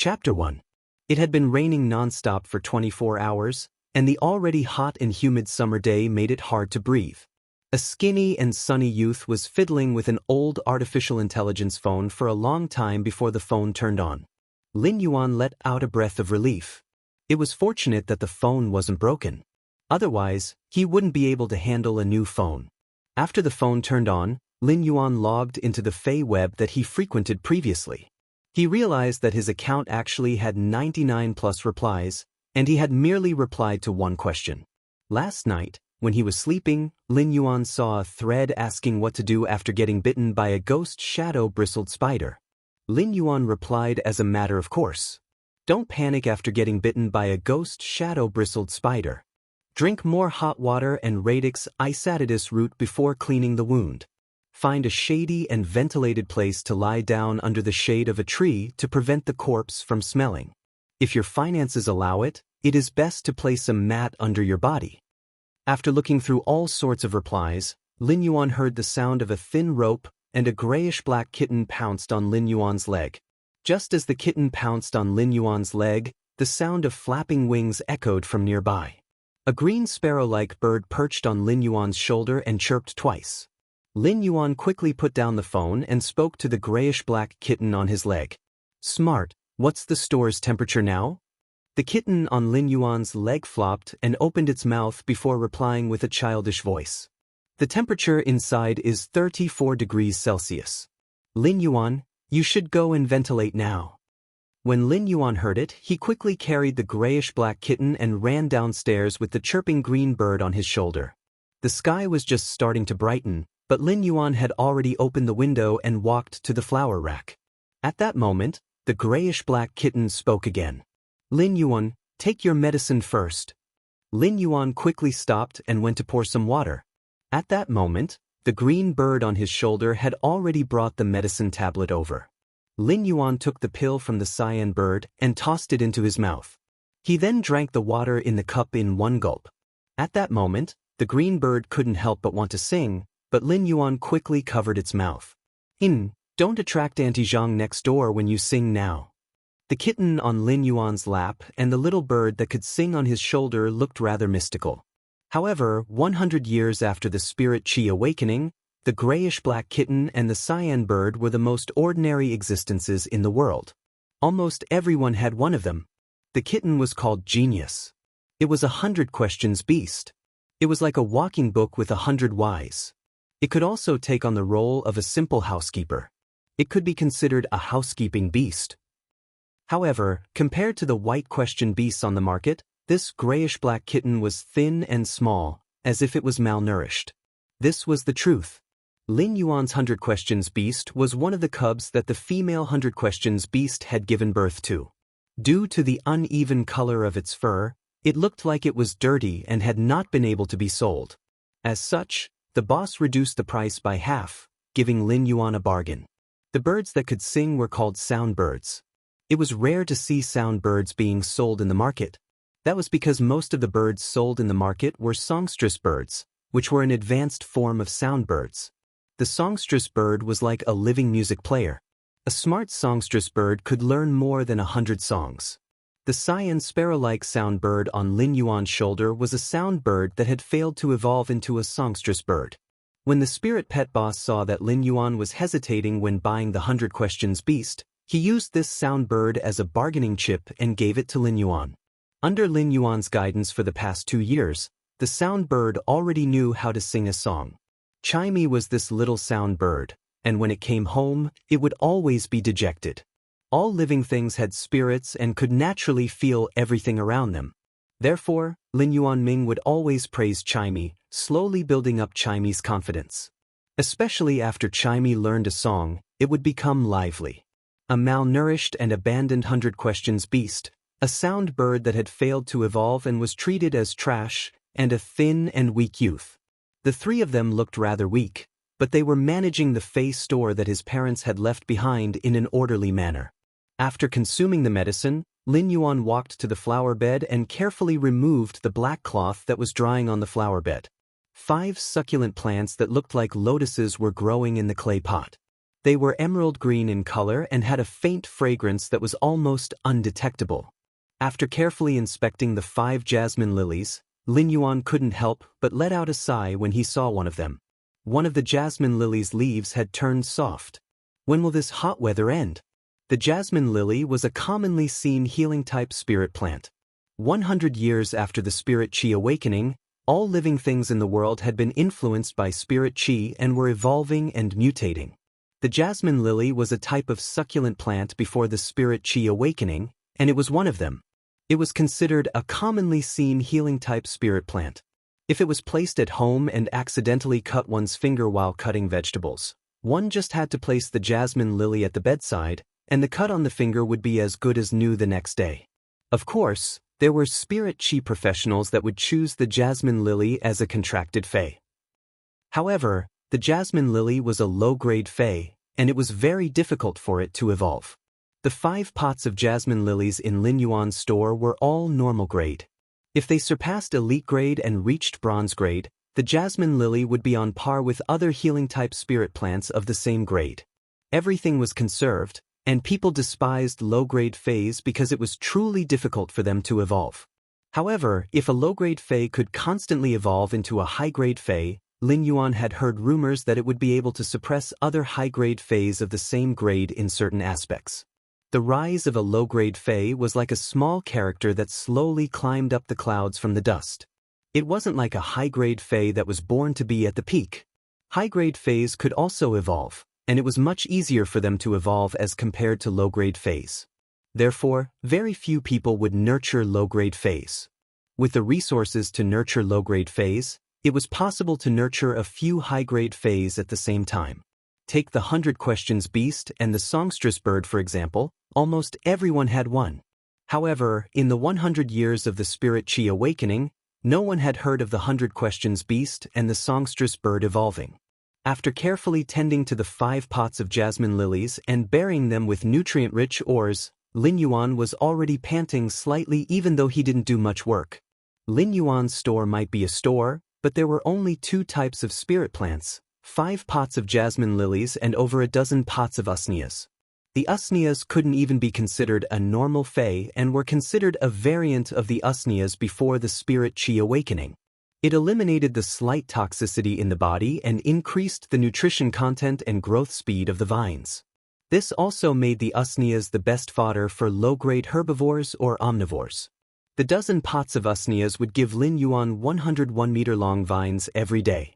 Chapter 1. It had been raining non-stop for 24 hours, and the already hot and humid summer day made it hard to breathe. A skinny and sunny youth was fiddling with an old artificial intelligence phone for a long time before the phone turned on. Lin Yuan let out a breath of relief. It was fortunate that the phone wasn't broken. Otherwise, he wouldn't be able to handle a new phone. After the phone turned on, Lin Yuan logged into the Fey web that he frequented previously. He realized that his account actually had 99 plus replies, and he had merely replied to one question. Last night, when he was sleeping, Lin Yuan saw a thread asking what to do after getting bitten by a ghost shadow-bristled spider. Lin Yuan replied as a matter of course. Don't panic after getting bitten by a ghost shadow-bristled spider. Drink more hot water and radix isatidus root before cleaning the wound. Find a shady and ventilated place to lie down under the shade of a tree to prevent the corpse from smelling. If your finances allow it, it is best to place a mat under your body. After looking through all sorts of replies, Lin Yuan heard the sound of a thin rope, and a grayish-black kitten pounced on Lin Yuan's leg. Just as the kitten pounced on Lin Yuan's leg, the sound of flapping wings echoed from nearby. A green sparrow-like bird perched on Lin Yuan's shoulder and chirped twice. Lin Yuan quickly put down the phone and spoke to the grayish-black kitten on his leg. Smart, what's the store's temperature now? The kitten on Lin Yuan's leg flopped and opened its mouth before replying with a childish voice. The temperature inside is 34 degrees Celsius. Lin Yuan, you should go and ventilate now. When Lin Yuan heard it, he quickly carried the grayish-black kitten and ran downstairs with the chirping green bird on his shoulder. The sky was just starting to brighten, but Lin Yuan had already opened the window and walked to the flower rack. At that moment, the grayish-black kitten spoke again. Lin Yuan, take your medicine first. Lin Yuan quickly stopped and went to pour some water. At that moment, the green bird on his shoulder had already brought the medicine tablet over. Lin Yuan took the pill from the cyan bird and tossed it into his mouth. He then drank the water in the cup in one gulp. At that moment, the green bird couldn't help but want to sing, but Lin Yuan quickly covered its mouth. Don't attract Auntie Zhang next door when you sing now. The kitten on Lin Yuan's lap and the little bird that could sing on his shoulder looked rather mystical. However, 100 years after the spirit chi awakening, the grayish-black kitten and the cyan bird were the most ordinary existences in the world. Almost everyone had one of them. The kitten was called Genius. It was 100 questions beast. It was like a walking book with 100 whys. It could also take on the role of a simple housekeeper. It could be considered a housekeeping beast. However, compared to the white question beasts on the market, this grayish-black kitten was thin and small, as if it was malnourished. This was the truth. Lin Yuan's 100 questions beast was one of the cubs that the female 100 questions beast had given birth to. Due to the uneven color of its fur, it looked like it was dirty and had not been able to be sold. As such, the boss reduced the price by half, giving Lin Yuan a bargain. The birds that could sing were called sound birds. It was rare to see sound birds being sold in the market. That was because most of the birds sold in the market were songstress birds, which were an advanced form of sound birds. The songstress bird was like a living music player. A smart songstress bird could learn more than 100 songs. The cyan sparrow-like sound bird on Lin Yuan's shoulder was a sound bird that had failed to evolve into a songstress bird. When the spirit pet boss saw that Lin Yuan was hesitating when buying the 100 questions beast, he used this sound bird as a bargaining chip and gave it to Lin Yuan. Under Lin Yuan's guidance for the past 2 years, the sound bird already knew how to sing a song. Chimey was this little sound bird, and when it came home, it would always be dejected. All living things had spirits and could naturally feel everything around them. Therefore, Lin Yuan Ming would always praise Chimey, slowly building up Chimey's confidence. Especially after Chimey learned a song, it would become lively. A malnourished and abandoned 100 questions beast, a sound bird that had failed to evolve and was treated as trash, and a thin and weak youth. The three of them looked rather weak, but they were managing the Fey store that his parents had left behind in an orderly manner. After consuming the medicine, Lin Yuan walked to the flower bed and carefully removed the black cloth that was drying on the flower bed. 5 succulent plants that looked like lotuses were growing in the clay pot. They were emerald green in color and had a faint fragrance that was almost undetectable. After carefully inspecting the 5 jasmine lilies, Lin Yuan couldn't help but let out a sigh when he saw one of them. One of the jasmine lily's leaves had turned soft. When will this hot weather end? The jasmine lily was a commonly seen healing-type spirit plant. 100 years after the spirit qi awakening, all living things in the world had been influenced by spirit qi and were evolving and mutating. The jasmine lily was a type of succulent plant before the spirit qi awakening, and it was one of them. It was considered a commonly seen healing-type spirit plant. If it was placed at home and accidentally cut one's finger while cutting vegetables, one just had to place the jasmine lily at the bedside, and the cut on the finger would be as good as new the next day. Of course, there were spirit qi professionals that would choose the jasmine lily as a contracted fey. However, the jasmine lily was a low-grade fey, and it was very difficult for it to evolve. The 5 pots of jasmine lilies in Lin Yuan's store were all normal grade. If they surpassed elite grade and reached bronze grade, the jasmine lily would be on par with other healing-type spirit plants of the same grade. Everything was conserved, and people despised low-grade fays because it was truly difficult for them to evolve. However, if a low-grade fey could constantly evolve into a high-grade fey, Lin Yuan had heard rumors that it would be able to suppress other high-grade fays of the same grade in certain aspects. The rise of a low-grade fey was like a small character that slowly climbed up the clouds from the dust. It wasn't like a high-grade fey that was born to be at the peak. High-grade fays could also evolve, and it was much easier for them to evolve as compared to low-grade fays. Therefore, very few people would nurture low-grade fays. With the resources to nurture low-grade fays, it was possible to nurture a few high-grade fays at the same time. Take the 100 Questions Beast and the songstress bird for example, almost everyone had one. However, in the 100 years of the spirit qi awakening, no one had heard of the 100 Questions Beast and the songstress bird evolving. After carefully tending to the 5 pots of jasmine lilies and burying them with nutrient-rich ores, Lin Yuan was already panting slightly even though he didn't do much work. Lin Yuan's store might be a store, but there were only 2 types of spirit plants, 5 pots of jasmine lilies and over a dozen pots of usnias. The usnias couldn't even be considered a normal fey and were considered a variant of the usnias before the spirit qi awakening. It eliminated the slight toxicity in the body and increased the nutrition content and growth speed of the vines. This also made the usnias the best fodder for low-grade herbivores or omnivores. The dozen pots of usnias would give Lin Yuan 101-meter-long vines every day.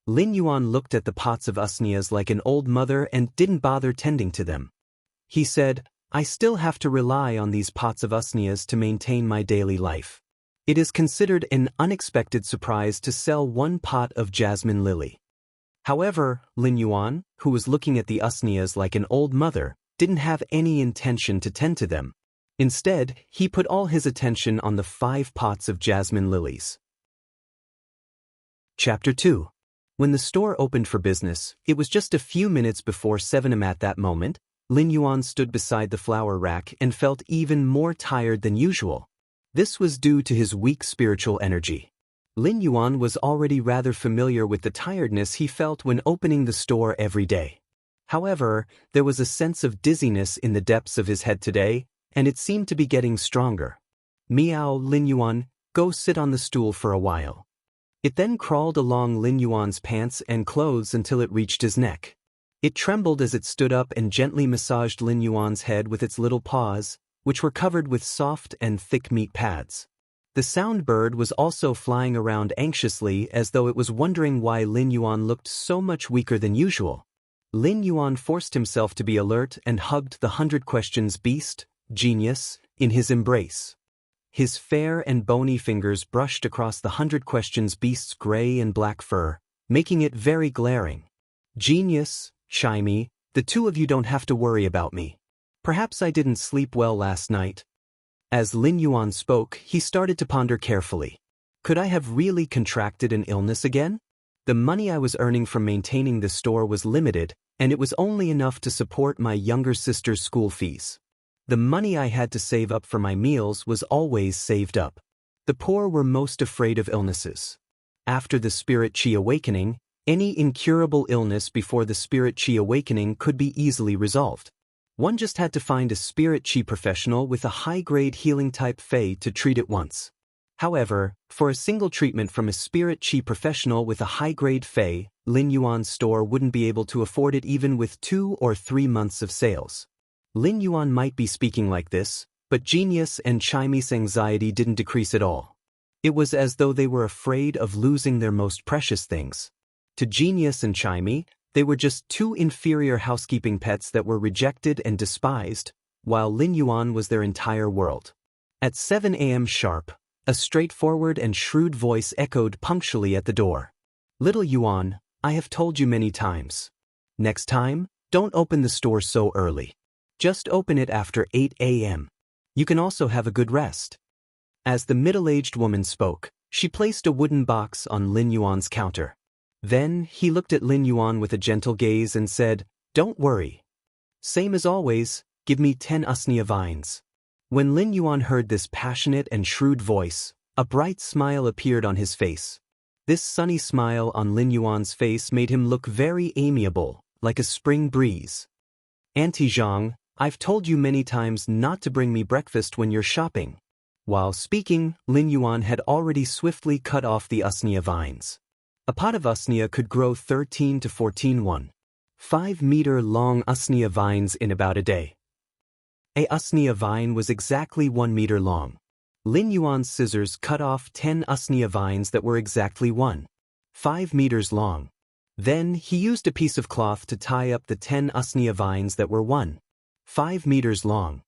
Lin Yuan looked at the pots of usnias like an old mother and didn't bother tending to them. He said, "I still have to rely on these pots of usnias to maintain my daily life. It is considered an unexpected surprise to sell 1 pot of jasmine lily." However, Lin Yuan, who was looking at the usnias like an old mother, didn't have any intention to tend to them. Instead, he put all his attention on the 5 pots of jasmine lilies. Chapter 2. When the store opened for business, it was just a few minutes before 7 a.m. At that moment, Lin Yuan stood beside the flower rack and felt even more tired than usual. This was due to his weak spiritual energy. Lin Yuan was already rather familiar with the tiredness he felt when opening the store every day. However, there was a sense of dizziness in the depths of his head today, and it seemed to be getting stronger. "Meow, Lin Yuan, go sit on the stool for a while." It then crawled along Lin Yuan's pants and clothes until it reached his neck. It trembled as it stood up and gently massaged Lin Yuan's head with its little paws, which were covered with soft and thick meat pads. The sound bird was also flying around anxiously as though it was wondering why Lin Yuan looked so much weaker than usual. Lin Yuan forced himself to be alert and hugged the 100 Questions Beast, Genius, in his embrace. His fair and bony fingers brushed across the 100 Questions Beast's gray and black fur, making it very glaring. "Genius, Shimey, the 2 of you don't have to worry about me. Perhaps I didn't sleep well last night." As Lin Yuan spoke, he started to ponder carefully. Could I have really contracted an illness again? The money I was earning from maintaining the store was limited, and it was only enough to support my younger sister's school fees. The money I had to save up for my meals was always saved up. The poor were most afraid of illnesses. After the spirit qi awakening, Any incurable illness before the spirit chi awakening could be easily resolved. One just had to find a spirit chi professional with a high-grade healing type Fey to treat it once. However, for a single treatment from a spirit chi professional with a high-grade Fey, Lin Yuan's store wouldn't be able to afford it even with 2 or 3 months of sales. Lin Yuan might be speaking like this, but Genius and Xiaomi's anxiety didn't decrease at all. It was as though they were afraid of losing their most precious things. To Genius and Xiaomi, they were just 2 inferior housekeeping pets that were rejected and despised, while Lin Yuan was their entire world. At 7 a.m. sharp, a straightforward and shrewd voice echoed punctually at the door. "Little Yuan, I have told you many times. Next time, don't open the store so early. Just open it after 8 a.m. You can also have a good rest." As the middle-aged woman spoke, she placed a wooden box on Lin Yuan's counter. Then, he looked at Lin Yuan with a gentle gaze and said, "Don't worry. Same as always, give me 10 usnia vines." When Lin Yuan heard this passionate and shrewd voice, a bright smile appeared on his face. This sunny smile on Lin Yuan's face made him look very amiable, like a spring breeze. "Auntie Zhang, I've told you many times not to bring me breakfast when you're shopping." While speaking, Lin Yuan had already swiftly cut off the usnia vines. A pot of usnia could grow 13 to 14 1.5-meter-long usnia vines in about a day. A usnia vine was exactly 1 meter long. Lin Yuan's scissors cut off 10 usnia vines that were exactly 1.5 meters long. Then he used a piece of cloth to tie up the 10 usnia vines that were 1.5 meters long.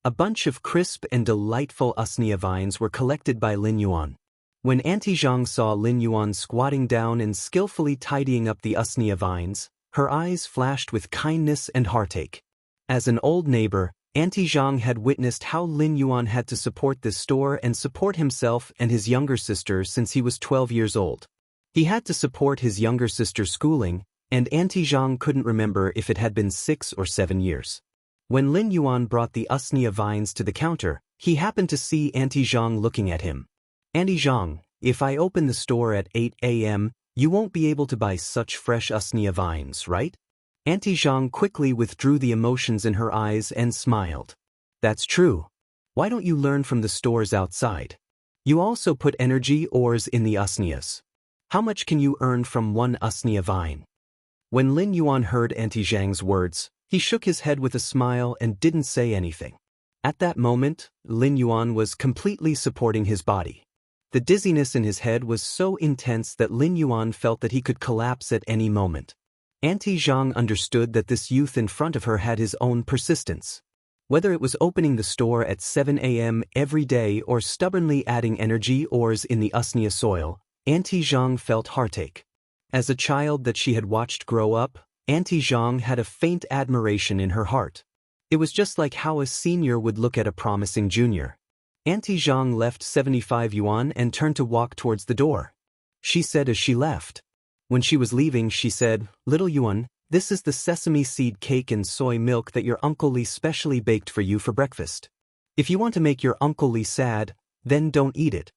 A bunch of crisp and delightful usnia vines were collected by Lin Yuan. When Auntie Zhang saw Lin Yuan squatting down and skillfully tidying up the usnia vines, her eyes flashed with kindness and heartache. As an old neighbor, Auntie Zhang had witnessed how Lin Yuan had to support this store and support himself and his younger sister since he was 12 years old. He had to support his younger sister's schooling, and Auntie Zhang couldn't remember if it had been 6 or 7 years. When Lin Yuan brought the usnia vines to the counter, he happened to see Auntie Zhang looking at him. "Auntie Zhang, if I open the store at 8 a.m., you won't be able to buy such fresh usnia vines, right?" Auntie Zhang quickly withdrew the emotions in her eyes and smiled. "That's true. Why don't you learn from the stores outside? You also put energy ores in the usnias. How much can you earn from 1 usnia vine?" When Lin Yuan heard Auntie Zhang's words, he shook his head with a smile and didn't say anything. At that moment, Lin Yuan was completely supporting his body. The dizziness in his head was so intense that Lin Yuan felt that he could collapse at any moment. Auntie Zhang understood that this youth in front of her had his own persistence. Whether it was opening the store at 7 a.m. every day or stubbornly adding energy ores in the usnia soil, Auntie Zhang felt heartache. As a child that she had watched grow up, Auntie Zhang had a faint admiration in her heart. It was just like how a senior would look at a promising junior. Auntie Zhang left 75 yuan and turned to walk towards the door. She said as she left. When she was leaving, she said, "Little Yuan, this is the sesame seed cake and soy milk that your Uncle Li specially baked for you for breakfast. If you want to make your Uncle Li sad, then don't eat it."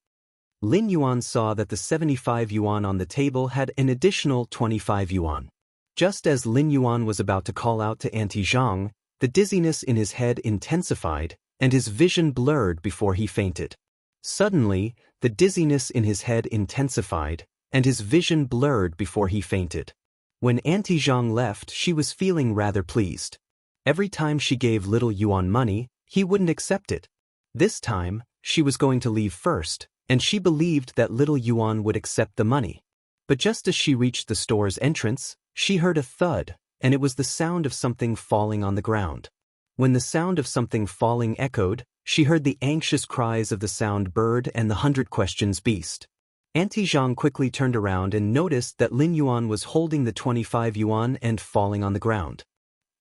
Lin Yuan saw that the 75 yuan on the table had an additional 25 yuan. Just as Lin Yuan was about to call out to Auntie Zhang, the dizziness in his head intensified, and his vision blurred before he fainted. Suddenly, the dizziness in his head intensified, and his vision blurred before he fainted. When Auntie Zhang left, she was feeling rather pleased. Every time she gave little Yuan money, he wouldn't accept it. This time, she was going to leave first, and she believed that little Yuan would accept the money. But just as she reached the store's entrance, she heard a thud, and it was the sound of something falling on the ground. When the sound of something falling echoed, she heard the anxious cries of the sound bird and the 100 questions beast. Auntie Zhang quickly turned around and noticed that Lin Yuan was holding the 25 yuan and falling on the ground.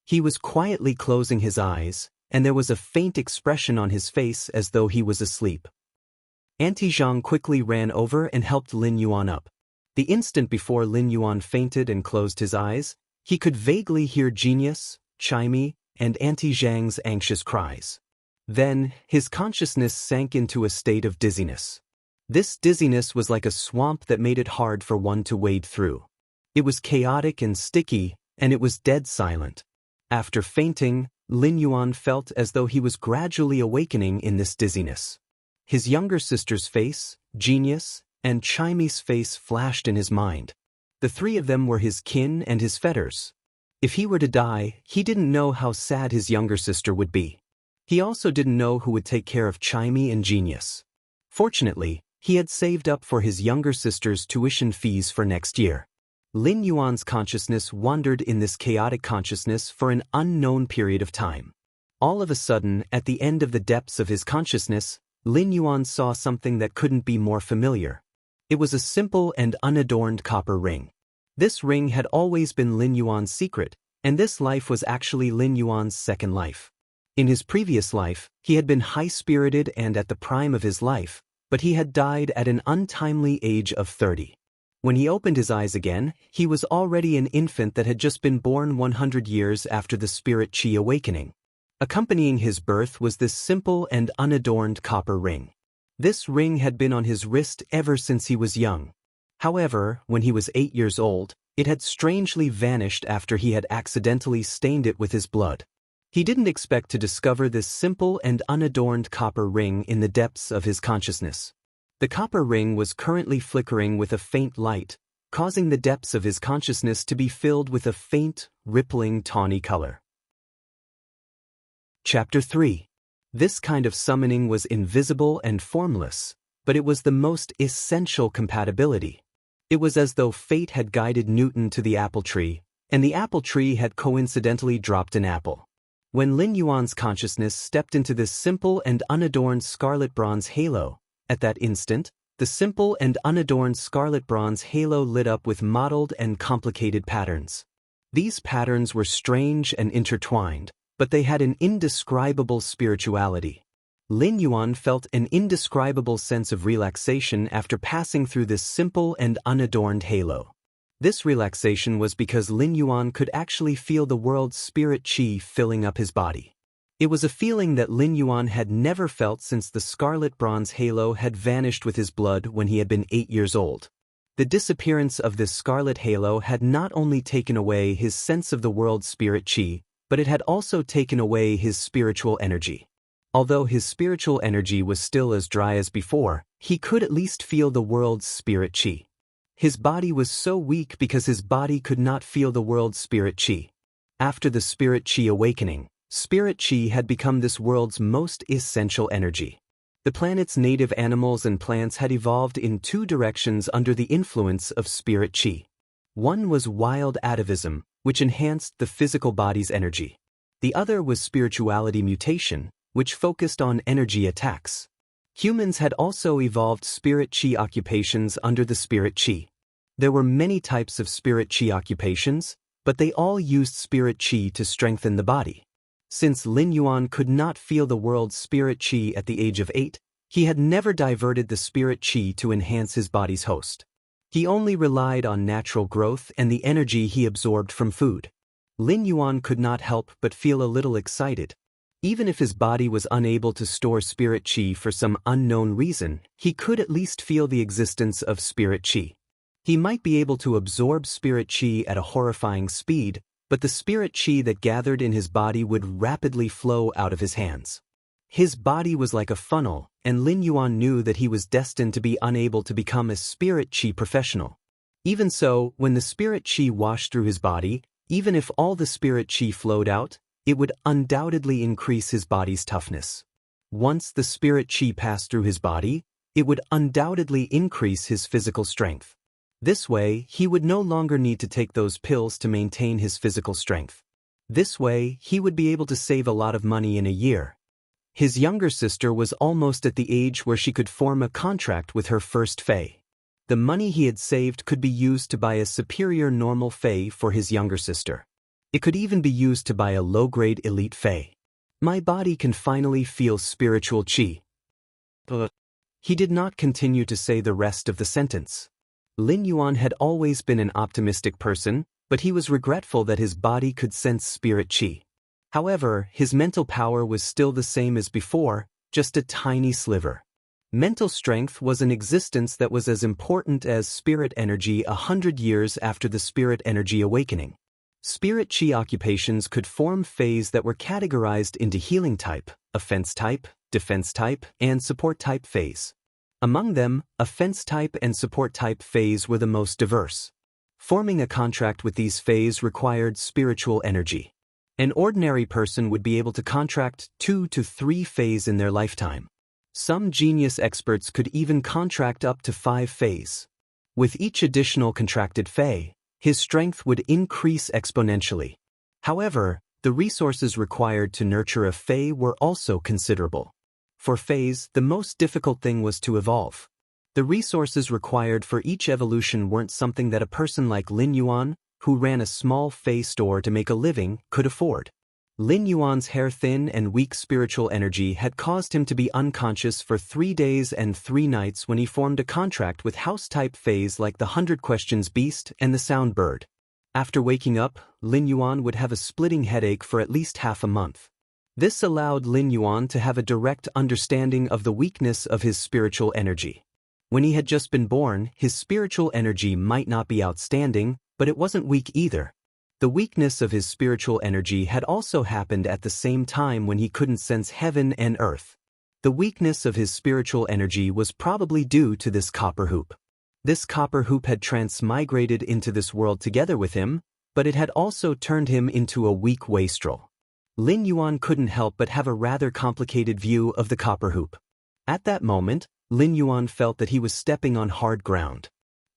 He was quietly closing his eyes, and there was a faint expression on his face as though he was asleep. Auntie Zhang quickly ran over and helped Lin Yuan up. The instant before Lin Yuan fainted and closed his eyes, he could vaguely hear Genius, Chimey, and Auntie Zhang's anxious cries. Then, his consciousness sank into a state of dizziness. This dizziness was like a swamp that made it hard for one to wade through. It was chaotic and sticky, and it was dead silent. After fainting, Lin Yuan felt as though he was gradually awakening in this dizziness. His younger sister's face, Genius, and Chimy's face flashed in his mind. The three of them were his kin and his fetters. If he were to die, he didn't know how sad his younger sister would be. He also didn't know who would take care of Chimy and Genius. Fortunately, he had saved up for his younger sister's tuition fees for next year. Lin Yuan's consciousness wandered in this chaotic consciousness for an unknown period of time. All of a sudden, at the end of the depths of his consciousness, Lin Yuan saw something that couldn't be more familiar. It was a simple and unadorned copper ring. This ring had always been Lin Yuan's secret, and this life was actually Lin Yuan's second life. In his previous life, he had been high-spirited and at the prime of his life, but he had died at an untimely age of 30. When he opened his eyes again, he was already an infant that had just been born 100 years after the spirit Qi awakening. Accompanying his birth was this simple and unadorned copper ring. This ring had been on his wrist ever since he was young. However, when he was 8 years old, it had strangely vanished after he had accidentally stained it with his blood. He didn't expect to discover this simple and unadorned copper ring in the depths of his consciousness. The copper ring was currently flickering with a faint light, causing the depths of his consciousness to be filled with a faint, rippling tawny color. Chapter 3. This kind of summoning was invisible and formless, but it was the most essential compatibility. It was as though fate had guided Newton to the apple tree, and the apple tree had coincidentally dropped an apple. When Lin Yuan's consciousness stepped into this simple and unadorned scarlet bronze halo, at that instant, the simple and unadorned scarlet bronze halo lit up with mottled and complicated patterns. These patterns were strange and intertwined, but they had an indescribable spirituality. Lin Yuan felt an indescribable sense of relaxation after passing through this simple and unadorned halo. This relaxation was because Lin Yuan could actually feel the world's spirit Qi filling up his body. It was a feeling that Lin Yuan had never felt since the scarlet bronze halo had vanished with his blood when he had been 8 years old. The disappearance of this scarlet halo had not only taken away his sense of the world's spirit Qi, but it had also taken away his spiritual energy. Although his spiritual energy was still as dry as before, he could at least feel the world's spirit Qi. His body was so weak because his body could not feel the world's spirit Qi. After the spirit Qi awakening, spirit Qi had become this world's most essential energy. The planet's native animals and plants had evolved in two directions under the influence of spirit Qi. One was wild atavism, which enhanced the physical body's energy. The other was spirituality mutation, which focused on energy attacks. Humans had also evolved spirit Qi occupations under the spirit Qi. There were many types of spirit Qi occupations, but they all used spirit Qi to strengthen the body. Since Lin Yuan could not feel the world's spirit Qi at the age of 8, he had never diverted the spirit Qi to enhance his body's host. He only relied on natural growth and the energy he absorbed from food. Lin Yuan could not help but feel a little excited. Even if his body was unable to store spirit Qi for some unknown reason, he could at least feel the existence of spirit Qi. He might be able to absorb spirit Qi at a horrifying speed, but the spirit Qi that gathered in his body would rapidly flow out of his hands. His body was like a funnel, and Lin Yuan knew that he was destined to be unable to become a spirit Qi professional. Even so, when the spirit Qi washed through his body, even if all the spirit Qi flowed out, it would undoubtedly increase his body's toughness. Once the spirit Qi passed through his body, it would undoubtedly increase his physical strength. This way, he would no longer need to take those pills to maintain his physical strength. This way, he would be able to save a lot of money in a year. His younger sister was almost at the age where she could form a contract with her first fae. The money he had saved could be used to buy a superior normal fae for his younger sister. It could even be used to buy a low-grade elite fae. My body can finally feel spiritual Qi. He did not continue to say the rest of the sentence. Lin Yuan had always been an optimistic person, but he was regretful that his body could sense spirit Qi. However, his mental power was still the same as before, just a tiny sliver. Mental strength was an existence that was as important as spirit energy 100 years after the spirit energy awakening. Spirit chi occupations could form phase that were categorized into healing type, offense type, defense type, and support type phase. Among them, offense type and support type phase were the most diverse. Forming a contract with these phase required spiritual energy. An ordinary person would be able to contract 2 to 3 phase in their lifetime. Some genius experts could even contract up to 5 phase. With each additional contracted phase, his strength would increase exponentially. However, the resources required to nurture a phase were also considerable. For phase, the most difficult thing was to evolve. The resources required for each evolution weren't something that a person like Lin Yuan, who ran a small phase store to make a living, could afford. Lin Yuan's hair-thin and weak spiritual energy had caused him to be unconscious for 3 days and 3 nights when he formed a contract with house-type phase like the 100 Questions Beast and the Sound Bird. After waking up, Lin Yuan would have a splitting headache for at least half a month. This allowed Lin Yuan to have a direct understanding of the weakness of his spiritual energy. When he had just been born, his spiritual energy might not be outstanding, but it wasn't weak either. The weakness of his spiritual energy had also happened at the same time when he couldn't sense heaven and earth. The weakness of his spiritual energy was probably due to this copper hoop. This copper hoop had transmigrated into this world together with him, but it had also turned him into a weak wastrel. Lin Yuan couldn't help but have a rather complicated view of the copper hoop. At that moment, Lin Yuan felt that he was stepping on hard ground.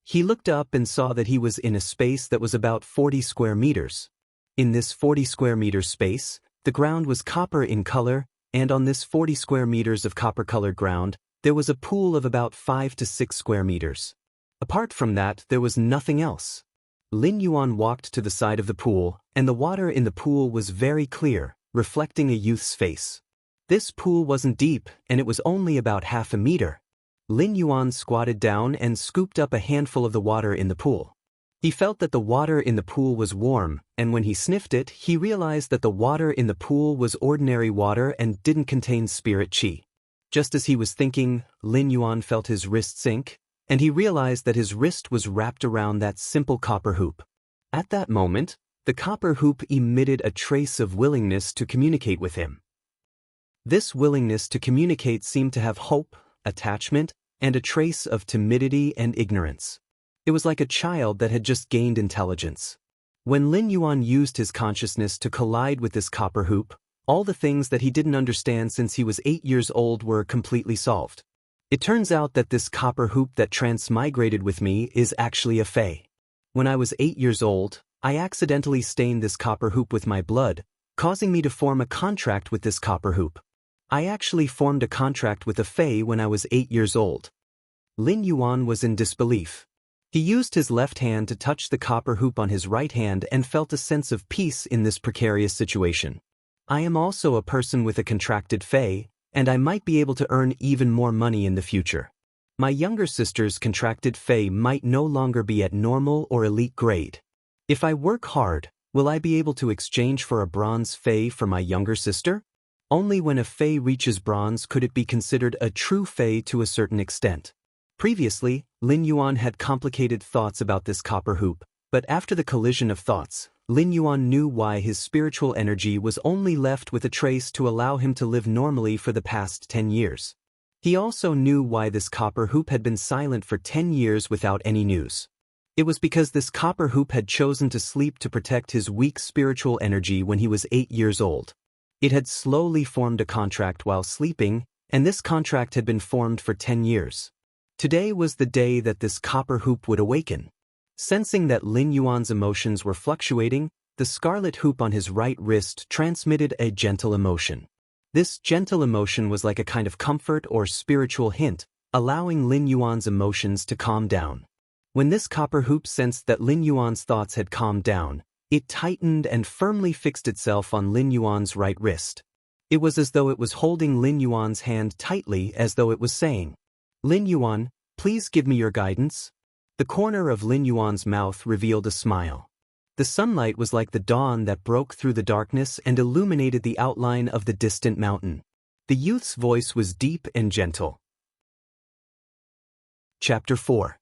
He looked up and saw that he was in a space that was about 40 square meters. In this 40 square meters space, the ground was copper in color, and on this 40 square meters of copper-colored ground, there was a pool of about 5 to 6 square meters. Apart from that, there was nothing else. Lin Yuan walked to the side of the pool, and the water in the pool was very clear, reflecting a youth's face. This pool wasn't deep, and it was only about half a meter. Lin Yuan squatted down and scooped up a handful of the water in the pool. He felt that the water in the pool was warm, and when he sniffed it, he realized that the water in the pool was ordinary water and didn't contain spirit chi. Just as he was thinking, Lin Yuan felt his wrist sink, and he realized that his wrist was wrapped around that simple copper hoop. At that moment, the copper hoop emitted a trace of willingness to communicate with him. This willingness to communicate seemed to have hope, attachment, and a trace of timidity and ignorance. It was like a child that had just gained intelligence. When Lin Yuan used his consciousness to collide with this copper hoop, all the things that he didn't understand since he was 8 years old were completely solved. It turns out that this copper hoop that transmigrated with me is actually a fey. When I was 8 years old, I accidentally stained this copper hoop with my blood, causing me to form a contract with this copper hoop. I actually formed a contract with a fey when I was 8 years old. Lin Yuan was in disbelief. He used his left hand to touch the copper hoop on his right hand and felt a sense of peace in this precarious situation. I am also a person with a contracted fey, and I might be able to earn even more money in the future. My younger sister's contracted fey might no longer be at normal or elite grade. If I work hard, will I be able to exchange for a bronze fey for my younger sister? Only when a fey reaches bronze could it be considered a true fey to a certain extent. Previously, Lin Yuan had complicated thoughts about this copper hoop, but after the collision of thoughts, Lin Yuan knew why his spiritual energy was only left with a trace to allow him to live normally for the past 10 years. He also knew why this copper hoop had been silent for 10 years without any news. It was because this copper hoop had chosen to sleep to protect his weak spiritual energy when he was 8 years old. It had slowly formed a contract while sleeping, and this contract had been formed for 10 years. Today was the day that this copper hoop would awaken. Sensing that Lin Yuan's emotions were fluctuating, the scarlet hoop on his right wrist transmitted a gentle emotion. This gentle emotion was like a kind of comfort or spiritual hint, allowing Lin Yuan's emotions to calm down. When this copper hoop sensed that Lin Yuan's thoughts had calmed down, it tightened and firmly fixed itself on Lin Yuan's right wrist. It was as though it was holding Lin Yuan's hand tightly, as though it was saying, "Lin Yuan, please give me your guidance." The corner of Lin Yuan's mouth revealed a smile. The sunlight was like the dawn that broke through the darkness and illuminated the outline of the distant mountain. The youth's voice was deep and gentle. Chapter 4.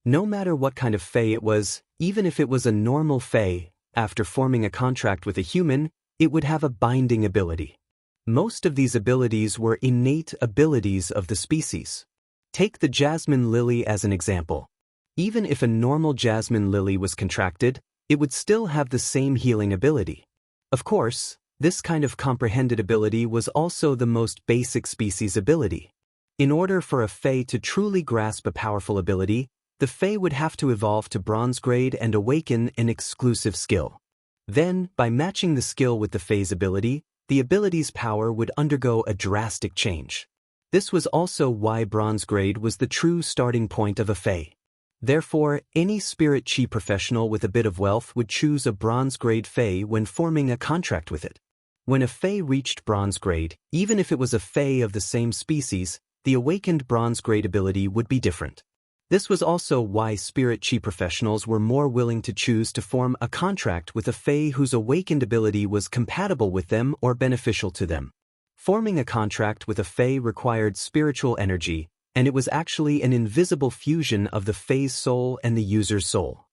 No matter what kind of Fae it was, even if it was a normal Fae, after forming a contract with a human, it would have a binding ability. Most of these abilities were innate abilities of the species. Take the jasmine lily as an example. Even if a normal jasmine lily was contracted, it would still have the same healing ability. Of course, this kind of comprehended ability was also the most basic species ability. In order for a Fae to truly grasp a powerful ability, the Fae would have to evolve to bronze grade and awaken an exclusive skill. Then, by matching the skill with the Fae's ability, the ability's power would undergo a drastic change. This was also why bronze grade was the true starting point of a Fae. Therefore, any spirit chi professional with a bit of wealth would choose a bronze grade Fae when forming a contract with it. When a Fae reached bronze grade, even if it was a Fae of the same species, the awakened bronze grade ability would be different. This was also why spirit chi professionals were more willing to choose to form a contract with a Fae whose awakened ability was compatible with them or beneficial to them. Forming a contract with a Fae required spiritual energy, and it was actually an invisible fusion of the Fae's soul and the user's soul.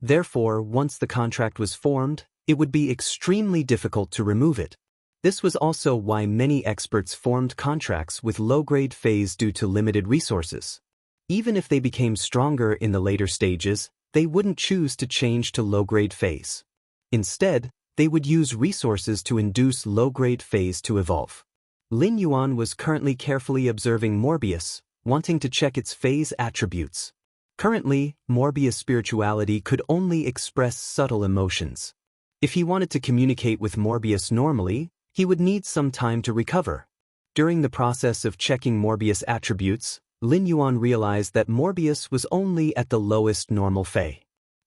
Therefore, once the contract was formed, it would be extremely difficult to remove it. This was also why many experts formed contracts with low-grade Faes due to limited resources. Even if they became stronger in the later stages, they wouldn't choose to change to low-grade Faes. Instead, they would use resources to induce low-grade Faes to evolve. Lin Yuan was currently carefully observing Morbius, wanting to check its Fae's attributes. Currently, Morbius' spirituality could only express subtle emotions. If he wanted to communicate with Morbius normally, he would need some time to recover. During the process of checking Morbius' attributes, Lin Yuan realized that Morbius was only at the lowest normal Fae.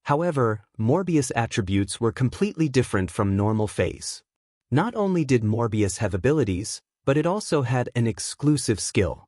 However, Morbius' attributes were completely different from normal Faes. Not only did Morbius have abilities, but it also had an exclusive skill.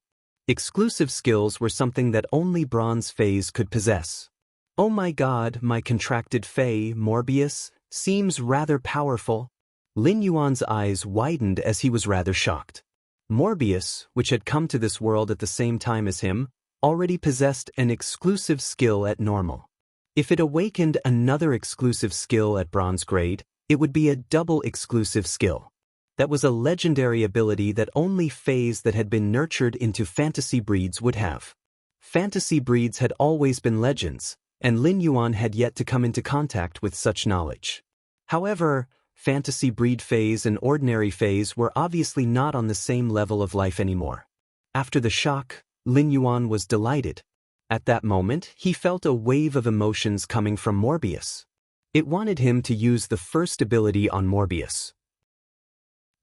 Exclusive skills were something that only bronze Faes could possess. Oh my god, my contracted Fae, Morbius, seems rather powerful. Lin Yuan's eyes widened as he was rather shocked. Morbius, which had come to this world at the same time as him, already possessed an exclusive skill at normal. If it awakened another exclusive skill at bronze grade, it would be a double exclusive skill. That was a legendary ability that only Faes that had been nurtured into fantasy breeds would have. Fantasy breeds had always been legends, and Lin Yuan had yet to come into contact with such knowledge. However, fantasy breed Faes and ordinary Faes were obviously not on the same level of life anymore. After the shock, Lin Yuan was delighted. At that moment, he felt a wave of emotions coming from Morbius. It wanted him to use the first ability on Morbius.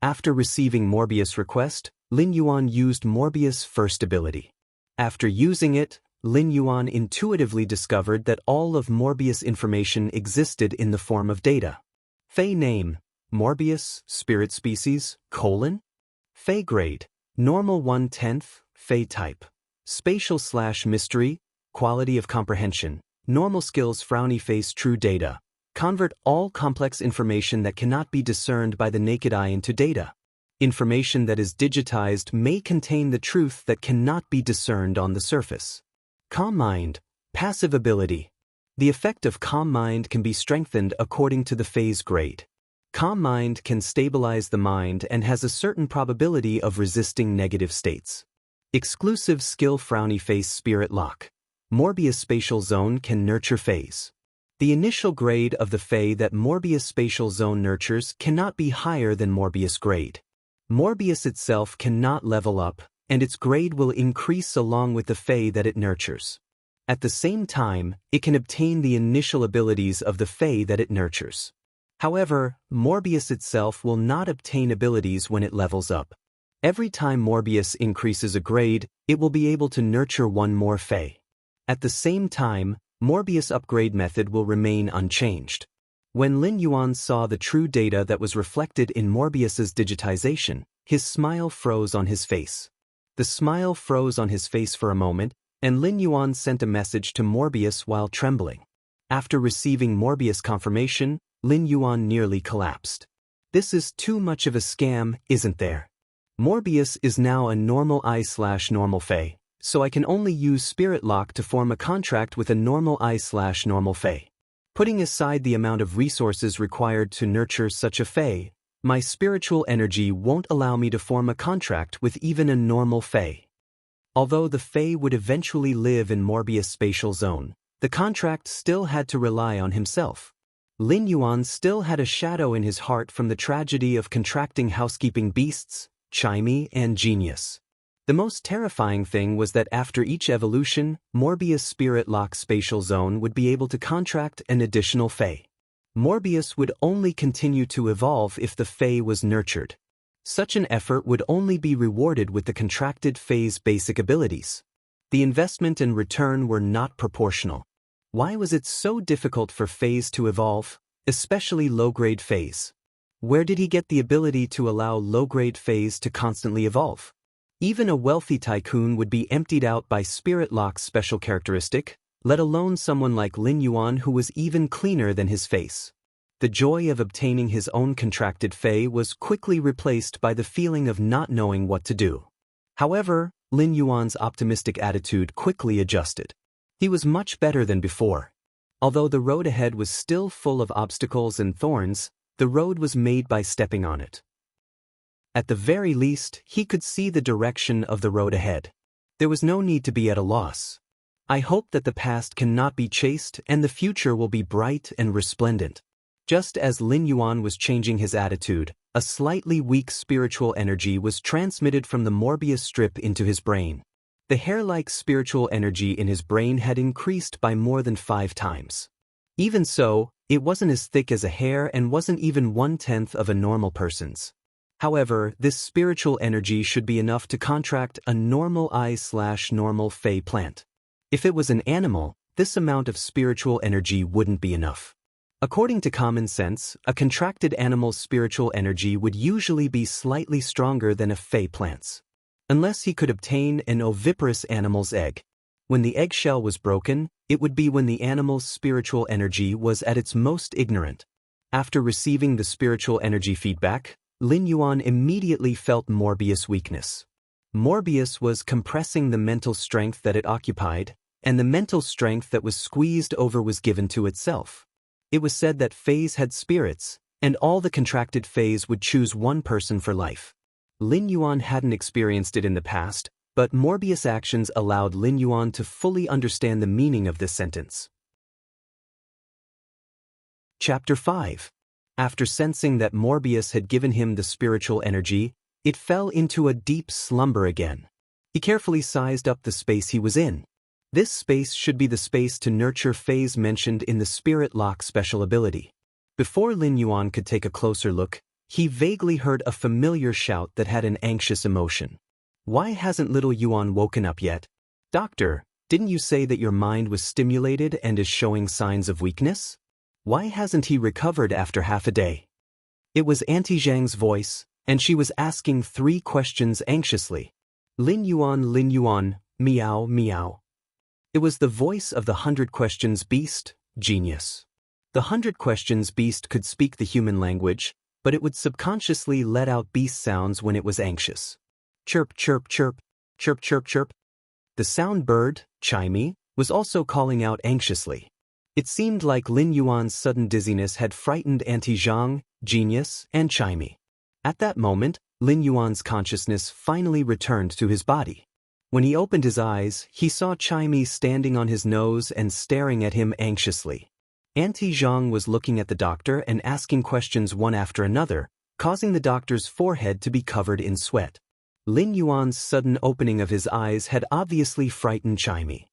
After receiving Morbius' request, Lin Yuan used Morbius' first ability. After using it, Lin Yuan intuitively discovered that all of Morbius' information existed in the form of data. Fae name, Morbius, spirit species, : Fae grade, normal 1/10, Fae type. Spatial/mystery, quality of comprehension, normal skills frowny face true data. Convert all complex information that cannot be discerned by the naked eye into data. Information that is digitized may contain the truth that cannot be discerned on the surface. Calm mind, passive ability. The effect of calm mind can be strengthened according to the Fae's grade. Calm mind can stabilize the mind and has a certain probability of resisting negative states. Exclusive skill frowny face spirit lock. Morbius spatial zone can nurture Faes. The initial grade of the Fae that Morbius spatial zone nurtures cannot be higher than Morbius grade. Morbius itself cannot level up, and its grade will increase along with the Fae that it nurtures. At the same time, it can obtain the initial abilities of the Fae that it nurtures. However, Morbius itself will not obtain abilities when it levels up. Every time Morbius increases a grade, it will be able to nurture one more Fae. At the same time, Morbius' upgrade method will remain unchanged. When Lin Yuan saw the true data that was reflected in Morbius's digitization, his smile froze on his face. The smile froze on his face for a moment, and Lin Yuan sent a message to Morbius while trembling. After receiving Morbius confirmation, Lin Yuan nearly collapsed. This is too much of a scam, isn't there? Morbius is now a normal I/normal Fae. so I can only use spirit lock to form a contract with a normal I/normal fae. Putting aside the amount of resources required to nurture such a fae, my spiritual energy won't allow me to form a contract with even a normal fae. Although the fae would eventually live in Morbius' spatial zone, the contract still had to rely on himself. Lin Yuan still had a shadow in his heart from the tragedy of contracting housekeeping beasts, Chimey and Genius. The most terrifying thing was that after each evolution, Morbius' spirit lock spatial zone would be able to contract an additional fae. Morbius would only continue to evolve if the fae was nurtured. Such an effort would only be rewarded with the contracted fae's basic abilities. The investment and return were not proportional. Why was it so difficult for faes to evolve, especially low-grade faes? Where did he get the ability to allow low-grade faes to constantly evolve? Even a wealthy tycoon would be emptied out by Spirit Lock's special characteristic, let alone someone like Lin Yuan who was even cleaner than his face. The joy of obtaining his own contracted fae was quickly replaced by the feeling of not knowing what to do. However, Lin Yuan's optimistic attitude quickly adjusted. He was much better than before. Although the road ahead was still full of obstacles and thorns, the road was made by stepping on it. At the very least, he could see the direction of the road ahead. There was no need to be at a loss. I hope that the past cannot be chased and the future will be bright and resplendent. Just as Lin Yuan was changing his attitude, a slightly weak spiritual energy was transmitted from the Morbius strip into his brain. The hair-like spiritual energy in his brain had increased by more than 5 times. Even so, it wasn't as thick as a hair and wasn't even 1/10 of a normal person's. However, this spiritual energy should be enough to contract a normal I/normal fae plant. If it was an animal, this amount of spiritual energy wouldn't be enough. According to common sense, a contracted animal's spiritual energy would usually be slightly stronger than a fae plant's. Unless he could obtain an oviparous animal's egg. When the eggshell was broken, it would be when the animal's spiritual energy was at its most ignorant. After receiving the spiritual energy feedback, Lin Yuan immediately felt Morbius' weakness. Morbius was compressing the mental strength that it occupied, and the mental strength that was squeezed over was given to itself. It was said that faes had spirits, and all the contracted faes would choose one person for life. Lin Yuan hadn't experienced it in the past, but Morbius' actions allowed Lin Yuan to fully understand the meaning of this sentence. Chapter 5. After sensing that Morbius had given him the spiritual energy, it fell into a deep slumber again. He carefully sized up the space he was in. This space should be the space to nurture faes mentioned in the Spirit Lock special ability. Before Lin Yuan could take a closer look, he vaguely heard a familiar shout that had an anxious emotion. Why hasn't little Yuan woken up yet? Doctor, didn't you say that your mind was stimulated and is showing signs of weakness? Why hasn't he recovered after half a day? It was Auntie Zhang's voice, and she was asking 3 questions anxiously. Lin Yuan, meow, meow. It was the voice of the 100 Questions Beast, Genius. The 100 Questions Beast could speak the human language, but it would subconsciously let out beast sounds when it was anxious. Chirp, chirp, chirp, chirp, chirp, chirp. The sound bird, Chimey, was also calling out anxiously. It seemed like Lin Yuan's sudden dizziness had frightened Auntie Zhang, Genius, and Chimey. At that moment, Lin Yuan's consciousness finally returned to his body. When he opened his eyes, he saw Chimey standing on his nose and staring at him anxiously. Auntie Zhang was looking at the doctor and asking questions one after another, causing the doctor's forehead to be covered in sweat. Lin Yuan's sudden opening of his eyes had obviously frightened Chimey.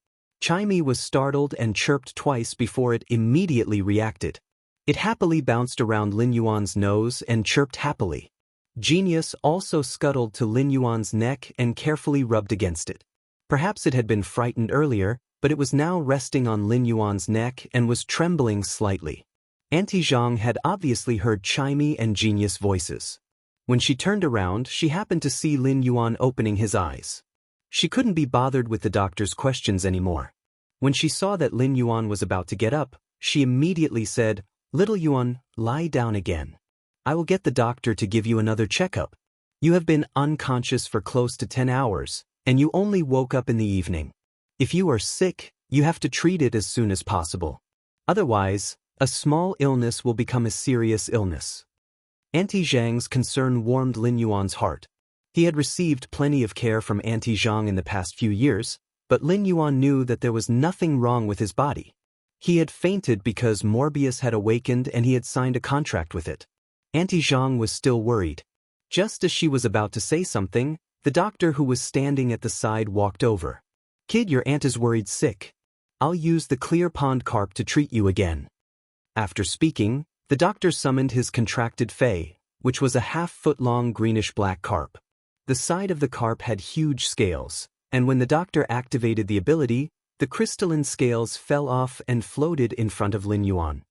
Chimey was startled and chirped twice before it immediately reacted. It happily bounced around Lin Yuan's nose and chirped happily. Genius also scuttled to Lin Yuan's neck and carefully rubbed against it. Perhaps it had been frightened earlier, but it was now resting on Lin Yuan's neck and was trembling slightly. Auntie Zhang had obviously heard Chimey and Genius voices. When she turned around, she happened to see Lin Yuan opening his eyes. She couldn't be bothered with the doctor's questions anymore. When she saw that Lin Yuan was about to get up, she immediately said, "Little Yuan, lie down again. I will get the doctor to give you another checkup. You have been unconscious for close to 10 hours, and you only woke up in the evening. If you are sick, you have to treat it as soon as possible. Otherwise, a small illness will become a serious illness. Auntie Zhang's concern warmed Lin Yuan's heart. He had received plenty of care from Auntie Zhang in the past few years, but Lin Yuan knew that there was nothing wrong with his body. He had fainted because Morbius had awakened and he had signed a contract with it. Auntie Zhang was still worried. Just as she was about to say something, the doctor who was standing at the side walked over. "Kid, your aunt is worried sick. I'll use the clear pond carp to treat you again." After speaking, the doctor summoned his contracted fae, which was a half-foot-long greenish-black carp. The side of the carp had huge scales, and when the doctor activated the ability, the crystalline scales fell off and floated in front of Lin Yuan.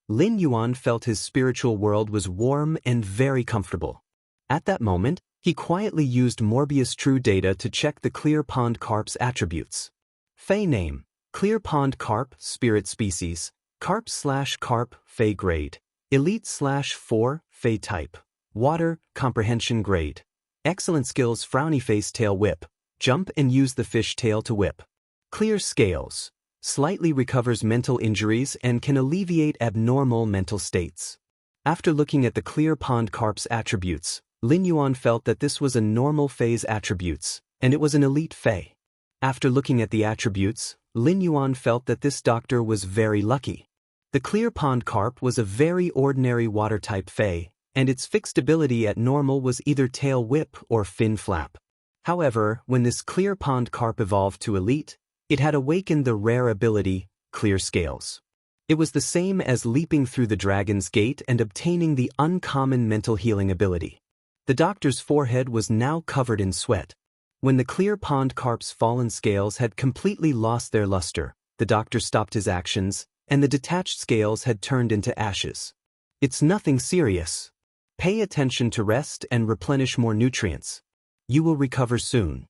Lin Yuan felt his spiritual world was warm and very comfortable. At that moment, he quietly used Morbius True Data to check the clear pond carp's attributes. Fae name: Clear pond carp, spirit species, carp/carp, Fae grade, elite/4, Fae type, water, comprehension grade, excellent skills, frowny face, tail whip, jump and use the fish tail to whip. Clear scales, slightly recovers mental injuries and can alleviate abnormal mental states. After looking at the clear pond carp's attributes, Lin Yuan felt that this was a normal Fae's attributes, and it was an elite Fae. After looking at the attributes, Lin Yuan felt that this doctor was very lucky. The clear pond carp was a very ordinary water-type Fae, and its fixed ability at normal was either tail whip or fin flap. However, when this clear pond carp evolved to elite, it had awakened the rare ability, Clear Scales. It was the same as leaping through the dragon's gate and obtaining the uncommon mental healing ability. The doctor's forehead was now covered in sweat. When the clear pond carp's fallen scales had completely lost their luster, the doctor stopped his actions, and the detached scales had turned into ashes. "It's nothing serious. Pay attention to rest and replenish more nutrients. You will recover soon."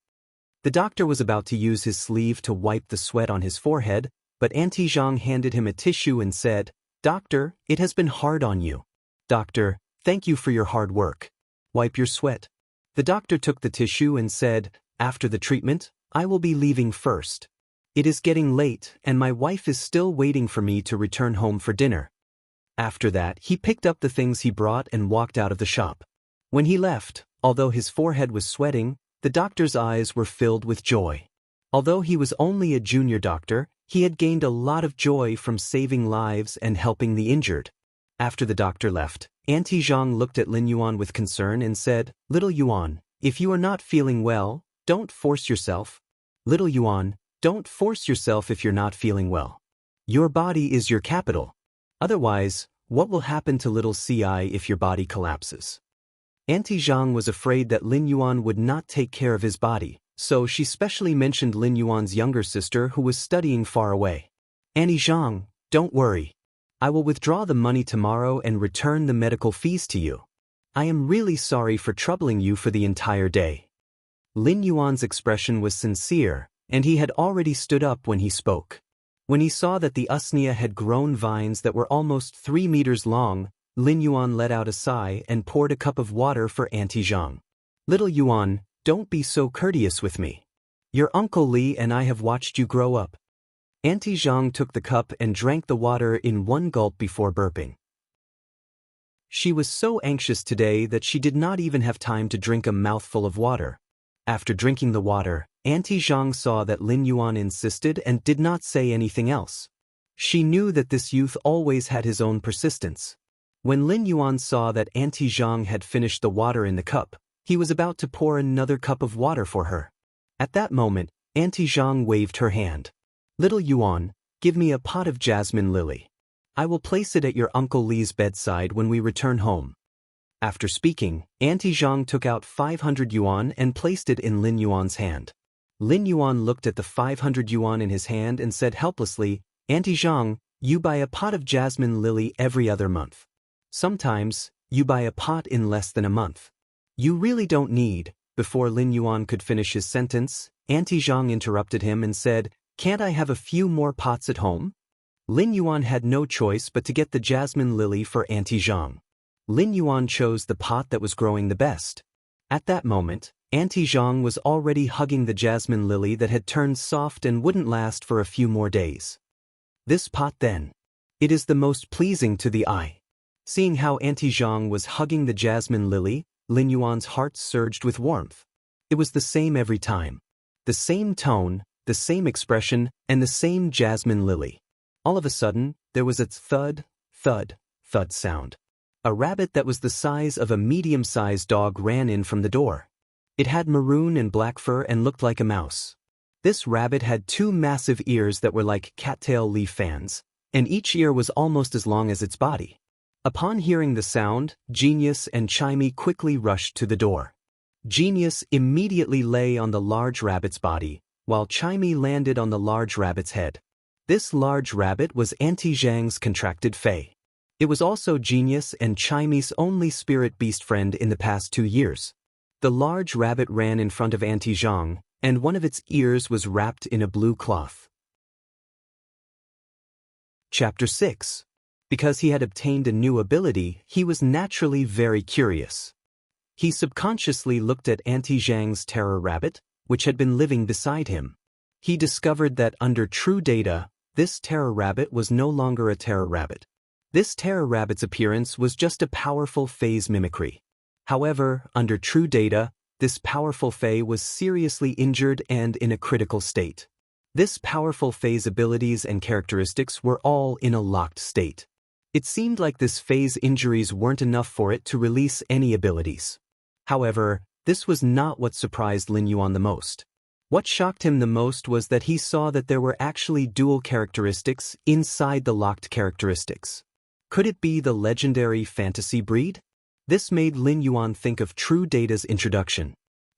The doctor was about to use his sleeve to wipe the sweat on his forehead, but Auntie Zhang handed him a tissue and said, "Doctor, it has been hard on you." "Doctor, thank you for your hard work. Wipe your sweat." The doctor took the tissue and said, "After the treatment, I will be leaving first. It is getting late and my wife is still waiting for me to return home for dinner." After that, he picked up the things he brought and walked out of the shop. When he left, although his forehead was sweating, the doctor's eyes were filled with joy. Although he was only a junior doctor, he had gained a lot of joy from saving lives and helping the injured. After the doctor left, Auntie Zhang looked at Lin Yuan with concern and said, "Little Yuan, if you are not feeling well, don't force yourself. Little Yuan, don't force yourself if you're not feeling well. Your body is your capital. Otherwise, what will happen to little Ci if your body collapses?" Auntie Zhang was afraid that Lin Yuan would not take care of his body, so she specially mentioned Lin Yuan's younger sister who was studying far away. "Auntie Zhang, don't worry. I will withdraw the money tomorrow and return the medical fees to you. I am really sorry for troubling you for the entire day." Lin Yuan's expression was sincere, and he had already stood up when he spoke. When he saw that the usnea had grown vines that were almost 3 meters long, Lin Yuan let out a sigh and poured a cup of water for Auntie Zhang. "Little Yuan, don't be so courteous with me. Your Uncle Li and I have watched you grow up." Auntie Zhang took the cup and drank the water in one gulp before burping. She was so anxious today that she did not even have time to drink a mouthful of water. After drinking the water, Auntie Zhang saw that Lin Yuan insisted and did not say anything else. She knew that this youth always had his own persistence. When Lin Yuan saw that Auntie Zhang had finished the water in the cup, he was about to pour another cup of water for her. At that moment, Auntie Zhang waved her hand. "Little Yuan, give me a pot of jasmine lily. I will place it at your Uncle Li's bedside when we return home." After speaking, Auntie Zhang took out 500 yuan and placed it in Lin Yuan's hand. Lin Yuan looked at the 500 yuan in his hand and said helplessly, "Auntie Zhang, you buy a pot of jasmine lily every other month. Sometimes, you buy a pot in less than a month. You really don't need." Before Lin Yuan could finish his sentence, Auntie Zhang interrupted him and said, "Can't I have a few more pots at home?" Lin Yuan had no choice but to get the jasmine lily for Auntie Zhang. Lin Yuan chose the pot that was growing the best. At that moment, Auntie Zhang was already hugging the jasmine lily that had turned soft and wouldn't last for a few more days. This pot then. It is the most pleasing to the eye. Seeing how Auntie Zhang was hugging the jasmine lily, Lin Yuan's heart surged with warmth. It was the same every time. The same tone, the same expression, and the same jasmine lily. All of a sudden, there was a thud, thud, thud sound. A rabbit that was the size of a medium-sized dog ran in from the door. It had maroon and black fur and looked like a mouse. This rabbit had 2 massive ears that were like cattail leaf fans, and each ear was almost as long as its body. Upon hearing the sound, Genius and Chimey quickly rushed to the door. Genius immediately lay on the large rabbit's body, while Chimey landed on the large rabbit's head. This large rabbit was Auntie Zhang's contracted fae. It was also Genius and Chimey's only spirit beast friend in the past 2 years. The large rabbit ran in front of Auntie Zhang, and one of its ears was wrapped in a blue cloth. Chapter 6. Because he had obtained a new ability, he was naturally very curious. He subconsciously looked at Auntie Zhang's terror rabbit, which had been living beside him. He discovered that under true data, this terror rabbit was no longer a terror rabbit. This terror rabbit's appearance was just a powerful phase mimicry. However, under true data, this powerful fae was seriously injured and in a critical state. This powerful fae's abilities and characteristics were all in a locked state. It seemed like this fae's injuries weren't enough for it to release any abilities. However, this was not what surprised Lin Yuan the most. What shocked him the most was that he saw that there were actually dual characteristics inside the locked characteristics. Could it be the legendary fantasy breed? This made Lin Yuan think of True Data's introduction.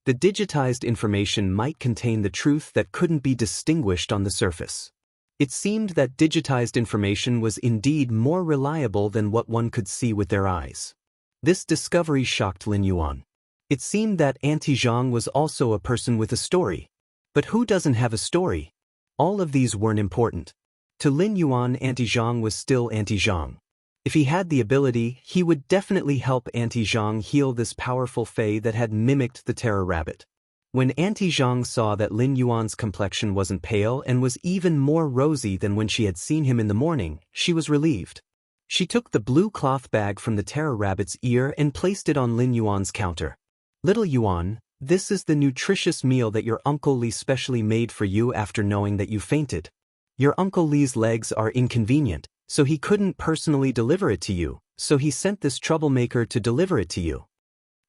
The digitized information might contain the truth that couldn't be distinguished on the surface. It seemed that digitized information was indeed more reliable than what one could see with their eyes. This discovery shocked Lin Yuan. It seemed that Auntie Zhang was also a person with a story. But who doesn't have a story? All of these weren't important. To Lin Yuan, Auntie Zhang was still Auntie Zhang. If he had the ability, he would definitely help Auntie Zhang heal this powerful fae that had mimicked the terror rabbit. When Auntie Zhang saw that Lin Yuan's complexion wasn't pale and was even more rosy than when she had seen him in the morning, she was relieved. She took the blue cloth bag from the terror rabbit's ear and placed it on Lin Yuan's counter. "Little Yuan, this is the nutritious meal that your Uncle Li specially made for you after knowing that you fainted. Your Uncle Li's legs are inconvenient, so he couldn't personally deliver it to you, so he sent this troublemaker to deliver it to you."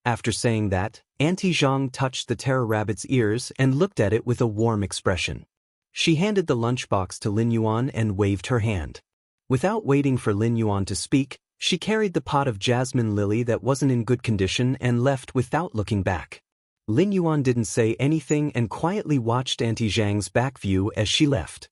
After saying that, Auntie Zhang touched the terror rabbit's ears and looked at it with a warm expression. She handed the lunchbox to Lin Yuan and waved her hand. Without waiting for Lin Yuan to speak, she carried the pot of jasmine lily that wasn't in good condition and left without looking back. Lin Yuan didn't say anything and quietly watched Auntie Zhang's back view as she left.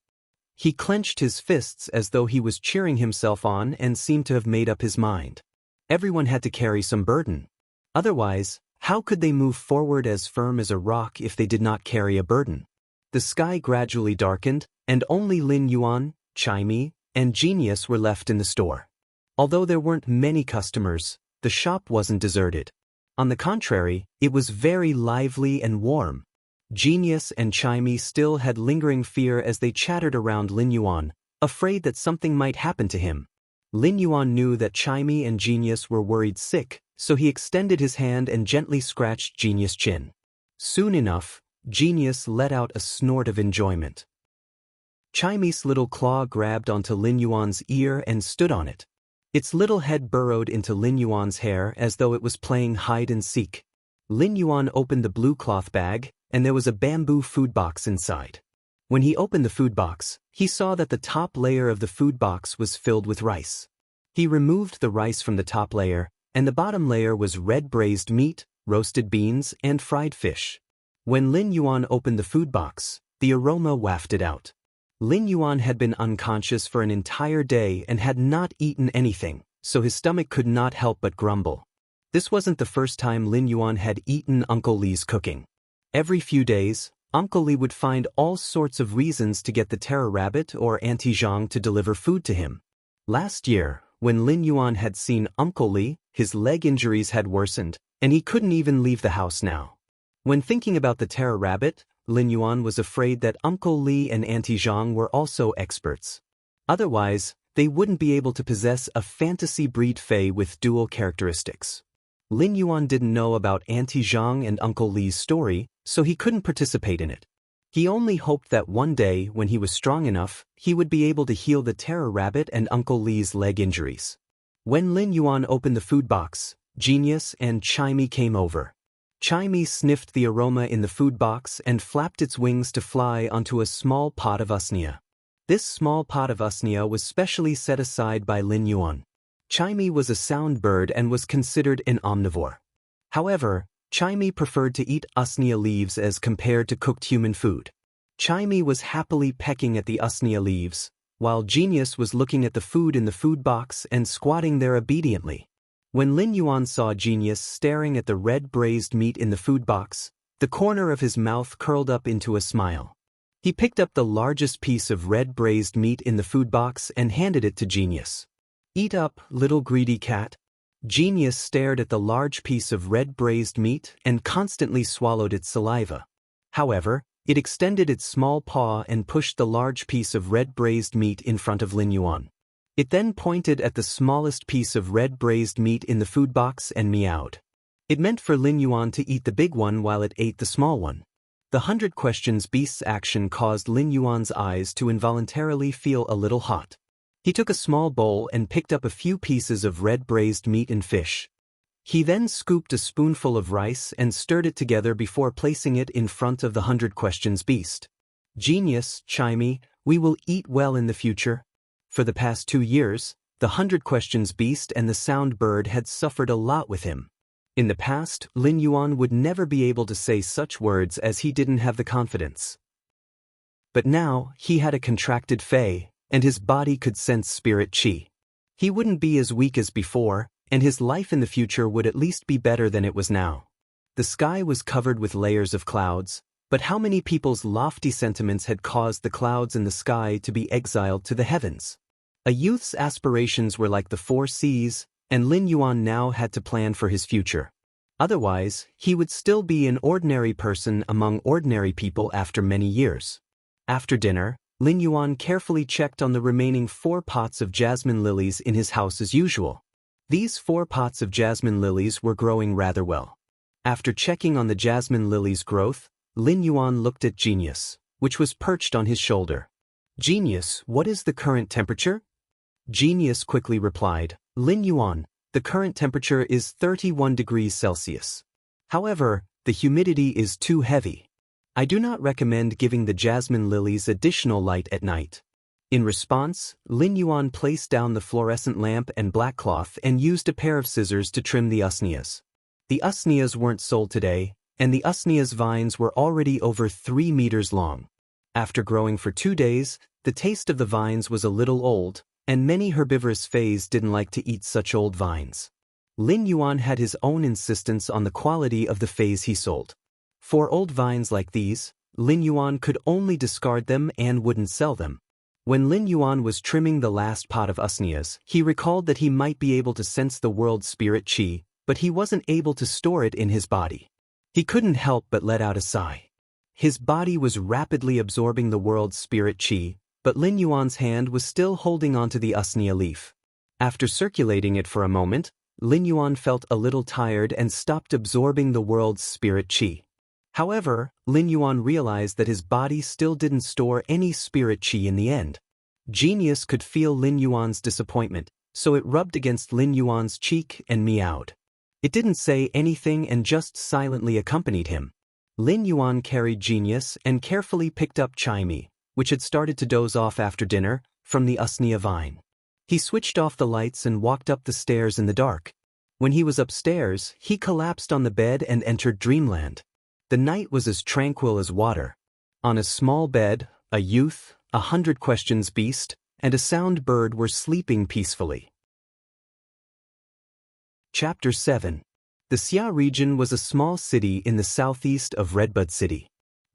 He clenched his fists as though he was cheering himself on and seemed to have made up his mind. Everyone had to carry some burden. Otherwise, how could they move forward as firm as a rock if they did not carry a burden? The sky gradually darkened, and only Lin Yuan, Chimey, and Genius were left in the store. Although there weren't many customers, the shop wasn't deserted. On the contrary, it was very lively and warm. Genius and Chimey still had lingering fear as they chattered around Lin Yuan, afraid that something might happen to him. Lin Yuan knew that Chimey and Genius were worried sick, so he extended his hand and gently scratched Genius' chin. Soon enough, Genius let out a snort of enjoyment. Chimey's little claw grabbed onto Lin Yuan's ear and stood on it. Its little head burrowed into Lin Yuan's hair as though it was playing hide and seek. Lin Yuan opened the blue cloth bag, and there was a bamboo food box inside. When he opened the food box, he saw that the top layer of the food box was filled with rice. He removed the rice from the top layer, and the bottom layer was red braised meat, roasted beans, and fried fish. When Lin Yuan opened the food box, the aroma wafted out. Lin Yuan had been unconscious for an entire day and had not eaten anything, so his stomach could not help but grumble. This wasn't the first time Lin Yuan had eaten Uncle Li's cooking. Every few days, Uncle Li would find all sorts of reasons to get the terror rabbit or Auntie Zhang to deliver food to him. Last year, when Lin Yuan had seen Uncle Li, his leg injuries had worsened, and he couldn't even leave the house now. When thinking about the Terra Rabbit, Lin Yuan was afraid that Uncle Li and Auntie Zhang were also experts. Otherwise, they wouldn't be able to possess a fantasy breed fae with dual characteristics. Lin Yuan didn't know about Auntie Zhang and Uncle Li's story, so he couldn't participate in it. He only hoped that one day, when he was strong enough, he would be able to heal the Terra Rabbit and Uncle Li's leg injuries. When Lin Yuan opened the food box, Genius and Chimey came over. Chimey sniffed the aroma in the food box and flapped its wings to fly onto a small pot of usnea. This small pot of usnea was specially set aside by Lin Yuan. Chimey was a sound bird and was considered an omnivore. However, Chimey preferred to eat usnea leaves as compared to cooked human food. Chimey was happily pecking at the usnea leaves, while Genius was looking at the food in the food box and squatting there obediently. When Lin Yuan saw Genius staring at the red braised meat in the food box, the corner of his mouth curled up into a smile. He picked up the largest piece of red braised meat in the food box and handed it to Genius. "Eat up, little greedy cat." Genius stared at the large piece of red braised meat and constantly swallowed its saliva. However, it extended its small paw and pushed the large piece of red braised meat in front of Lin Yuan. It then pointed at the smallest piece of red braised meat in the food box and meowed. It meant for Lin Yuan to eat the big one while it ate the small one. The 100 Questions Beast's action caused Lin Yuan's eyes to involuntarily feel a little hot. He took a small bowl and picked up a few pieces of red braised meat and fish. He then scooped a spoonful of rice and stirred it together before placing it in front of the 100 Questions Beast. "Genius, Chimey, we will eat well in the future." For the past 2 years, the 100 Questions Beast and the sound bird had suffered a lot with him. In the past, Lin Yuan would never be able to say such words as he didn't have the confidence. But now, he had a contracted fae, and his body could sense spirit qi. He wouldn't be as weak as before, and his life in the future would at least be better than it was now. The sky was covered with layers of clouds, but how many people's lofty sentiments had caused the clouds in the sky to be exiled to the heavens? A youth's aspirations were like the 4 seas, and Lin Yuan now had to plan for his future. Otherwise, he would still be an ordinary person among ordinary people after many years. After dinner, Lin Yuan carefully checked on the remaining 4 pots of jasmine lilies in his house as usual. These 4 pots of jasmine lilies were growing rather well. After checking on the jasmine lilies' growth, Lin Yuan looked at Genius, which was perched on his shoulder. "Genius, what is the current temperature?" Genius quickly replied, "Lin Yuan, the current temperature is 31 degrees Celsius. However, the humidity is too heavy. I do not recommend giving the jasmine lilies additional light at night." In response, Lin Yuan placed down the fluorescent lamp and black cloth and used a pair of scissors to trim the usneas. The usneas weren't sold today, and the usneas vines were already over 3 meters long. After growing for 2 days, the taste of the vines was a little old, and many herbivorous fays didn't like to eat such old vines. Lin Yuan had his own insistence on the quality of the fays he sold. For old vines like these, Lin Yuan could only discard them and wouldn't sell them. When Lin Yuan was trimming the last pot of usneas, he recalled that he might be able to sense the world's spirit qi, but he wasn't able to store it in his body. He couldn't help but let out a sigh. His body was rapidly absorbing the world's spirit qi, but Lin Yuan's hand was still holding onto the usnea leaf. After circulating it for a moment, Lin Yuan felt a little tired and stopped absorbing the world's spirit qi. However, Lin Yuan realized that his body still didn't store any spirit qi in the end. Genius could feel Lin Yuan's disappointment, so it rubbed against Lin Yuan's cheek and meowed. It didn't say anything and just silently accompanied him. Lin Yuan carried Genius and carefully picked up Chimey, which had started to doze off after dinner, from the usnea vine. He switched off the lights and walked up the stairs in the dark. When he was upstairs, he collapsed on the bed and entered dreamland. The night was as tranquil as water. On a small bed, a youth, a 100 Questions Beast, and a sound bird were sleeping peacefully. Chapter 7. The Xia region was a small city in the southeast of Redbud City.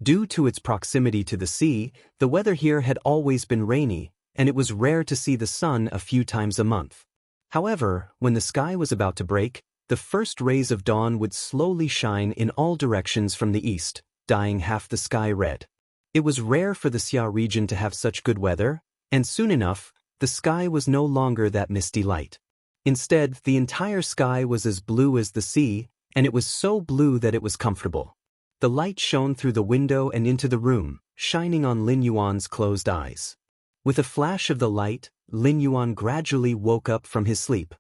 Due to its proximity to the sea, the weather here had always been rainy, and it was rare to see the sun a few times a month. However, when the sky was about to break, The first rays of dawn would slowly shine in all directions from the east, dyeing half the sky red. It was rare for the Xia region to have such good weather, and soon enough, the sky was no longer that misty light. Instead, the entire sky was as blue as the sea, and it was so blue that it was comfortable. The light shone through the window and into the room, shining on Lin Yuan's closed eyes. With a flash of the light, Lin Yuan gradually woke up from his sleep.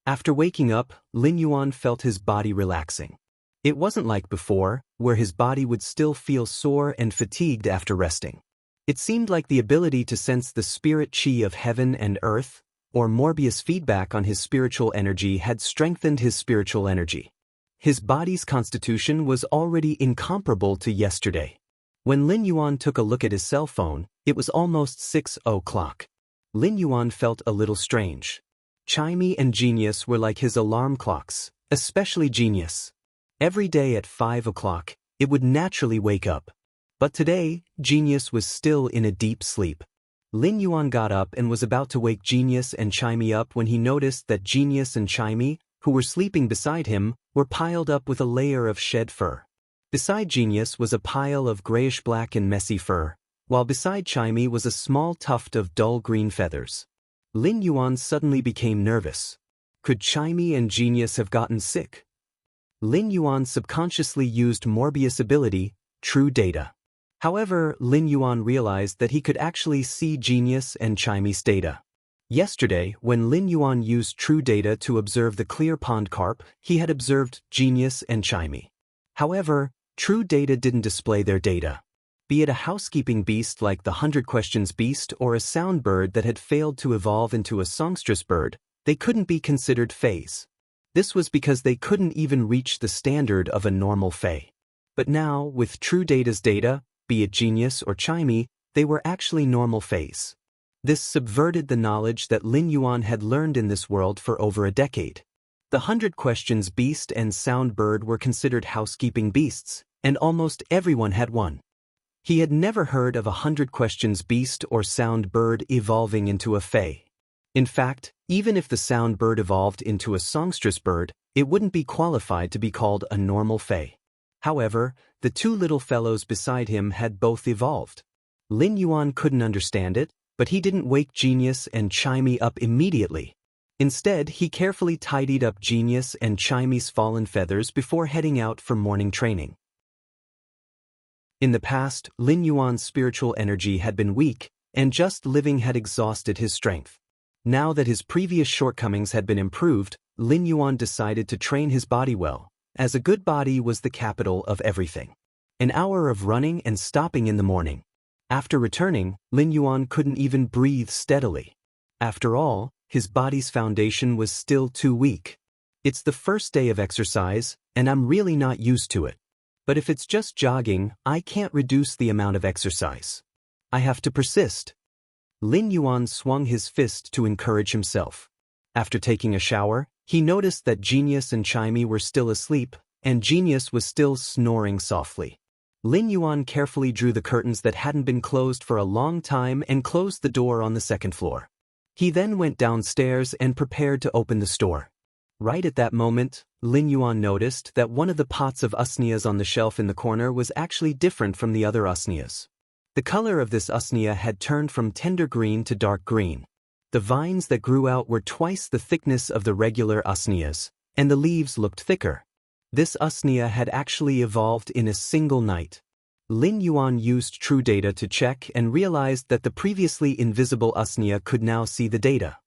After waking up, Lin Yuan felt his body relaxing. It wasn't like before, where his body would still feel sore and fatigued after resting. It seemed like the ability to sense the spirit qi of heaven and earth, or Morbius feedback on his spiritual energy, had strengthened his spiritual energy. His body's constitution was already incomparable to yesterday. When Lin Yuan took a look at his cell phone, it was almost 6 o'clock. Lin Yuan felt a little strange. Chimey and Genius were like his alarm clocks, especially Genius. Every day at 5 o'clock, it would naturally wake up. But today, Genius was still in a deep sleep. Lin Yuan got up and was about to wake Genius and Chimey up when he noticed that Genius and Chimey, who were sleeping beside him, were piled up with a layer of shed fur. Beside Genius was a pile of grayish-black and messy fur, while beside Chimey was a small tuft of dull green feathers. Lin Yuan suddenly became nervous. Could Chimey and Genius have gotten sick? Lin Yuan subconsciously used Morbius' ability, True Data. However, Lin Yuan realized that he could actually see Genius and Chimey's data. Yesterday, when Lin Yuan used True Data to observe the clear pond carp, he had observed Genius and Chimey. However, True Data didn't display their data. Be it a housekeeping beast like the 100 Questions beast or a sound bird that had failed to evolve into a songstress bird, they couldn't be considered fays. This was because they couldn't even reach the standard of a normal fay. But now, with True Data's data, be it Genius or Chimey, they were actually normal fays. This subverted the knowledge that Lin Yuan had learned in this world for over a decade. The 100 Questions beast and sound bird were considered housekeeping beasts, and almost everyone had one. He had never heard of a 100 Questions beast or sound bird evolving into a fae. In fact, even if the sound bird evolved into a songstress bird, it wouldn't be qualified to be called a normal fae. However, the two little fellows beside him had both evolved. Lin Yuan couldn't understand it, but he didn't wake Genius and Chimey up immediately. Instead, he carefully tidied up Genius and Chimey's fallen feathers before heading out for morning training. In the past, Lin Yuan's spiritual energy had been weak, and just living had exhausted his strength. Now that his previous shortcomings had been improved, Lin Yuan decided to train his body well, as a good body was the capital of everything. An hour of running and stopping in the morning. After returning, Lin Yuan couldn't even breathe steadily. After all, his body's foundation was still too weak. It's the first day of exercise, and I'm really not used to it. But if it's just jogging, I can't reduce the amount of exercise. I have to persist. Lin Yuan swung his fist to encourage himself. After taking a shower, he noticed that Genius and Chimey were still asleep, and Genius was still snoring softly. Lin Yuan carefully drew the curtains that hadn't been closed for a long time and closed the door on the second floor. He then went downstairs and prepared to open the store. Right at that moment, Lin Yuan noticed that one of the pots of usneas on the shelf in the corner was actually different from the other usneas. The color of this usnea had turned from tender green to dark green. The vines that grew out were twice the thickness of the regular usneas, and the leaves looked thicker. This usnea had actually evolved in a single night. Lin Yuan used True Data to check and realized that the previously invisible usnea could now see the data.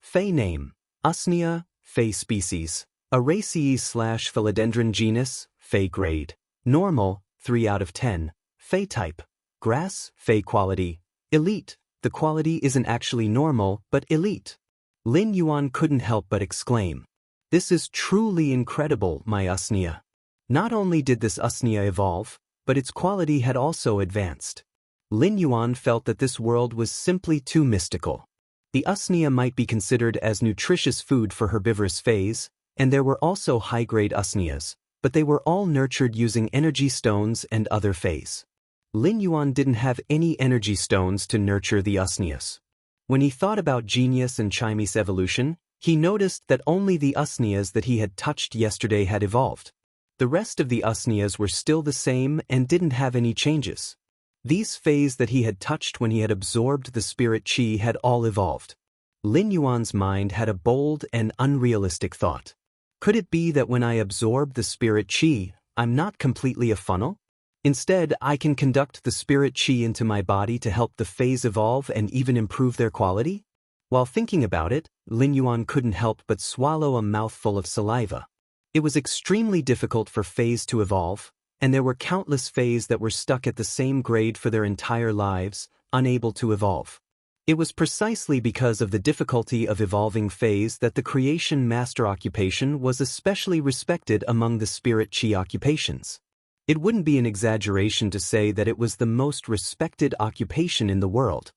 Fey name, usnea, Fey species, Araceae/Philodendron genus, Fey grade, normal, 3 out of 10, Fey type, grass, Fey quality, elite. The quality isn't actually normal, but elite. Lin Yuan couldn't help but exclaim, "This is truly incredible, my usnea." Not only did this usnea evolve, but its quality had also advanced. Lin Yuan felt that this world was simply too mystical. The usnea might be considered as nutritious food for herbivorous fays, and there were also high-grade usneas, but they were all nurtured using energy stones and other fays. Lin Yuan didn't have any energy stones to nurture the usneas. When he thought about Genius and Chimey's evolution, He noticed that only the usnias that he had touched yesterday had evolved. The rest of the usnias were still the same and didn't have any changes. These fays that he had touched when he had absorbed the spirit qi had all evolved. Lin Yuan's mind had a bold and unrealistic thought. Could it be that when I absorb the spirit qi, I'm not completely a funnel? Instead, I can conduct the spirit qi into my body to help the fays evolve and even improve their quality? While thinking about it, Lin Yuan couldn't help but swallow a mouthful of saliva. It was extremely difficult for fays to evolve, and there were countless fays that were stuck at the same grade for their entire lives, unable to evolve. It was precisely because of the difficulty of evolving fays that the creation master occupation was especially respected among the spirit qi occupations. It wouldn't be an exaggeration to say that it was the most respected occupation in the world.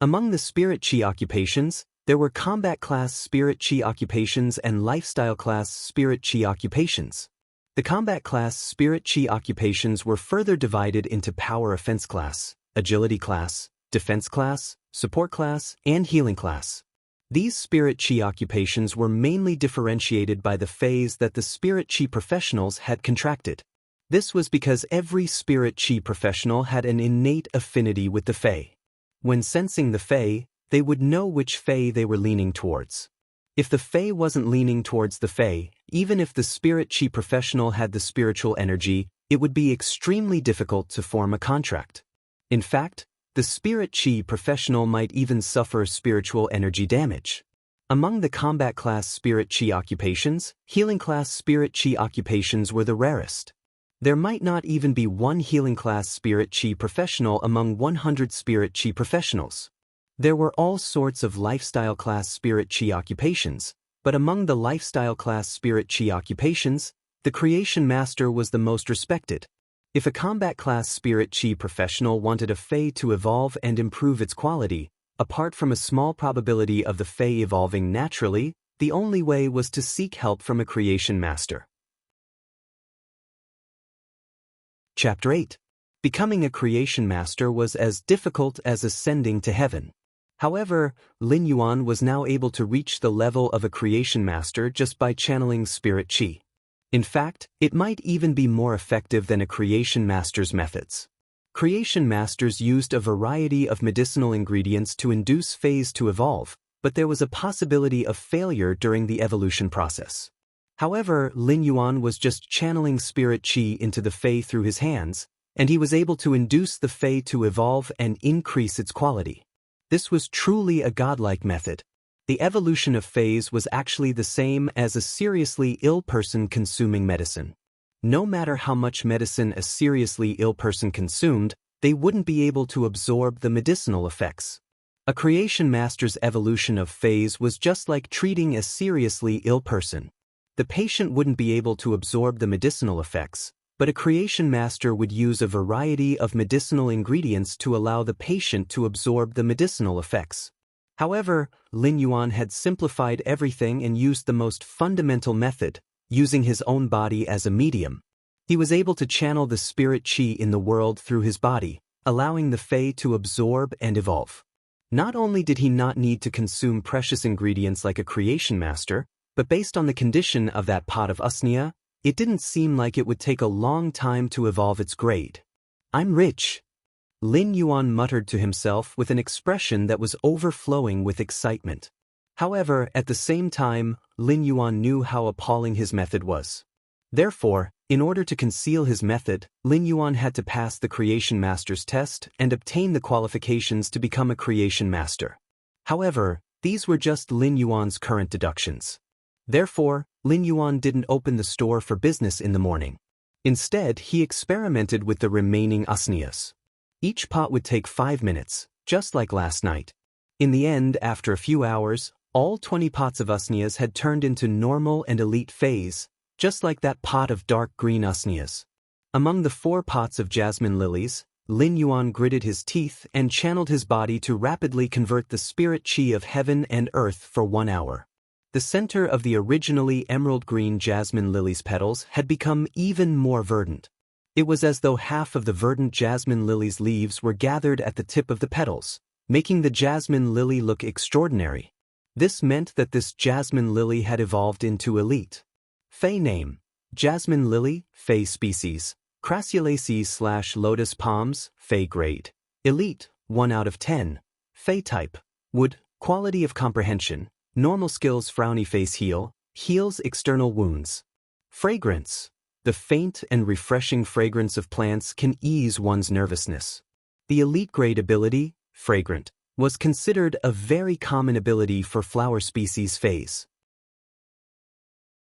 Among the spirit qi occupations, there were combat class spirit qi occupations and lifestyle class spirit qi occupations. The combat class spirit qi occupations were further divided into power offense class, agility class, defense class, support class, and healing class. These spirit qi occupations were mainly differentiated by the phase that the spirit qi professionals had contracted. This was because every spirit qi professional had an innate affinity with the fae. When sensing the fae, they would know which fae they were leaning towards. If the fae wasn't leaning towards the fae, even if the spirit qi professional had the spiritual energy, it would be extremely difficult to form a contract. In fact, the spirit qi professional might even suffer spiritual energy damage. Among the combat class spirit qi occupations, healing class spirit qi occupations were the rarest. There might not even be one healing class spirit qi professional among 100 spirit qi professionals. There were all sorts of lifestyle class spirit qi occupations, but among the lifestyle class spirit qi occupations, the creation master was the most respected. If a combat class spirit qi professional wanted a fae to evolve and improve its quality, apart from a small probability of the fae evolving naturally, the only way was to seek help from a creation master. Chapter 8. Becoming a creation master was as difficult as ascending to heaven. However, Lin Yuan was now able to reach the level of a creation master just by channeling spirit qi. In fact, it might even be more effective than a creation master's methods. Creation masters used a variety of medicinal ingredients to induce fays to evolve, but there was a possibility of failure during the evolution process. However, Lin Yuan was just channeling spirit qi into the fae through his hands, and he was able to induce the fae to evolve and increase its quality. This was truly a godlike method. The evolution of fays was actually the same as a seriously ill person consuming medicine. No matter how much medicine a seriously ill person consumed, they wouldn't be able to absorb the medicinal effects. A creation master's evolution of fays was just like treating a seriously ill person. The patient wouldn't be able to absorb the medicinal effects, but a creation master would use a variety of medicinal ingredients to allow the patient to absorb the medicinal effects. However, Lin Yuan had simplified everything and used the most fundamental method, using his own body as a medium. He was able to channel the spirit qi in the world through his body, allowing the fae to absorb and evolve. Not only did he not need to consume precious ingredients like a creation master, but based on the condition of that pot of usnia, it didn't seem like it would take a long time to evolve its grade. "I'm rich," Lin Yuan muttered to himself with an expression that was overflowing with excitement. However, at the same time, Lin Yuan knew how appalling his method was. Therefore, in order to conceal his method, Lin Yuan had to pass the creation master's test and obtain the qualifications to become a creation master. However, these were just Lin Yuan's current deductions. Therefore, Lin Yuan didn't open the store for business in the morning. Instead, he experimented with the remaining usnias. Each pot would take 5 minutes, just like last night. In the end, after a few hours, all 20 pots of usnias had turned into normal and elite fays, just like that pot of dark green usnias. Among the 4 pots of jasmine lilies, Lin Yuan gritted his teeth and channeled his body to rapidly convert the spirit qi of heaven and earth for 1 hour. The center of the originally emerald green jasmine lily's petals had become even more verdant. It was as though half of the verdant jasmine lily's leaves were gathered at the tip of the petals, making the jasmine lily look extraordinary. This meant that this jasmine lily had evolved into elite. Fey name: jasmine lily, Fey species, Crassulaceae/lotus palms, Fey grade. Elite, 1 out of 10. Fey type: wood, quality of comprehension, normal skills, frowny face, heals external wounds. Fragrance: the faint and refreshing fragrance of plants can ease one's nervousness. The elite grade ability, fragrant, was considered a very common ability for flower species Feys.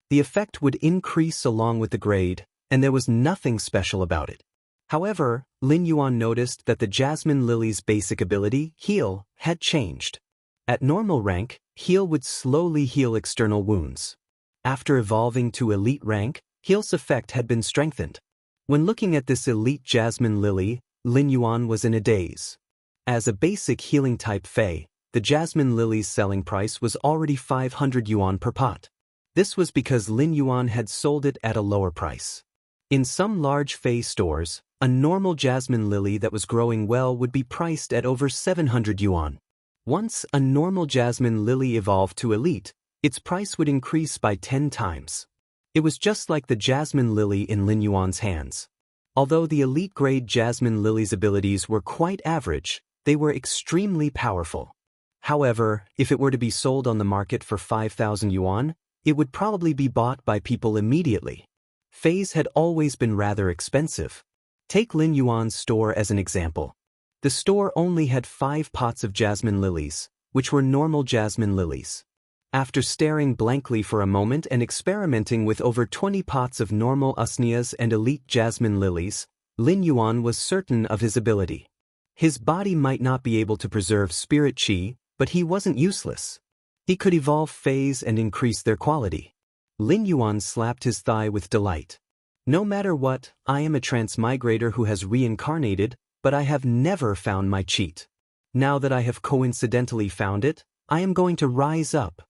The effect would increase along with the grade, and there was nothing special about it. However, Lin Yuan noticed that the jasmine lily's basic ability, heal, had changed. At normal rank, heal would slowly heal external wounds. After evolving to elite rank, heal's effect had been strengthened. When looking at this elite jasmine lily, Lin Yuan was in a daze. As a basic healing type Fey, the jasmine lily's selling price was already 500 yuan per pot. This was because Lin Yuan had sold it at a lower price. In some large Fey stores, a normal jasmine lily that was growing well would be priced at over 700 yuan. Once a normal jasmine lily evolved to elite, its price would increase by 10 times. It was just like the jasmine lily in Lin Yuan's hands. Although the elite grade jasmine lily's abilities were quite average, they were extremely powerful. However, if it were to be sold on the market for 5,000 yuan, it would probably be bought by people immediately. Feys had always been rather expensive. Take Lin Yuan's store as an example. The store only had 5 pots of jasmine lilies, which were normal jasmine lilies. After staring blankly for a moment and experimenting with over 20 pots of normal usneas and elite jasmine lilies, Lin Yuan was certain of his ability. His body might not be able to preserve spirit qi, but he wasn't useless. He could evolve Feys and increase their quality. Lin Yuan slapped his thigh with delight. No matter what, I am a transmigrator who has reincarnated, but I have never found my cheat. Now that I have coincidentally found it, I am going to rise up.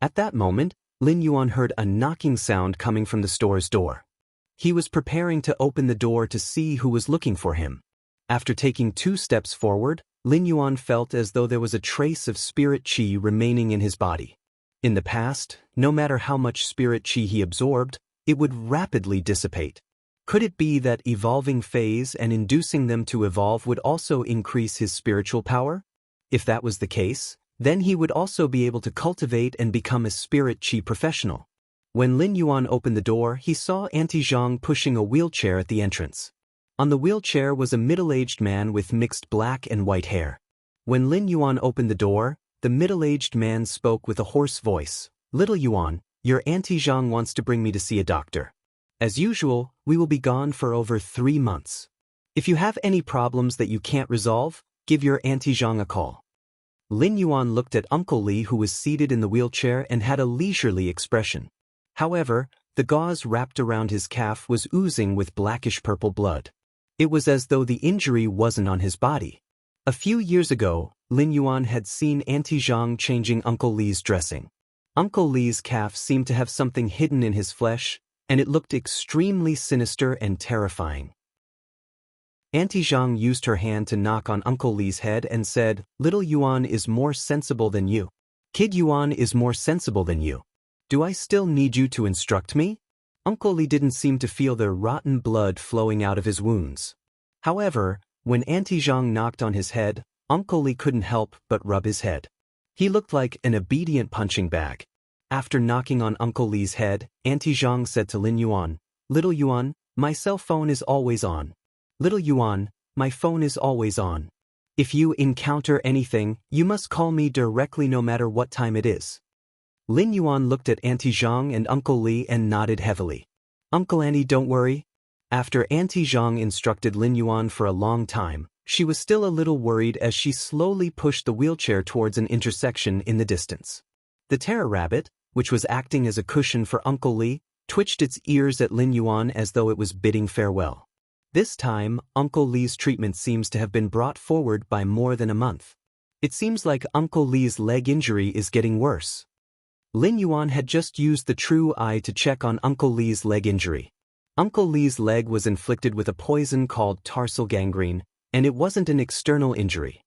At that moment, Lin Yuan heard a knocking sound coming from the store's door. He was preparing to open the door to see who was looking for him. After taking 2 steps forward, Lin Yuan felt as though there was a trace of spirit qi remaining in his body. In the past, no matter how much spirit qi he absorbed, it would rapidly dissipate. Could it be that evolving Feys and inducing them to evolve would also increase his spiritual power? If that was the case, then he would also be able to cultivate and become a spirit qi professional. When Lin Yuan opened the door, he saw Auntie Zhang pushing a wheelchair at the entrance. On the wheelchair was a middle-aged man with mixed black and white hair. When Lin Yuan opened the door, the middle-aged man spoke with a hoarse voice. "Little Yuan, your Auntie Zhang wants to bring me to see a doctor. As usual, we will be gone for over 3 months. If you have any problems that you can't resolve, give your Auntie Zhang a call." Lin Yuan looked at Uncle Li, who was seated in the wheelchair and had a leisurely expression. However, the gauze wrapped around his calf was oozing with blackish-purple blood. It was as though the injury wasn't on his body. A few years ago, Lin Yuan had seen Auntie Zhang changing Uncle Li's dressing. Uncle Li's calf seemed to have something hidden in his flesh, and it looked extremely sinister and terrifying. Auntie Zhang used her hand to knock on Uncle Li's head and said, "Little Yuan is more sensible than you. Kid Yuan is more sensible than you. Do I still need you to instruct me?" Uncle Li didn't seem to feel the rotten blood flowing out of his wounds. However, when Auntie Zhang knocked on his head, Uncle Li couldn't help but rub his head. He looked like an obedient punching bag. After knocking on Uncle Li's head, Auntie Zhang said to Lin Yuan, "Little Yuan, my cell phone is always on. Little Yuan, my phone is always on. If you encounter anything, you must call me directly no matter what time it is." Lin Yuan looked at Auntie Zhang and Uncle Li and nodded heavily. "Uncle Annie, don't worry." After Auntie Zhang instructed Lin Yuan for a long time, she was still a little worried as she slowly pushed the wheelchair towards an intersection in the distance. The terror rabbit, which was acting as a cushion for Uncle Li, twitched its ears at Lin Yuan as though it was bidding farewell. This time, Uncle Li's treatment seems to have been brought forward by more than a month. It seems like Uncle Li's leg injury is getting worse. Lin Yuan had just used the true eye to check on Uncle Li's leg injury. Uncle Li's leg was inflicted with a poison called tarsal gangrene, and it wasn't an external injury.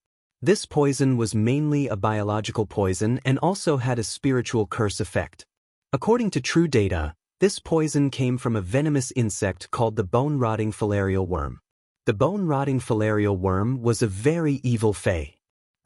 This poison was mainly a biological poison and also had a spiritual curse effect. According to true data, this poison came from a venomous insect called the bone-rotting filarial worm. The bone-rotting filarial worm was a very evil fae.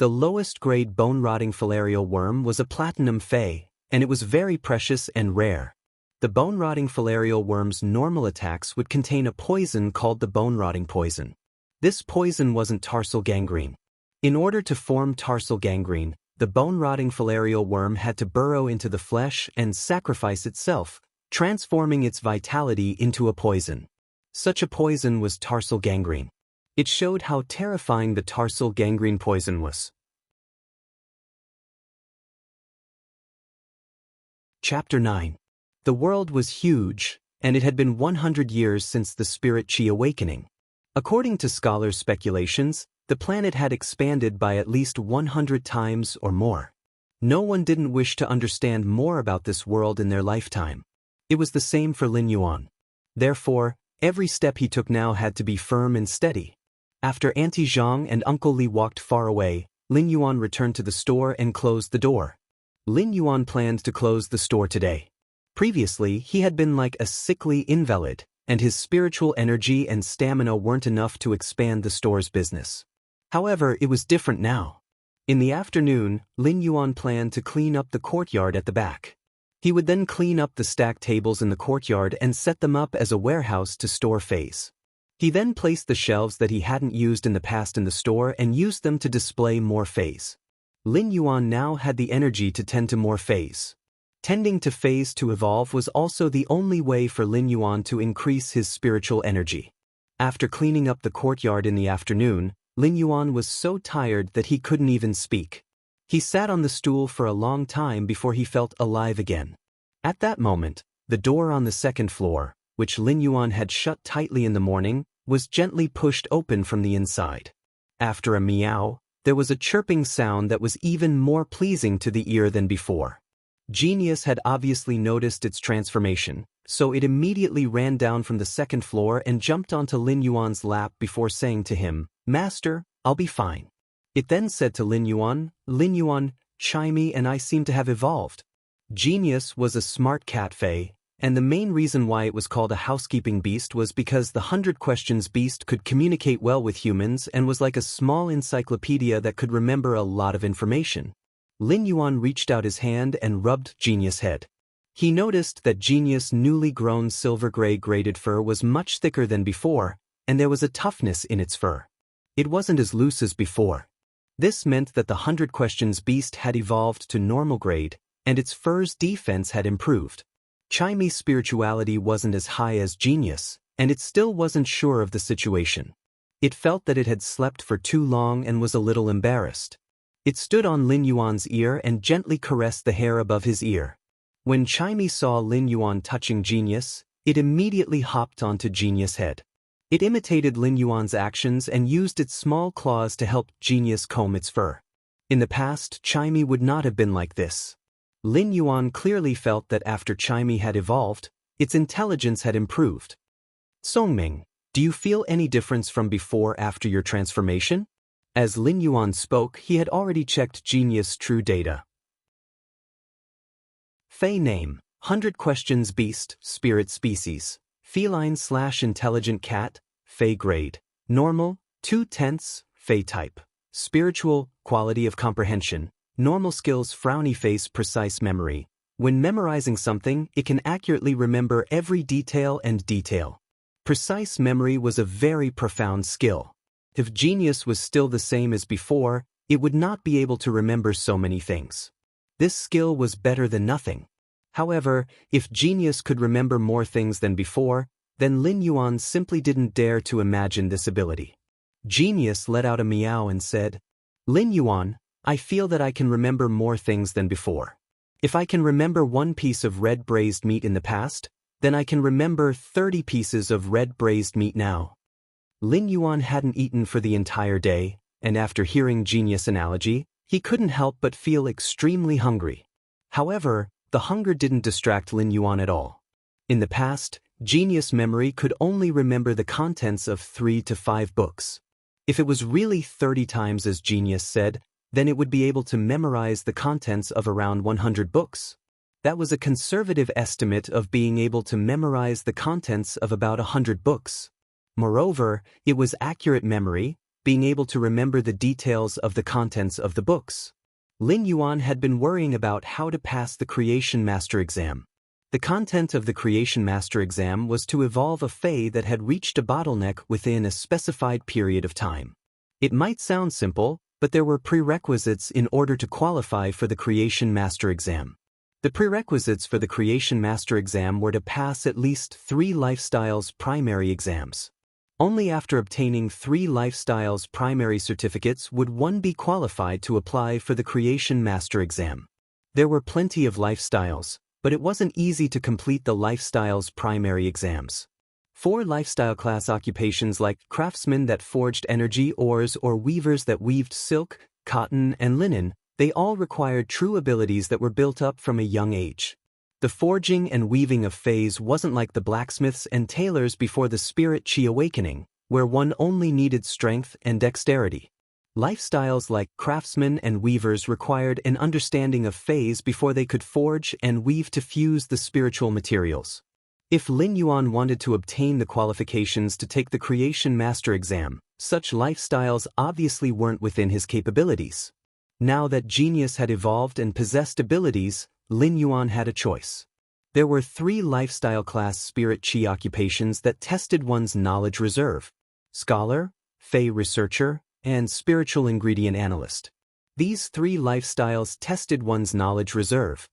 The lowest grade bone-rotting filarial worm was a platinum fae, and it was very precious and rare. The bone-rotting filarial worm's normal attacks would contain a poison called the bone-rotting poison. This poison wasn't tarsal gangrene. In order to form tarsal gangrene, the bone-rotting filarial worm had to burrow into the flesh and sacrifice itself, transforming its vitality into a poison. Such a poison was tarsal gangrene. It showed how terrifying the tarsal gangrene poison was. Chapter 9. The world was huge, and it had been 100 years since the Spirit Chi awakening. According to scholars' speculations, the planet had expanded by at least 100 times or more. No one didn't wish to understand more about this world in their lifetime. It was the same for Lin Yuan. Therefore, every step he took now had to be firm and steady. After Auntie Zhang and Uncle Li walked far away, Lin Yuan returned to the store and closed the door. Lin Yuan planned to close the store today. Previously, he had been like a sickly invalid, and his spiritual energy and stamina weren't enough to expand the store's business. However, it was different now. In the afternoon, Lin Yuan planned to clean up the courtyard at the back. He would then clean up the stacked tables in the courtyard and set them up as a warehouse to store phase. He then placed the shelves that he hadn't used in the past in the store and used them to display more phase. Lin Yuan now had the energy to tend to more phase. Tending to phase to evolve was also the only way for Lin Yuan to increase his spiritual energy. After cleaning up the courtyard in the afternoon, Lin Yuan was so tired that he couldn't even speak. He sat on the stool for a long time before he felt alive again. At that moment, the door on the second floor, which Lin Yuan had shut tightly in the morning, was gently pushed open from the inside. After a meow, there was a chirping sound that was even more pleasing to the ear than before. Genius had obviously noticed its transformation, so it immediately ran down from the second floor and jumped onto Lin Yuan's lap before saying to him, "Master, I'll be fine." It then said to Lin Yuan, "Chimey and I seem to have evolved." Genius was a smart cat fae, and the main reason why it was called a housekeeping beast was because the 100 Questions beast could communicate well with humans and was like a small encyclopedia that could remember a lot of information. Lin Yuan reached out his hand and rubbed Genius' head. He noticed that Genius' newly grown silver-gray graded fur was much thicker than before, and there was a toughness in its fur. It wasn't as loose as before. This meant that the 100 Questions beast had evolved to normal grade, and its fur's defense had improved. Chimey's spirituality wasn't as high as Genius, and it still wasn't sure of the situation. It felt that it had slept for too long and was a little embarrassed. It stood on Lin Yuan's ear and gently caressed the hair above his ear. When Chimey saw Lin Yuan touching Genius, it immediately hopped onto Genius' head. It imitated Lin Yuan's actions and used its small claws to help Genius comb its fur. In the past, Chimey would not have been like this. Lin Yuan clearly felt that after Chimey had evolved, its intelligence had improved. "Songming, do you feel any difference from before after your transformation?" As Lin Yuan spoke, he had already checked Genius' true data. Fey name, 100 Questions beast, spirit species, feline/intelligent cat, Fey grade, normal, 2/10, Fey type, spiritual, quality of comprehension, normal skills, frowny face, precise memory. When memorizing something, it can accurately remember every detail and detail. Precise memory was a very profound skill. If Genius was still the same as before, it would not be able to remember so many things. This skill was better than nothing. However, if Genius could remember more things than before, then Lin Yuan simply didn't dare to imagine this ability. Genius let out a meow and said, "Lin Yuan, I feel that I can remember more things than before. If I can remember one piece of red braised meat in the past, then I can remember 30 pieces of red braised meat now." Lin Yuan hadn't eaten for the entire day, and after hearing Genius' analogy, he couldn't help but feel extremely hungry. However, the hunger didn't distract Lin Yuan at all. In the past, Genius' memory could only remember the contents of 3 to 5 books. If it was really 30 times as genius said, then it would be able to memorize the contents of around 100 books. That was a conservative estimate of being able to memorize the contents of about 100 books. Moreover, it was accurate memory, being able to remember the details of the contents of the books. Lin Yuan had been worrying about how to pass the Creation Master exam. The content of the Creation Master exam was to evolve a Fae that had reached a bottleneck within a specified period of time. It might sound simple, but there were prerequisites in order to qualify for the Creation Master exam. The prerequisites for the Creation Master exam were to pass at least 3 Lifestyles primary exams. Only after obtaining 3 Lifestyles primary certificates would one be qualified to apply for the Creation Master exam. There were plenty of Lifestyles, but it wasn't easy to complete the Lifestyles primary exams. 4 lifestyle class occupations like craftsmen that forged energy ores or weavers that weaved silk, cotton, and linen, they all required true abilities that were built up from a young age. The forging and weaving of Faes wasn't like the blacksmiths and tailors before the Spirit Chi awakening, where one only needed strength and dexterity. Lifestyles like craftsmen and weavers required an understanding of Faes before they could forge and weave to fuse the spiritual materials. If Lin Yuan wanted to obtain the qualifications to take the Creation Master exam, such lifestyles obviously weren't within his capabilities. Now that genius had evolved and possessed abilities, Lin Yuan had a choice. There were 3 lifestyle class Spirit Chi occupations that tested one's knowledge reserve: Scholar, Fae Researcher, and Spiritual Ingredient Analyst. These 3 lifestyles tested one's knowledge reserve.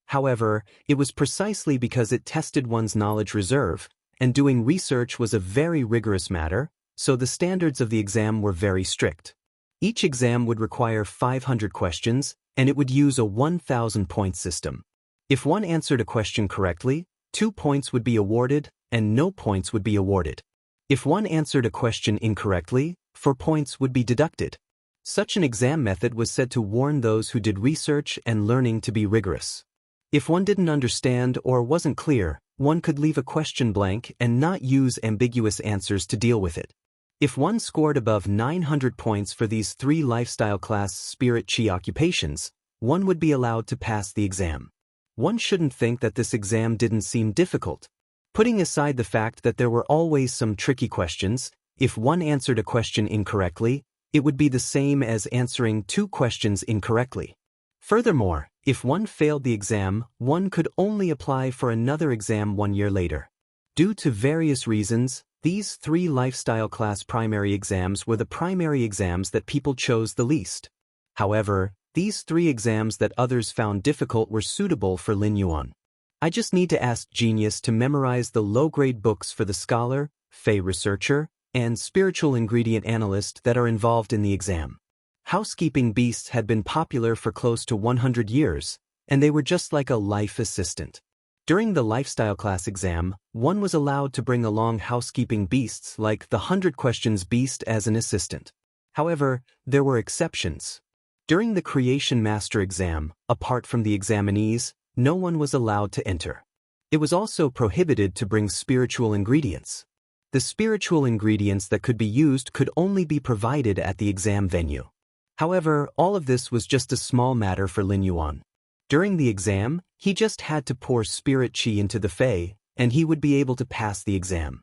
However, it was precisely because it tested one's knowledge reserve, and doing research was a very rigorous matter, so the standards of the exam were very strict. Each exam would require 500 questions, and it would use a 1,000-point system. If one answered a question correctly, 2 points would be awarded, and no points would be awarded. If one answered a question incorrectly, 4 points would be deducted. Such an exam method was said to warn those who did research and learning to be rigorous. If one didn't understand or wasn't clear, one could leave a question blank and not use ambiguous answers to deal with it. If one scored above 900 points for these 3 lifestyle class Spirit Chi occupations, one would be allowed to pass the exam. One shouldn't think that this exam didn't seem difficult. Putting aside the fact that there were always some tricky questions, if one answered a question incorrectly, it would be the same as answering 2 questions incorrectly. Furthermore, if one failed the exam, one could only apply for another exam 1 year later. Due to various reasons, these 3 lifestyle class primary exams were the primary exams that people chose the least. However, these 3 exams that others found difficult were suitable for Lin Yuan. I just need to ask genius to memorize the low-grade books for the Scholar, Fae Researcher, and Spiritual Ingredient Analyst that are involved in the exam. Housekeeping beasts had been popular for close to 100 years, and they were just like a life assistant. During the lifestyle class exam, one was allowed to bring along housekeeping beasts like the 100 Questions Beast as an assistant. However, there were exceptions. During the Creation Master exam, apart from the examinees, no one was allowed to enter. It was also prohibited to bring spiritual ingredients. The spiritual ingredients that could be used could only be provided at the exam venue. However, all of this was just a small matter for Lin Yuan. During the exam, he just had to pour Spirit Chi into the Fae, and he would be able to pass the exam.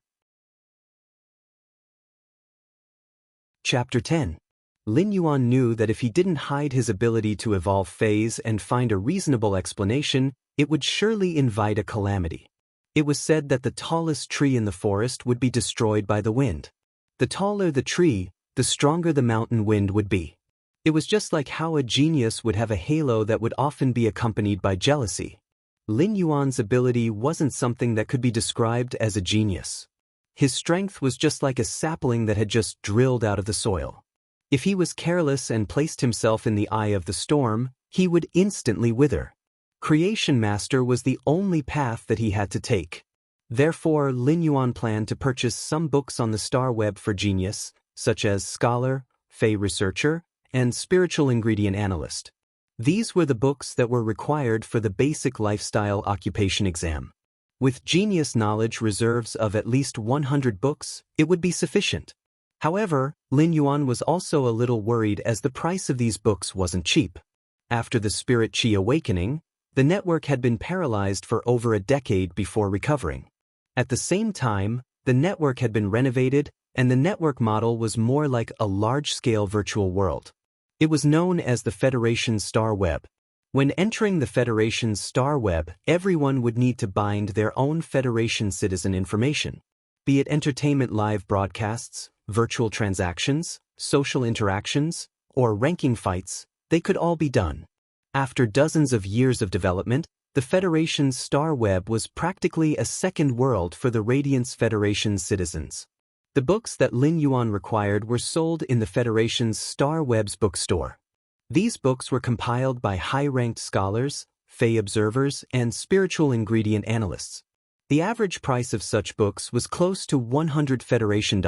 Chapter 10. Lin Yuan knew that if he didn't hide his ability to evolve Faes and find a reasonable explanation, it would surely invite a calamity. It was said that the tallest tree in the forest would be destroyed by the wind. The taller the tree, the stronger the mountain wind would be. It was just like how a genius would have a halo that would often be accompanied by jealousy. Lin Yuan's ability wasn't something that could be described as a genius. His strength was just like a sapling that had just drilled out of the soil. If he was careless and placed himself in the eye of the storm, he would instantly wither. Creation Master was the only path that he had to take. Therefore, Lin Yuan planned to purchase some books on the star web for genius, such as Scholar, Fae Researcher, and Spiritual Ingredient Analyst. These were the books that were required for the basic lifestyle occupation exam. With genius knowledge reserves of at least 100 books, it would be sufficient. However, Lin Yuan was also a little worried as the price of these books wasn't cheap. After the Spirit Qi awakening, the network had been paralyzed for over a decade before recovering. At the same time, the network had been renovated, and the network model was more like a large-scale virtual world. It was known as the Federation's Star Web. When entering the Federation's Star Web, everyone would need to bind their own Federation citizen information. Be it entertainment live broadcasts, virtual transactions, social interactions, or ranking fights, they could all be done. After dozens of years of development, the Federation's Star Web was practically a second world for the Radiance Federation's citizens. The books that Lin Yuan required were sold in the Federation's Star Web's bookstore. These books were compiled by high-ranked scholars, Fey observers, and spiritual ingredient analysts. The average price of such books was close to $100 Federation.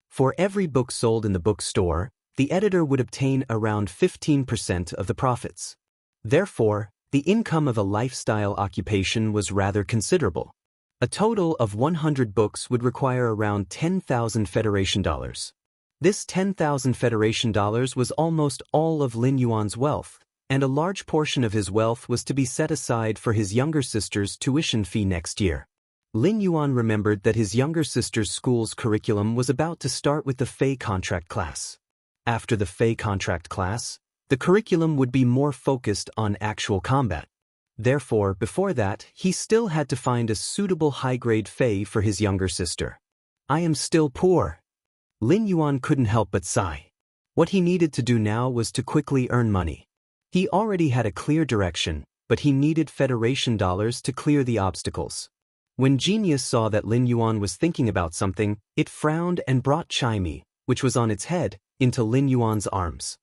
For every book sold in the bookstore, the editor would obtain around 15% of the profits. Therefore, the income of a lifestyle occupation was rather considerable. A total of 100 books would require around 10,000 Federation dollars. This 10,000 Federation dollars was almost all of Lin Yuan's wealth, and a large portion of his wealth was to be set aside for his younger sister's tuition fee next year. Lin Yuan remembered that his younger sister's school's curriculum was about to start with the Fey contract class. After the Fey contract class, the curriculum would be more focused on actual combat. Therefore, before that, he still had to find a suitable high-grade Fey for his younger sister. I am still poor. Lin Yuan couldn't help but sigh. What he needed to do now was to quickly earn money. He already had a clear direction, but he needed Federation dollars to clear the obstacles. When Genius saw that Lin Yuan was thinking about something, it frowned and brought Chimey, which was on its head, into Lin Yuan's arms.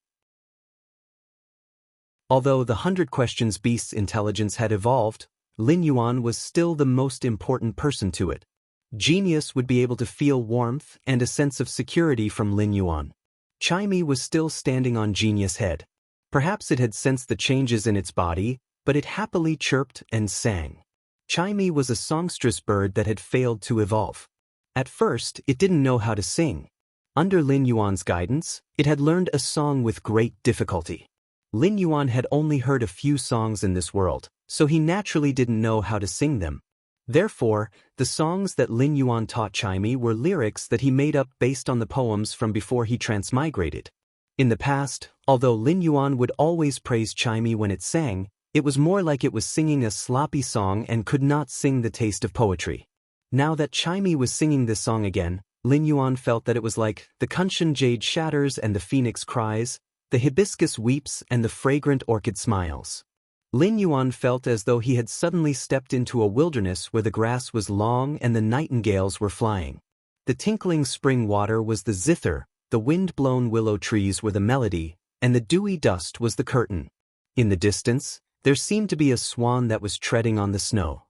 Although the 100 Questions Beast's intelligence had evolved, Lin Yuan was still the most important person to it. Genius would be able to feel warmth and a sense of security from Lin Yuan. Chimey was still standing on Genius' head. Perhaps it had sensed the changes in its body, but it happily chirped and sang. Chimey was a songstress bird that had failed to evolve. At first, it didn't know how to sing. Under Lin Yuan's guidance, it had learned a song with great difficulty. Lin Yuan had only heard a few songs in this world, so he naturally didn't know how to sing them. Therefore, the songs that Lin Yuan taught Chimey were lyrics that he made up based on the poems from before he transmigrated. In the past, although Lin Yuan would always praise Chimey when it sang, it was more like it was singing a sloppy song and could not sing the taste of poetry. Now that Chimey was singing this song again, Lin Yuan felt that it was like the Kunshan jade shatters and the phoenix cries, the hibiscus weeps and the fragrant orchid smiles. Lin Yuan felt as though he had suddenly stepped into a wilderness where the grass was long and the nightingales were flying. The tinkling spring water was the zither, the wind-blown willow trees were the melody, and the dewy dust was the curtain. In the distance, there seemed to be a swan that was treading on the snow.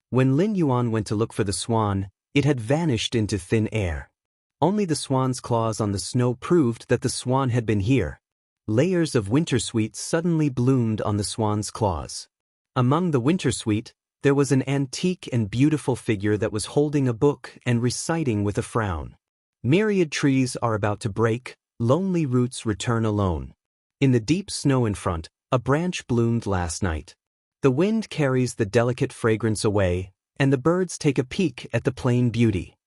When Lin Yuan went to look for the swan, it had vanished into thin air. Only the swan's claws on the snow proved that the swan had been here. Layers of wintersweet suddenly bloomed on the swan's claws. Among the wintersweet, there was an antique and beautiful figure that was holding a book and reciting with a frown. Myriad trees are about to break, lonely roots return alone. In the deep snow in front, a branch bloomed last night. The wind carries the delicate fragrance away, and the birds take a peek at the plain beauty.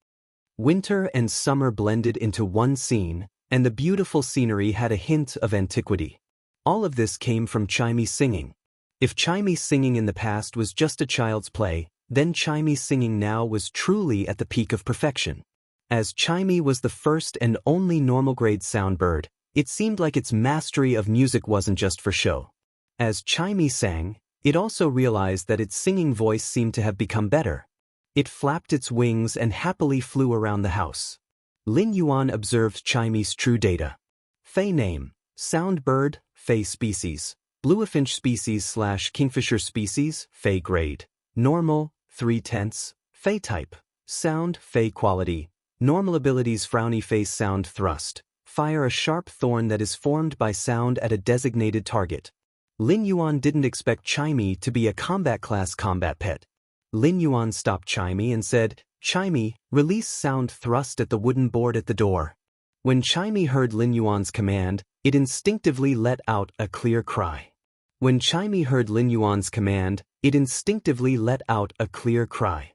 Winter and summer blended into one scene, and the beautiful scenery had a hint of antiquity. All of this came from Chimey's singing. If Chimey's singing in the past was just a child's play, then Chimey's singing now was truly at the peak of perfection. As Chimey was the first and only normal-grade sound bird, it seemed like its mastery of music wasn't just for show. As Chimey sang, it also realized that its singing voice seemed to have become better. It flapped its wings and happily flew around the house. Lin Yuan observed Chimey's true data. Fey name, sound bird, Fey species, bluefinch species/kingfisher species, Fey grade, normal, 3/10, Fey type, sound, Fey quality, normal abilities frowny face sound thrust, fire a sharp thorn that is formed by sound at a designated target. Lin Yuan didn't expect Chimey to be a combat class combat pet. Lin Yuan stopped Chimey and said, "Chimey, release sound thrust at the wooden board at the door." When Chimey heard Lin Yuan's command, it instinctively let out a clear cry. When Chimey heard Lin Yuan's command, it instinctively let out a clear cry.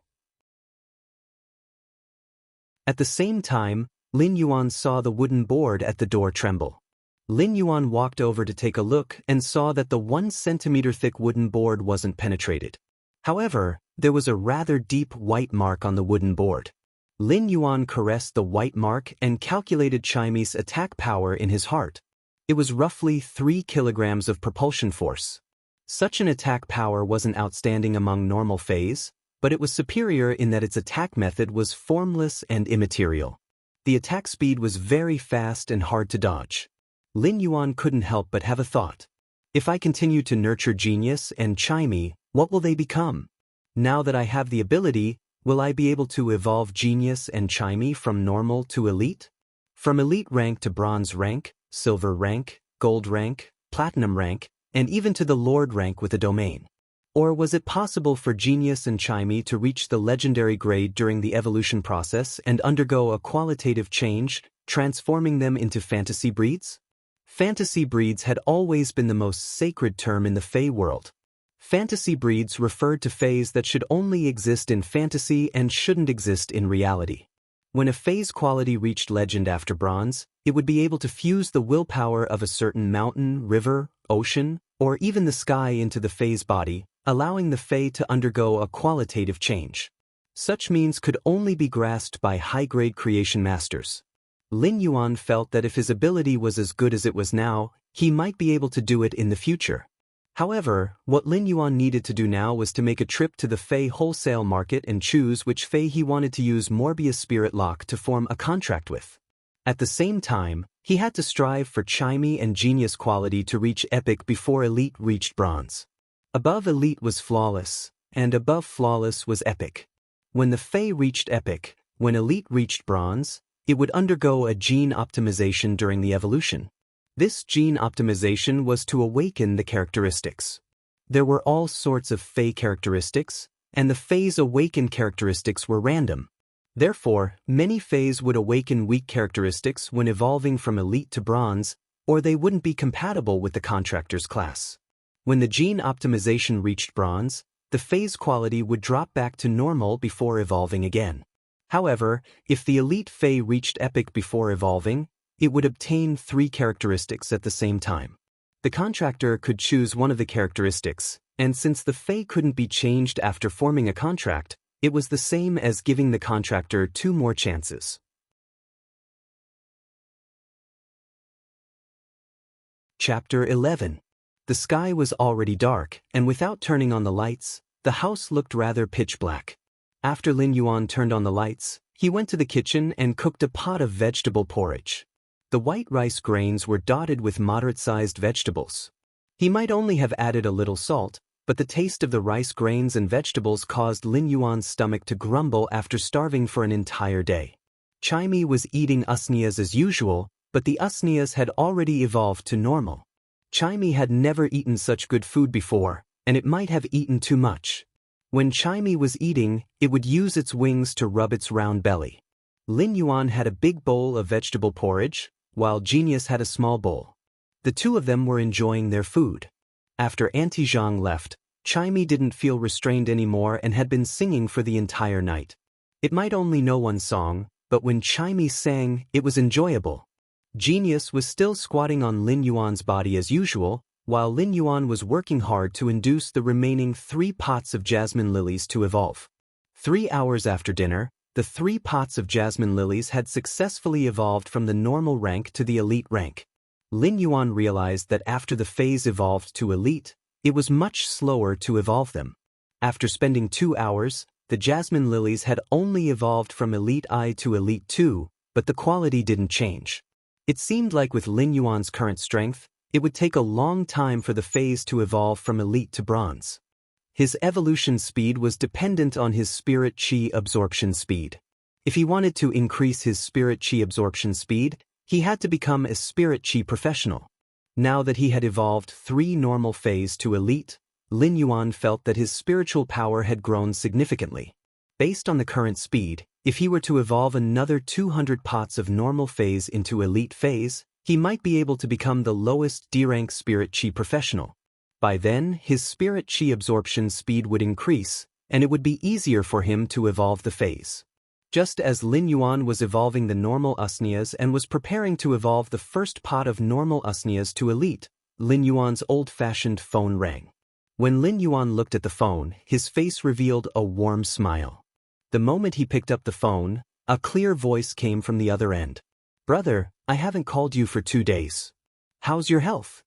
At the same time, Lin Yuan saw the wooden board at the door tremble. Lin Yuan walked over to take a look and saw that the 1 centimeter thick wooden board wasn't penetrated. However, there was a rather deep white mark on the wooden board. Lin Yuan caressed the white mark and calculated Chimey's attack power in his heart. It was roughly 3 kilograms of propulsion force. Such an attack power wasn't outstanding among normal Fays, but it was superior in that its attack method was formless and immaterial. The attack speed was very fast and hard to dodge. Lin Yuan couldn't help but have a thought. If I continue to nurture Genius and Chimey, what will they become? Now that I have the ability, will I be able to evolve Genius and Chimey from normal to elite? From elite rank to bronze rank, silver rank, gold rank, platinum rank, and even to the lord rank with a domain? Or was it possible for Genius and Chimey to reach the legendary grade during the evolution process and undergo a qualitative change, transforming them into fantasy breeds? Fantasy breeds had always been the most sacred term in the Fey world. Fantasy breeds referred to Fays that should only exist in fantasy and shouldn't exist in reality. When a Fay's quality reached legend after bronze, it would be able to fuse the willpower of a certain mountain, river, ocean, or even the sky into the Fay's body, allowing the Fey to undergo a qualitative change. Such means could only be grasped by high-grade creation masters. Lin Yuan felt that if his ability was as good as it was now, he might be able to do it in the future. However, what Lin Yuan needed to do now was to make a trip to the Fey wholesale market and choose which Fey he wanted to use Morbius Spirit Lock to form a contract with. At the same time, he had to strive for Chimey and Genius quality to reach Epic before Elite reached Bronze. Above Elite was Flawless, and above Flawless was Epic. When the Fey reached Epic, when Elite reached Bronze, it would undergo a gene optimization during the evolution. This gene optimization was to awaken the characteristics. There were all sorts of Fey characteristics, and the Fey's awakened characteristics were random. Therefore, many Fays would awaken weak characteristics when evolving from Elite to Bronze, or they wouldn't be compatible with the contractor's class. When the gene optimization reached Bronze, the Fey's quality would drop back to normal before evolving again. However, if the Elite Fey reached Epic before evolving, it would obtain 3 characteristics at the same time. The contractor could choose one of the characteristics, and since the Fey couldn't be changed after forming a contract, it was the same as giving the contractor 2 more chances. Chapter 11. The sky was already dark, and without turning on the lights, the house looked rather pitch black. After Lin Yuan turned on the lights, he went to the kitchen and cooked a pot of vegetable porridge. The white rice grains were dotted with moderate-sized vegetables. He might only have added a little salt, but the taste of the rice grains and vegetables caused Lin Yuan's stomach to grumble after starving for an entire day. Chimey was eating usnias as usual, but the usnias had already evolved to normal. Chimey had never eaten such good food before, and it might have eaten too much. When Chimey was eating, it would use its wings to rub its round belly. Lin Yuan had a big bowl of vegetable porridge, while Genius had a small bowl. The two of them were enjoying their food. After Auntie Zhang left, Chimey didn't feel restrained anymore and had been singing for the entire night. It might only know one song, but when Chimey sang, it was enjoyable. Genius was still squatting on Lin Yuan's body as usual, while Lin Yuan was working hard to induce the remaining 3 pots of jasmine lilies to evolve. 3 hours after dinner, the 3 pots of jasmine lilies had successfully evolved from the normal rank to the elite rank. Lin Yuan realized that after the Fays evolved to elite, it was much slower to evolve them. After spending 2 hours, the jasmine lilies had only evolved from elite I to elite II, but the quality didn't change. It seemed like with Lin Yuan's current strength, it would take a long time for the Fays to evolve from elite to bronze. His evolution speed was dependent on his spirit chi absorption speed. If he wanted to increase his spirit chi absorption speed, he had to become a spirit chi professional. Now that he had evolved 3 normal Fays to elite, Lin Yuan felt that his spiritual power had grown significantly. Based on the current speed, if he were to evolve another 200 pots of normal phase into elite phase, he might be able to become the lowest D-rank spirit chi professional. By then, his spirit chi absorption speed would increase, and it would be easier for him to evolve the phase. Just as Lin Yuan was evolving the normal usnias and was preparing to evolve the first pot of normal usnias to elite, Lin Yuan's old-fashioned phone rang. When Lin Yuan looked at the phone, his face revealed a warm smile. The moment he picked up the phone, a clear voice came from the other end. "Brother, I haven't called you for 2 days. How's your health?"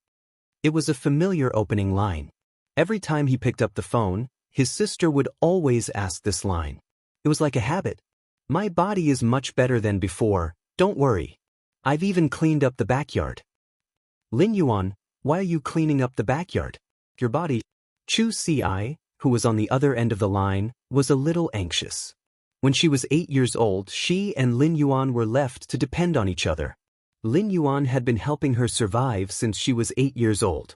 It was a familiar opening line. Every time he picked up the phone, his sister would always ask this line. It was like a habit. "My body is much better than before, don't worry. I've even cleaned up the backyard." "Lin Yuan, why are you cleaning up the backyard? Your body..." Chu Ci, who was on the other end of the line, was a little anxious. When she was 8 years old, she and Lin Yuan were left to depend on each other. Lin Yuan had been helping her survive since she was 8 years old.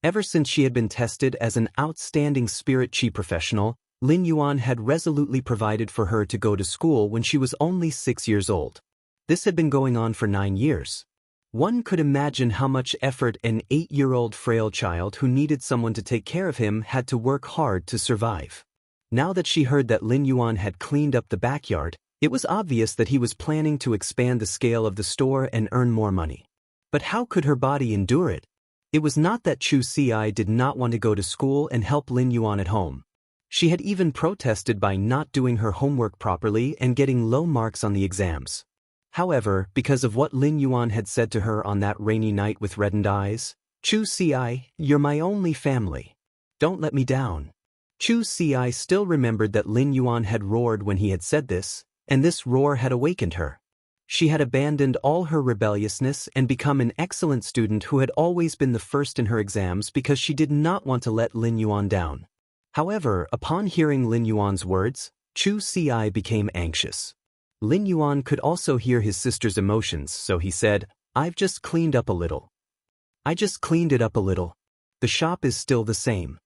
Ever since she had been tested as an outstanding spirit chi professional, Lin Yuan had resolutely provided for her to go to school when she was only 6 years old. This had been going on for 9 years. One could imagine how much effort an 8-year-old frail child who needed someone to take care of him had to work hard to survive. Now that she heard that Lin Yuan had cleaned up the backyard, it was obvious that he was planning to expand the scale of the store and earn more money. But how could her body endure it? It was not that Chu Ci did not want to go to school and help Lin Yuan at home. She had even protested by not doing her homework properly and getting low marks on the exams. However, because of what Lin Yuan had said to her on that rainy night with reddened eyes, "Chu Ci, you're my only family. Don't let me down." Chu Ci still remembered that Lin Yuan had roared when he had said this, and this roar had awakened her. She had abandoned all her rebelliousness and become an excellent student who had always been the first in her exams because she did not want to let Lin Yuan down. However, upon hearing Lin Yuan's words, Chu Ci became anxious. Lin Yuan could also hear his sister's emotions, so he said, "I've just cleaned up a little. I just cleaned it up a little. The shop is still the same."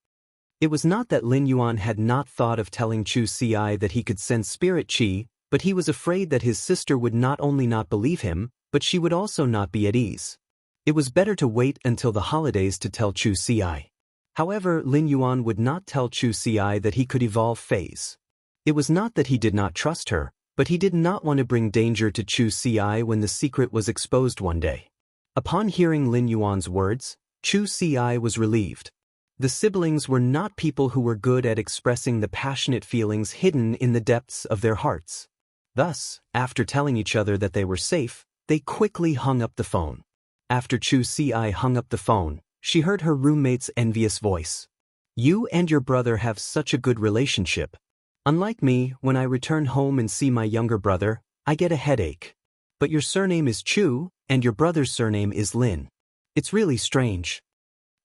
It was not that Lin Yuan had not thought of telling Chu Ci that he could sense spirit chi, but he was afraid that his sister would not only not believe him, but she would also not be at ease. It was better to wait until the holidays to tell Chu Ci. However, Lin Yuan would not tell Chu Ci that he could evolve phase. It was not that he did not trust her, but he did not want to bring danger to Chu Ci when the secret was exposed one day. Upon hearing Lin Yuan's words, Chu Ci was relieved. The siblings were not people who were good at expressing the passionate feelings hidden in the depths of their hearts. Thus, after telling each other that they were safe, they quickly hung up the phone. After Chu Ci hung up the phone, she heard her roommate's envious voice. "You and your brother have such a good relationship. Unlike me, when I return home and see my younger brother, I get a headache. But your surname is Chu, and your brother's surname is Lin. It's really strange."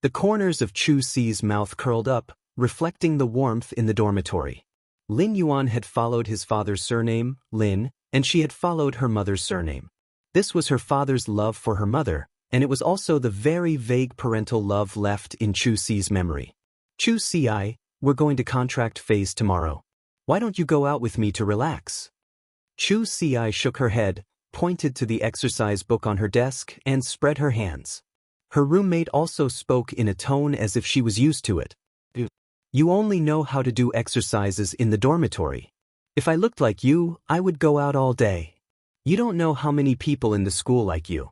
The corners of Chu Ci's mouth curled up, reflecting the warmth in the dormitory. Lin Yuan had followed his father's surname, Lin, and she had followed her mother's surname. This was her father's love for her mother, and it was also the very vague parental love left in Chu Ci's memory. "Chu Ci, we're going to contract phase tomorrow. Why don't you go out with me to relax?" Chu Ci shook her head, pointed to the exercise book on her desk, and spread her hands. Her roommate also spoke in a tone as if she was used to it. "You only know how to do exercises in the dormitory. If I looked like you, I would go out all day. You don't know how many people in the school like you."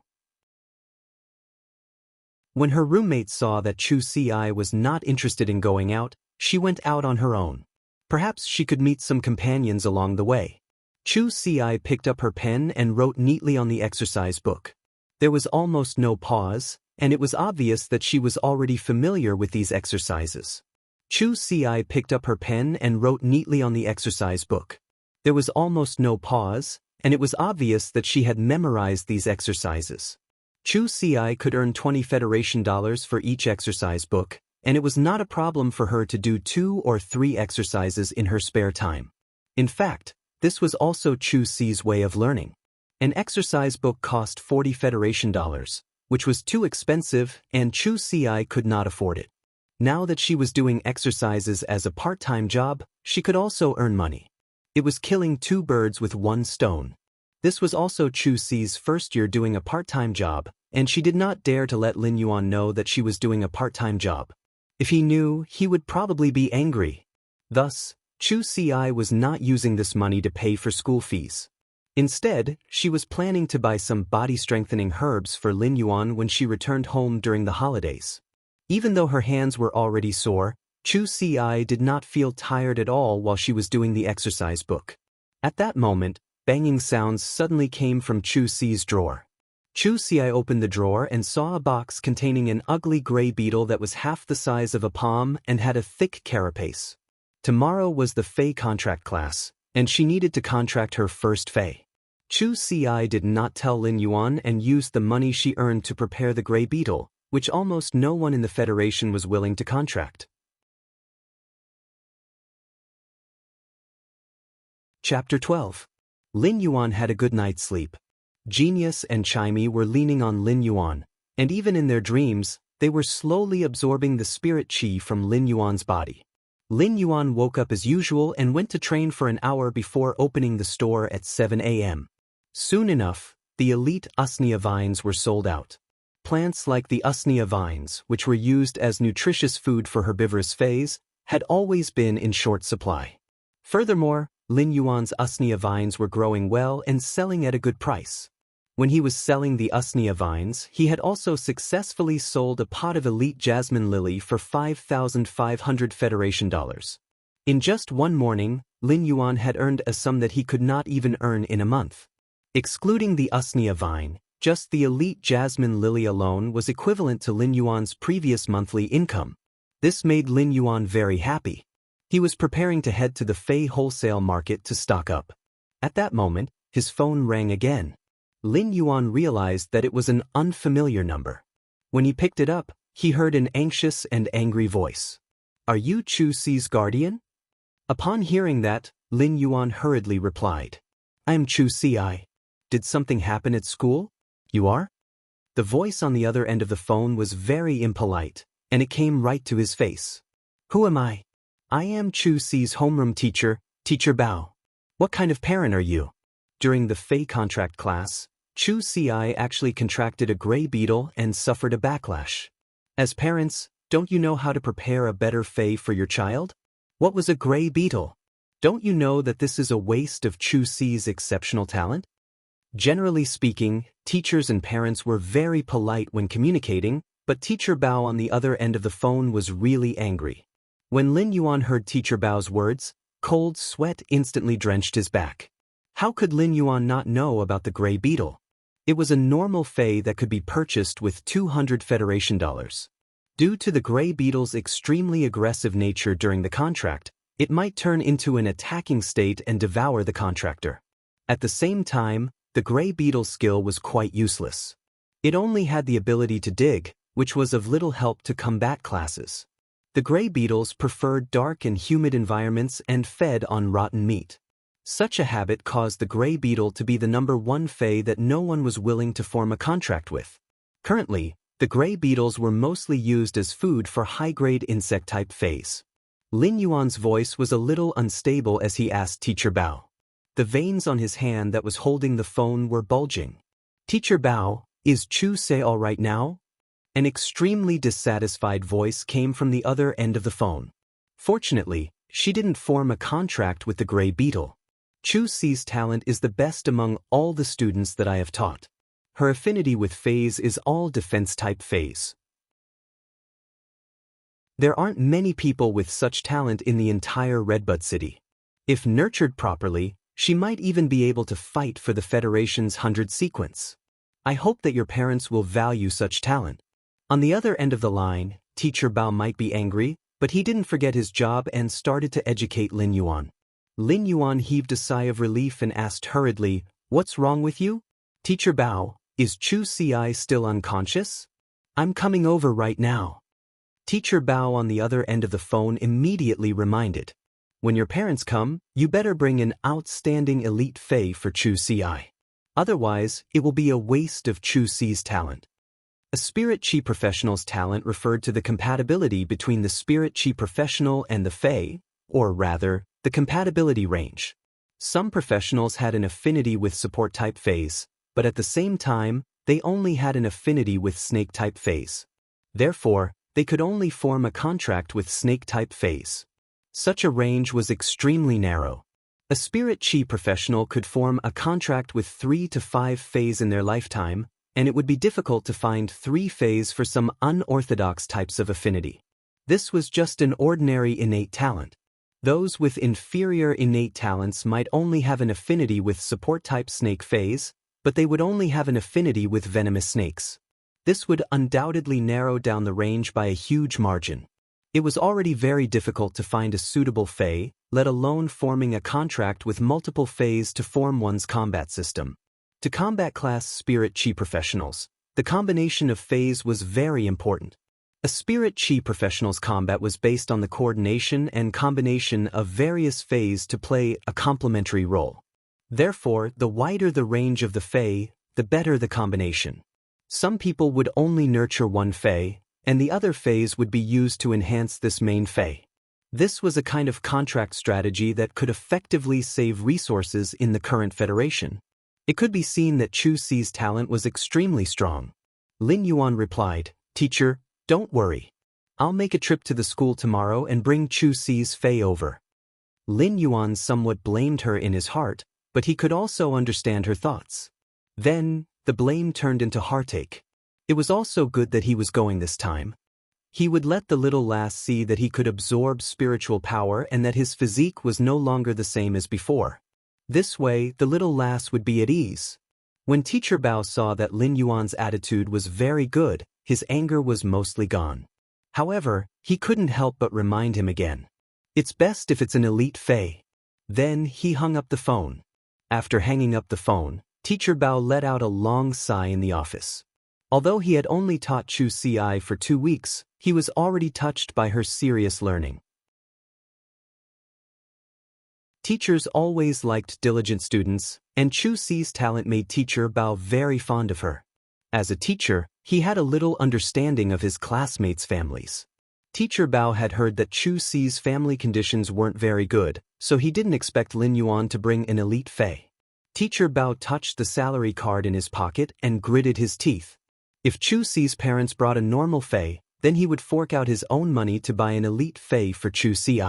When her roommate saw that Chu Ci was not interested in going out, she went out on her own. Perhaps she could meet some companions along the way. Chu Ci picked up her pen and wrote neatly on the exercise book. There was almost no pause, and it was obvious that she was already familiar with these exercises. Chu Ci picked up her pen and wrote neatly on the exercise book. There was almost no pause, and it was obvious that she had memorized these exercises. Chu Ci could earn 20 Federation dollars for each exercise book, and it was not a problem for her to do 2 or 3 exercises in her spare time. In fact, this was also Chu Ci's way of learning. An exercise book cost 40 Federation dollars, which was too expensive and Chu Si could not afford it. Now that she was doing exercises as a part-time job, she could also earn money. It was killing two birds with one stone. This was also Chu Si's first year doing a part-time job, and she did not dare to let Lin Yuan know that she was doing a part-time job. If he knew, he would probably be angry. Thus, Chu Si was not using this money to pay for school fees. Instead, she was planning to buy some body-strengthening herbs for Lin Yuan when she returned home during the holidays. Even though her hands were already sore, Chu Si did not feel tired at all while she was doing the exercise book. At that moment, banging sounds suddenly came from Chu Si's drawer. Chu Si opened the drawer and saw a box containing an ugly gray beetle that was half the size of a palm and had a thick carapace. Tomorrow was the Fey contract class, and she needed to contract her first Fey. Chu Si did not tell Lin Yuan and used the money she earned to prepare the gray beetle, which almost no one in the Federation was willing to contract. Chapter 12. Lin Yuan had a good night's sleep. Genius and Chimey were leaning on Lin Yuan, and even in their dreams, they were slowly absorbing the spirit qi from Lin Yuan's body. Lin Yuan woke up as usual and went to train for an hour before opening the store at 7 a.m. Soon enough, the elite usnea vines were sold out. Plants like the usnea vines, which were used as nutritious food for herbivorous fays, had always been in short supply. Furthermore, Lin Yuan's usnea vines were growing well and selling at a good price. When he was selling the usnea vines, he had also successfully sold a pot of elite jasmine lily for 5,500 Federation dollars. In just one morning, Lin Yuan had earned a sum that he could not even earn in a month. Excluding the usnea vine, just the elite jasmine lily alone was equivalent to Lin Yuan's previous monthly income. This made Lin Yuan very happy. He was preparing to head to the Fey wholesale market to stock up. At that moment, his phone rang again. Lin Yuan realized that it was an unfamiliar number. When he picked it up, he heard an anxious and angry voice. "Are you Chu Si's guardian?" Upon hearing that, Lin Yuan hurriedly replied, "I am Chu Si. Did something happen at school? You are?" The voice on the other end of the phone was very impolite, and it came right to his face. "Who am I?" "I am Chu Si's homeroom teacher, Teacher Bao." "What kind of parent are you?" During the Fey contract class, Chu Si actually contracted a gray beetle and suffered a backlash. As parents, don't you know how to prepare a better Fey for your child? What was a gray beetle? Don't you know that this is a waste of Chu Si's exceptional talent? Generally speaking, teachers and parents were very polite when communicating, but Teacher Bao on the other end of the phone was really angry. When Lin Yuan heard Teacher Bao's words, cold sweat instantly drenched his back. How could Lin Yuan not know about the gray beetle? It was a normal Fey that could be purchased with 200 Federation dollars. Due to the gray beetle's extremely aggressive nature during the contract, it might turn into an attacking state and devour the contractor. At the same time, the gray beetle's skill was quite useless. It only had the ability to dig, which was of little help to combat classes. The gray beetles preferred dark and humid environments and fed on rotten meat. Such a habit caused the gray beetle to be the #1 Fey that no one was willing to form a contract with. Currently, the gray beetles were mostly used as food for high-grade insect-type Feys. Lin Yuan's voice was a little unstable as he asked Teacher Bao. The veins on his hand that was holding the phone were bulging. "Teacher Bao, is Chu Si all right now?" An extremely dissatisfied voice came from the other end of the phone. Fortunately, she didn't form a contract with the gray beetle. Chu Si's talent is the best among all the students that I have taught. Her affinity with Feys is all defense-type Feys. There aren't many people with such talent in the entire Redbud City. If nurtured properly, she might even be able to fight for the Federation's 100 sequence. I hope that your parents will value such talent. On the other end of the line, Teacher Bao might be angry, but he didn't forget his job and started to educate Lin Yuan. Lin Yuan heaved a sigh of relief and asked hurriedly, "What's wrong with you?" "Teacher Bao, is Chu Si still unconscious?" "I'm coming over right now." Teacher Bao on the other end of the phone immediately reminded, "When your parents come, you better bring an outstanding elite Fey for Chu Si. Otherwise, it will be a waste of Chu Si's talent." A spirit chi professional's talent referred to the compatibility between the spirit chi professional and the Fey, or rather, the compatibility range. Some professionals had an affinity with support-type Fays, but at the same time, they only had an affinity with snake-type Fays. Therefore, they could only form a contract with snake-type Fays. Such a range was extremely narrow. A spirit chi professional could form a contract with 3 to 5 Fays in their lifetime, and it would be difficult to find 3 Fays for some unorthodox types of affinity. This was just an ordinary innate talent. Those with inferior innate talents might only have an affinity with support-type snake Fays, but they would only have an affinity with venomous snakes. This would undoubtedly narrow down the range by a huge margin. It was already very difficult to find a suitable Fey, let alone forming a contract with multiple Fays to form one's combat system. To combat class spirit chi professionals, the combination of Fays was very important. A spirit chi professional's combat was based on the coordination and combination of various Fays to play a complementary role. Therefore, the wider the range of the Fey, the better the combination. Some people would only nurture one Fey, and the other Fays would be used to enhance this main Fey. This was a kind of contract strategy that could effectively save resources in the current Federation. It could be seen that Chu Si's talent was extremely strong. Lin Yuan replied, "Teacher, don't worry. I'll make a trip to the school tomorrow and bring Chu Si's Fey over." Lin Yuan somewhat blamed her in his heart, but he could also understand her thoughts. Then, the blame turned into heartache. It was also good that he was going this time. He would let the little lass see that he could absorb spiritual power and that his physique was no longer the same as before. This way, the little lass would be at ease. When Teacher Bao saw that Lin Yuan's attitude was very good, his anger was mostly gone. However, he couldn't help but remind him again. It's best if it's an elite Fey. Then, he hung up the phone. After hanging up the phone, Teacher Bao let out a long sigh in the office. Although he had only taught Chu Si for 2 weeks, he was already touched by her serious learning. Teachers always liked diligent students, and Chu Si's talent made Teacher Bao very fond of her. As a teacher, he had a little understanding of his classmates' families. Teacher Bao had heard that Chu Si's family conditions weren't very good, so he didn't expect Lin Yuan to bring an elite Fey. Teacher Bao touched the salary card in his pocket and gritted his teeth. If Chu Si's parents brought a normal Fey, then he would fork out his own money to buy an elite Fey for Chu Si.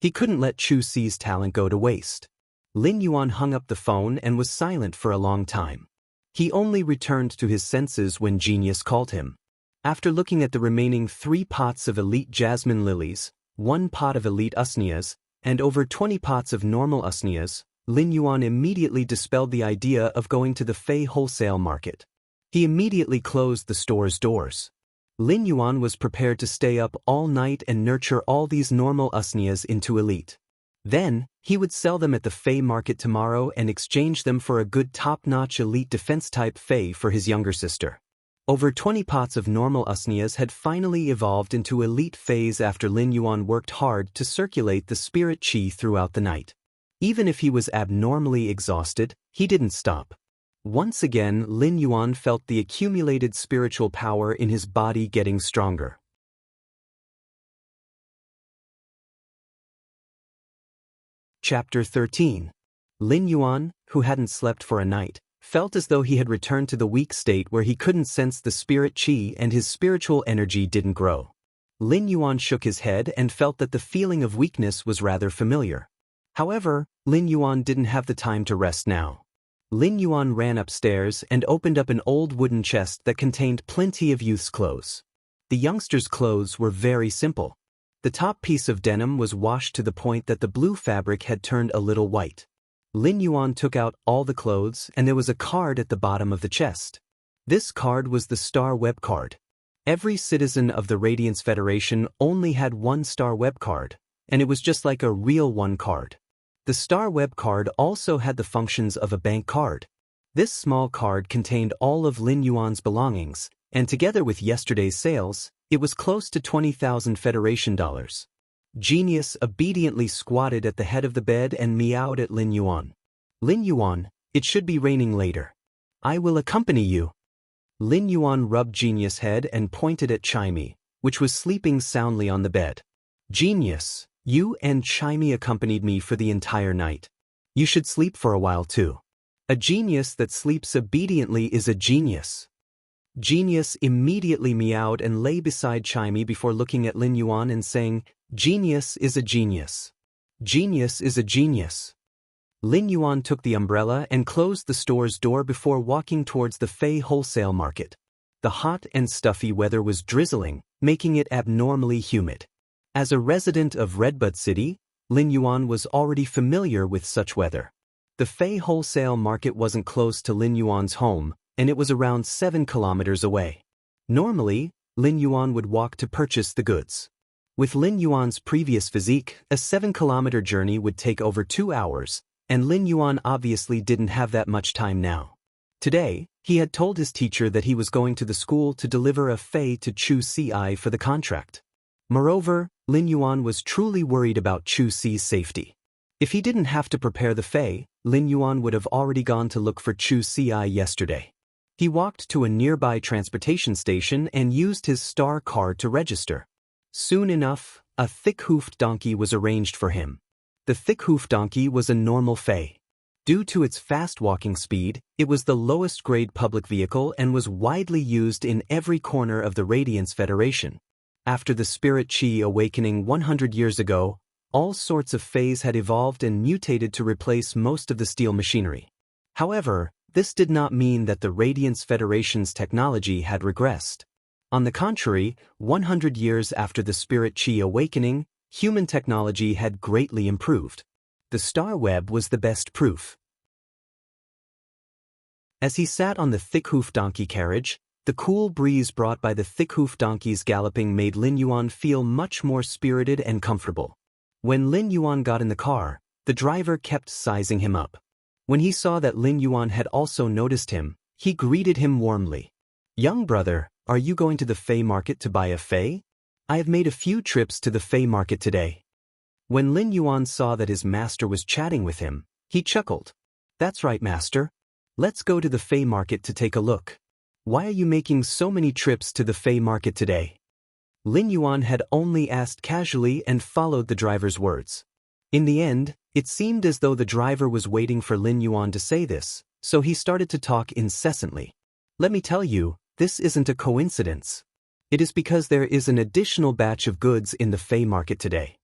He couldn't let Chu Si's talent go to waste. Lin Yuan hung up the phone and was silent for a long time. He only returned to his senses when Genius called him. After looking at the remaining 3 pots of elite jasmine lilies, 1 pot of elite usneas, and over 20 pots of normal usneas, Lin Yuan immediately dispelled the idea of going to the Fey wholesale market. He immediately closed the store's doors. Lin Yuan was prepared to stay up all night and nurture all these normal usneas into elite. Then, he would sell them at the Fey market tomorrow and exchange them for a good top-notch elite defense-type Fey for his younger sister. Over 20 pots of normal usneas had finally evolved into elite Feys after Lin Yuan worked hard to circulate the spirit chi throughout the night. Even if he was abnormally exhausted, he didn't stop. Once again, Lin Yuan felt the accumulated spiritual power in his body getting stronger. Chapter 13. Lin Yuan, who hadn't slept for a night, felt as though he had returned to the weak state where he couldn't sense the spirit chi and his spiritual energy didn't grow. Lin Yuan shook his head and felt that the feeling of weakness was rather familiar. However, Lin Yuan didn't have the time to rest now. Lin Yuan ran upstairs and opened up an old wooden chest that contained plenty of youth's clothes. The youngster's clothes were very simple. The top piece of denim was washed to the point that the blue fabric had turned a little white. Lin Yuan took out all the clothes and there was a card at the bottom of the chest. This card was the Star Web card. Every citizen of the Radiance Federation only had 1 Star Web card, and it was just like a real 1 card. The Star Web card also had the functions of a bank card. This small card contained all of Lin Yuan's belongings, and together with yesterday's sales, it was close to 20,000 Federation dollars. Genius obediently squatted at the head of the bed and meowed at Lin Yuan. "Lin Yuan, it should be raining later. I will accompany you." Lin Yuan rubbed Genius' head and pointed at Chimey, which was sleeping soundly on the bed. Genius, you and Chimey accompanied me for the entire night. You should sleep for a while too. A genius that sleeps obediently is a genius. Genius immediately meowed and lay beside Chimey before looking at Lin Yuan and saying, Genius is a genius. Genius is a genius. Lin Yuan took the umbrella and closed the store's door before walking towards the Fei wholesale market. The hot and stuffy weather was drizzling, making it abnormally humid. As a resident of Redbud City, Lin Yuan was already familiar with such weather. The Fei wholesale market wasn't close to Lin Yuan's home, and it was around 7 kilometers away. Normally, Lin Yuan would walk to purchase the goods. With Lin Yuan's previous physique, a 7-kilometer journey would take over 2 hours, and Lin Yuan obviously didn't have that much time now. Today, he had told his teacher that he was going to the school to deliver a Fei to Chu Ci for the contract. Moreover, Lin Yuan was truly worried about Chu Ci's safety. If he didn't have to prepare the Fei, Lin Yuan would have already gone to look for Chu Ci yesterday. He walked to a nearby transportation station and used his star card to register. Soon enough, a thick-hoofed donkey was arranged for him. The thick-hoofed donkey was a normal Fei. Due to its fast walking speed, it was the lowest-grade public vehicle and was widely used in every corner of the Radiance Federation. After the Spirit Qi awakening 100 years ago, all sorts of Feis had evolved and mutated to replace most of the steel machinery. However, this did not mean that the Radiance Federation's technology had regressed. On the contrary, 100 years after the Spirit Qi awakening, human technology had greatly improved. The star web was the best proof. As he sat on the thick-hoofed donkey carriage, the cool breeze brought by the thick-hoofed donkeys galloping made Lin Yuan feel much more spirited and comfortable. When Lin Yuan got in the car, the driver kept sizing him up. When he saw that Lin Yuan had also noticed him, he greeted him warmly. Young brother, are you going to the Fei market to buy a Fei? I have made a few trips to the Fei market today. When Lin Yuan saw that his master was chatting with him, he chuckled. That's right, master. Let's go to the Fei market to take a look. Why are you making so many trips to the Fei market today? Lin Yuan had only asked casually and followed the driver's words. In the end, it seemed as though the driver was waiting for Lin Yuan to say this, so he started to talk incessantly. Let me tell you, this isn't a coincidence. It is because there is an additional batch of goods in the Fei market today.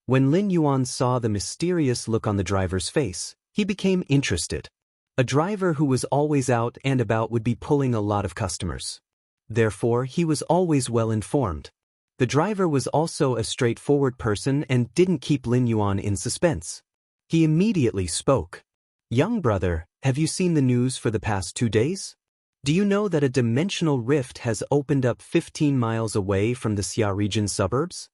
When Lin Yuan saw the mysterious look on the driver's face, he became interested. A driver who was always out and about would be pulling a lot of customers. Therefore, he was always well informed. The driver was also a straightforward person and didn't keep Lin Yuan in suspense. He immediately spoke. Young brother, have you seen the news for the past 2 days? Do you know that a dimensional rift has opened up 15 miles away from the Xia region suburbs?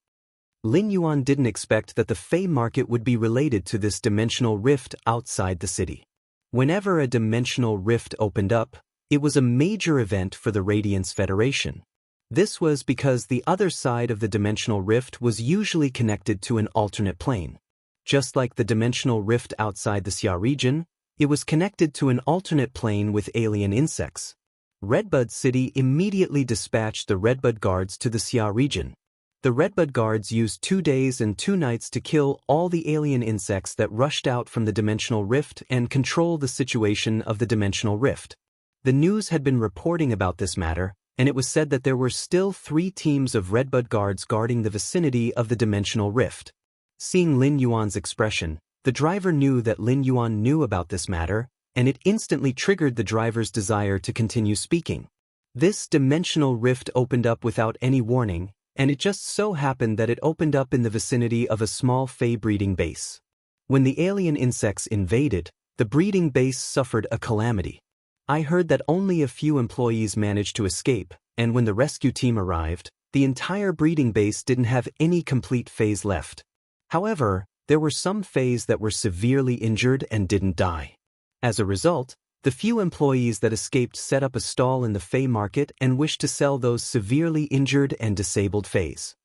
Lin Yuan didn't expect that the Fei market would be related to this dimensional rift outside the city. Whenever a dimensional rift opened up, it was a major event for the Radiance Federation. This was because the other side of the dimensional rift was usually connected to an alternate plane. Just like the dimensional rift outside the Xia region, it was connected to an alternate plane with alien insects. Redbud City immediately dispatched the Redbud Guards to the Xia region. The Redbud Guards used 2 days and 2 nights to kill all the alien insects that rushed out from the dimensional rift and control the situation of the dimensional rift. The news had been reporting about this matter, and it was said that there were still 3 teams of Redbud Guards guarding the vicinity of the dimensional rift. Seeing Lin Yuan's expression, the driver knew that Lin Yuan knew about this matter, and it instantly triggered the driver's desire to continue speaking. This dimensional rift opened up without any warning, and it just so happened that it opened up in the vicinity of a small Fei breeding base. When the alien insects invaded, the breeding base suffered a calamity. I heard that only a few employees managed to escape, and when the rescue team arrived, the entire breeding base didn't have any complete Feis left. However, there were some Feis that were severely injured and didn't die. As a result, the few employees that escaped set up a stall in the Fei market and wished to sell those severely injured and disabled Feis.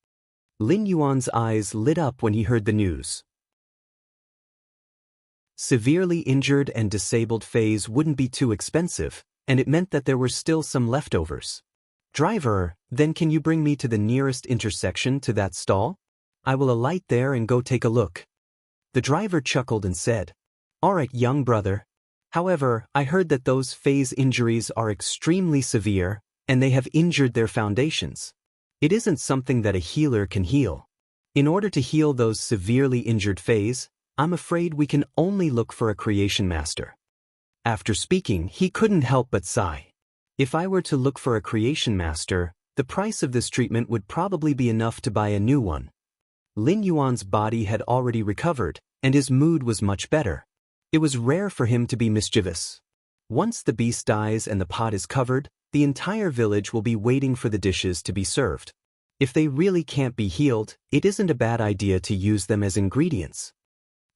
Lin Yuan's eyes lit up when he heard the news. Severely injured and disabled Feis wouldn't be too expensive, and it meant that there were still some leftovers. Driver, then can you bring me to the nearest intersection to that stall? I will alight there and go take a look. The driver chuckled and said, All right, young brother. However, I heard that those phase injuries are extremely severe, and they have injured their foundations. It isn't something that a healer can heal. In order to heal those severely injured phase, I'm afraid we can only look for a creation master. After speaking, he couldn't help but sigh. If I were to look for a creation master, the price of this treatment would probably be enough to buy a new one. Lin Yuan's body had already recovered, and his mood was much better. It was rare for him to be mischievous. Once the beast dies and the pot is covered, the entire village will be waiting for the dishes to be served. If they really can't be healed, it isn't a bad idea to use them as ingredients.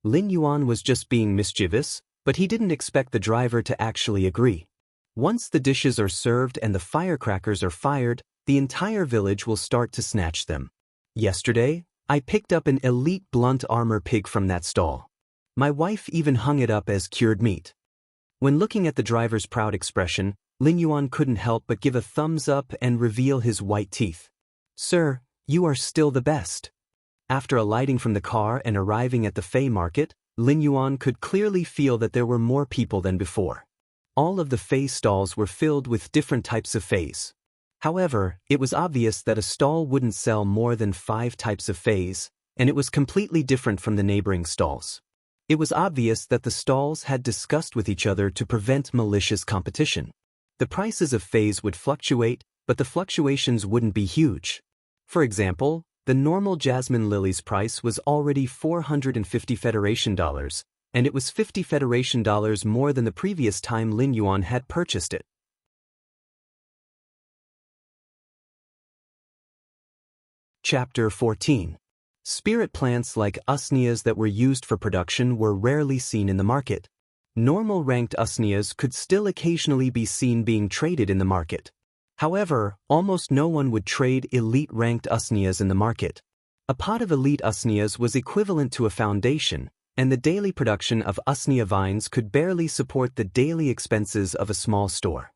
Lin Yuan was just being mischievous, but he didn't expect the driver to actually agree. Once the dishes are served and the firecrackers are fired, the entire village will start to snatch them. Yesterday, I picked up an elite blunt armor pig from that stall. My wife even hung it up as cured meat. When looking at the driver's proud expression, Lin Yuan couldn't help but give a thumbs up and reveal his white teeth. Sir, you are still the best. After alighting from the car and arriving at the Fey market, Lin Yuan could clearly feel that there were more people than before. All of the Fey stalls were filled with different types of Feys. However, it was obvious that a stall wouldn't sell more than 5 types of Feys, and it was completely different from the neighboring stalls. It was obvious that the stalls had discussed with each other to prevent malicious competition. The prices of Feys would fluctuate, but the fluctuations wouldn't be huge. For example, the normal jasmine lily's price was already 450 Federation dollars, and it was 50 Federation dollars more than the previous time Lin Yuan had purchased it. Chapter 14. Spirit plants like usneas that were used for production were rarely seen in the market. Normal ranked usneas could still occasionally be seen being traded in the market. However, almost no one would trade elite ranked usneas in the market. A pot of elite usneas was equivalent to a foundation, and the daily production of usnea vines could barely support the daily expenses of a small store.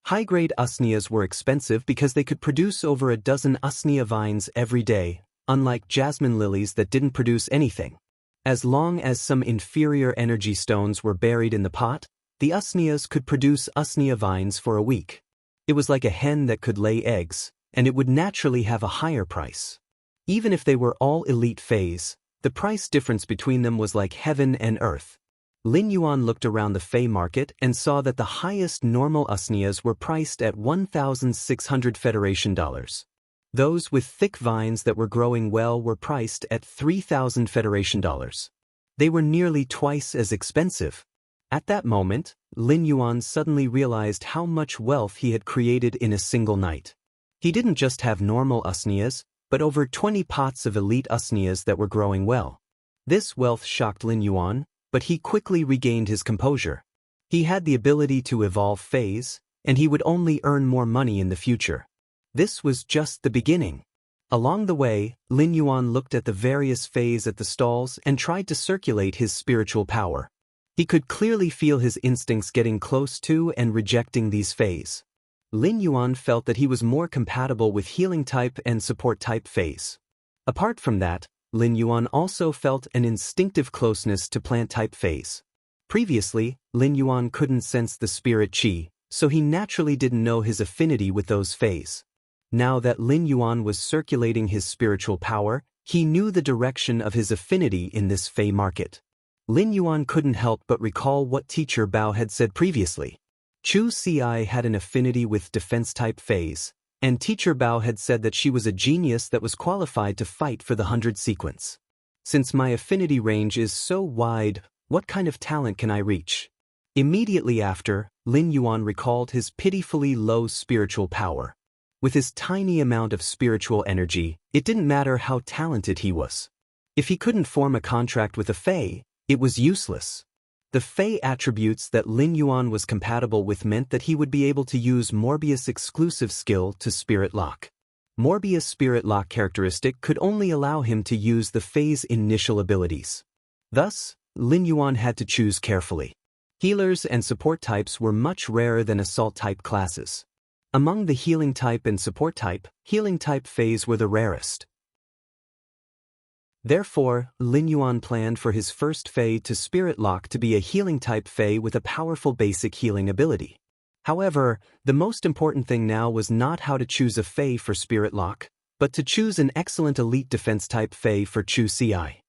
High-grade usneas were expensive because they could produce over a dozen usnea vines every day, unlike jasmine lilies that didn't produce anything. As long as some inferior energy stones were buried in the pot, the usneas could produce usnea vines for a week. It was like a hen that could lay eggs, and it would naturally have a higher price. Even if they were all elite Feys, the price difference between them was like heaven and earth. Lin Yuan looked around the Fey market and saw that the highest normal usneas were priced at 1,600 Federation dollars. Those with thick vines that were growing well were priced at 3,000 Federation dollars. They were nearly twice as expensive. At that moment, Lin Yuan suddenly realized how much wealth he had created in a single night. He didn't just have normal usneas, but over 20 pots of elite usneas that were growing well. This wealth shocked Lin Yuan, but he quickly regained his composure. He had the ability to evolve Feys, and he would only earn more money in the future. This was just the beginning. Along the way, Lin Yuan looked at the various Feys at the stalls and tried to circulate his spiritual power. He could clearly feel his instincts getting close to and rejecting these Feys. Lin Yuan felt that he was more compatible with healing type and support type Feys. Apart from that, Lin Yuan also felt an instinctive closeness to plant type Feys. Previously, Lin Yuan couldn't sense the spirit qi, so he naturally didn't know his affinity with those Feys. Now that Lin Yuan was circulating his spiritual power, he knew the direction of his affinity in this Fey market. Lin Yuan couldn't help but recall what Teacher Bao had said previously. Chu Ci had an affinity with defense-type Feys, and Teacher Bao had said that she was a genius that was qualified to fight for the 100 sequence. Since my affinity range is so wide, what kind of talent can I reach? Immediately after, Lin Yuan recalled his pitifully low spiritual power. With his tiny amount of spiritual energy, it didn't matter how talented he was. If he couldn't form a contract with a Fey, it was useless. The Fey attributes that Lin Yuan was compatible with meant that he would be able to use Morbius' exclusive skill to Spirit Lock. Morbius' Spirit Lock characteristic could only allow him to use the Fey's initial abilities. Thus, Lin Yuan had to choose carefully. Healers and support types were much rarer than assault type classes. Among the healing type and support type, healing type Fays were the rarest. Therefore, Lin Yuan planned for his first Fey to Spirit Lock to be a healing type Fey with a powerful basic healing ability. However, the most important thing now was not how to choose a Fey for Spirit Lock, but to choose an excellent elite defense type Fey for Chu Ci.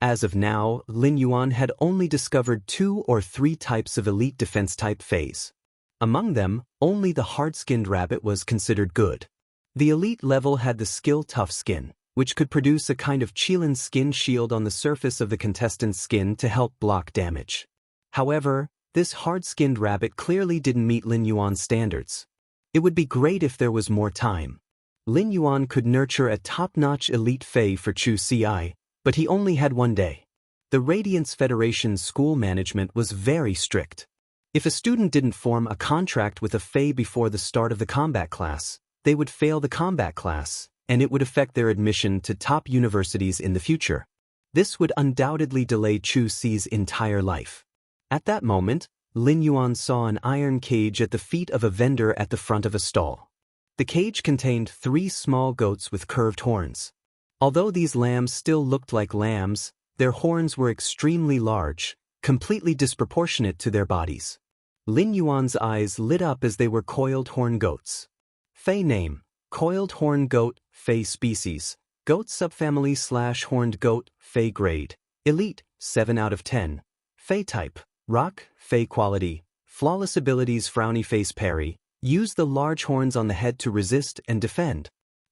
As of now, Lin Yuan had only discovered 2 or 3 types of elite defense type Feys. Among them, only the hard-skinned rabbit was considered good. The elite level had the skill Tough Skin, which could produce a kind of Qilin skin shield on the surface of the contestant's skin to help block damage. However, this hard-skinned rabbit clearly didn't meet Lin Yuan's standards. It would be great if there was more time. Lin Yuan could nurture a top-notch elite Fey for Chu Ci, but he only had 1 day. The Radiance Federation's school management was very strict. If a student didn't form a contract with a Fey before the start of the combat class, they would fail the combat class, and it would affect their admission to top universities in the future. This would undoubtedly delay Chu Ci's entire life. At that moment, Lin Yuan saw an iron cage at the feet of a vendor at the front of a stall. The cage contained 3 small goats with curved horns. Although these lambs still looked like lambs, their horns were extremely large, completely disproportionate to their bodies. Lin Yuan's eyes lit up as they were coiled horn goats. Fey name: Coiled horn goat, Fey species, goat subfamily / horned goat, Fey grade, elite, 7 out of 10. Fey type: rock, Fey quality, flawless abilities frowny face parry, use the large horns on the head to resist and defend.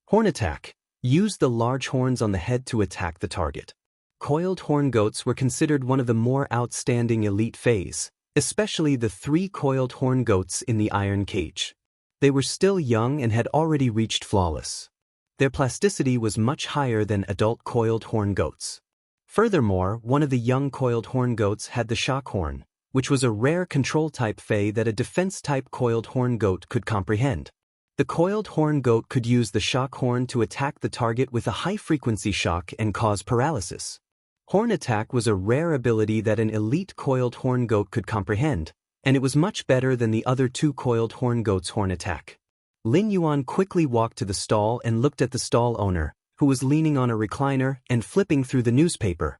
Horn attack: use the large horns on the head to attack the target. Coiled horn goats were considered one of the more outstanding elite Feys, especially the 3 coiled horn goats in the iron cage. They were still young and had already reached flawless. Their plasticity was much higher than adult coiled horn goats. Furthermore, one of the young coiled horn goats had the shock horn, which was a rare control-type Fey that a defense-type coiled horn goat could comprehend. The coiled horn goat could use the shock horn to attack the target with a high-frequency shock and cause paralysis. Horn attack was a rare ability that an elite coiled horn goat could comprehend, and it was much better than the other 2 coiled horn goats' horn attack. Lin Yuan quickly walked to the stall and looked at the stall owner, who was leaning on a recliner and flipping through the newspaper.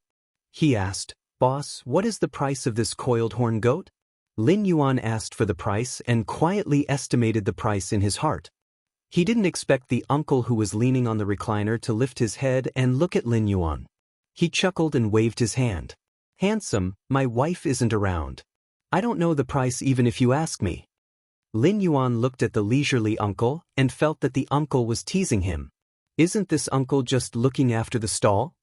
He asked, "Boss, what is the price of this coiled horn goat?" Lin Yuan asked for the price and quietly estimated the price in his heart. He didn't expect the uncle who was leaning on the recliner to lift his head and look at Lin Yuan. He chuckled and waved his hand. "Handsome, my wife isn't around. I don't know the price even if you ask me." Lin Yuan looked at the leisurely uncle and felt that the uncle was teasing him. Isn't this uncle just looking after the stall?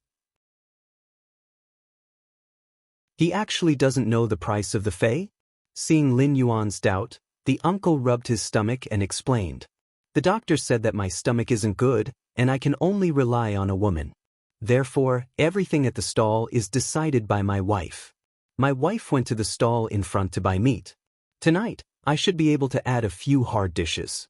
He actually doesn't know the price of the Fey? Seeing Lin Yuan's doubt, the uncle rubbed his stomach and explained. "The doctor said that my stomach isn't good, and I can only rely on a woman. Therefore, everything at the stall is decided by my wife. My wife went to the stall in front to buy meat. Tonight, I should be able to add a few hard dishes."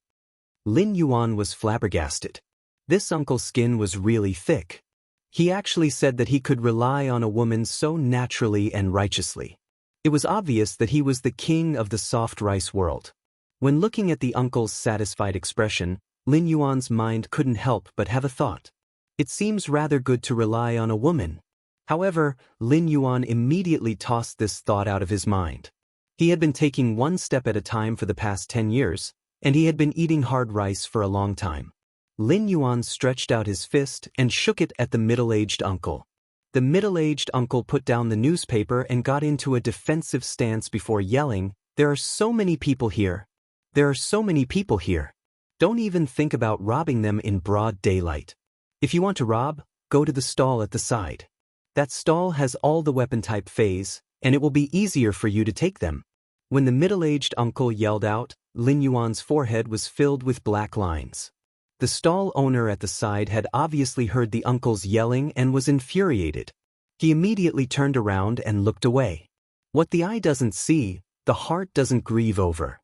Lin Yuan was flabbergasted. This uncle's skin was really thick. He actually said that he could rely on a woman so naturally and righteously. It was obvious that he was the king of the soft rice world. When looking at the uncle's satisfied expression, Lin Yuan's mind couldn't help but have a thought. It seems rather good to rely on a woman. However, Lin Yuan immediately tossed this thought out of his mind. He had been taking 1 step at a time for the past 10 years, and he had been eating hard rice for a long time. Lin Yuan stretched out his fist and shook it at the middle-aged uncle. The middle-aged uncle put down the newspaper and got into a defensive stance before yelling, "There are so many people here. There are so many people here. Don't even think about robbing them in broad daylight. If you want to rob, go to the stall at the side. That stall has all the weapon-type Feys, and it will be easier for you to take them." When the middle-aged uncle yelled out, Lin Yuan's forehead was filled with black lines. The stall owner at the side had obviously heard the uncle's yelling and was infuriated. He immediately turned around and looked away. What the eye doesn't see, the heart doesn't grieve over.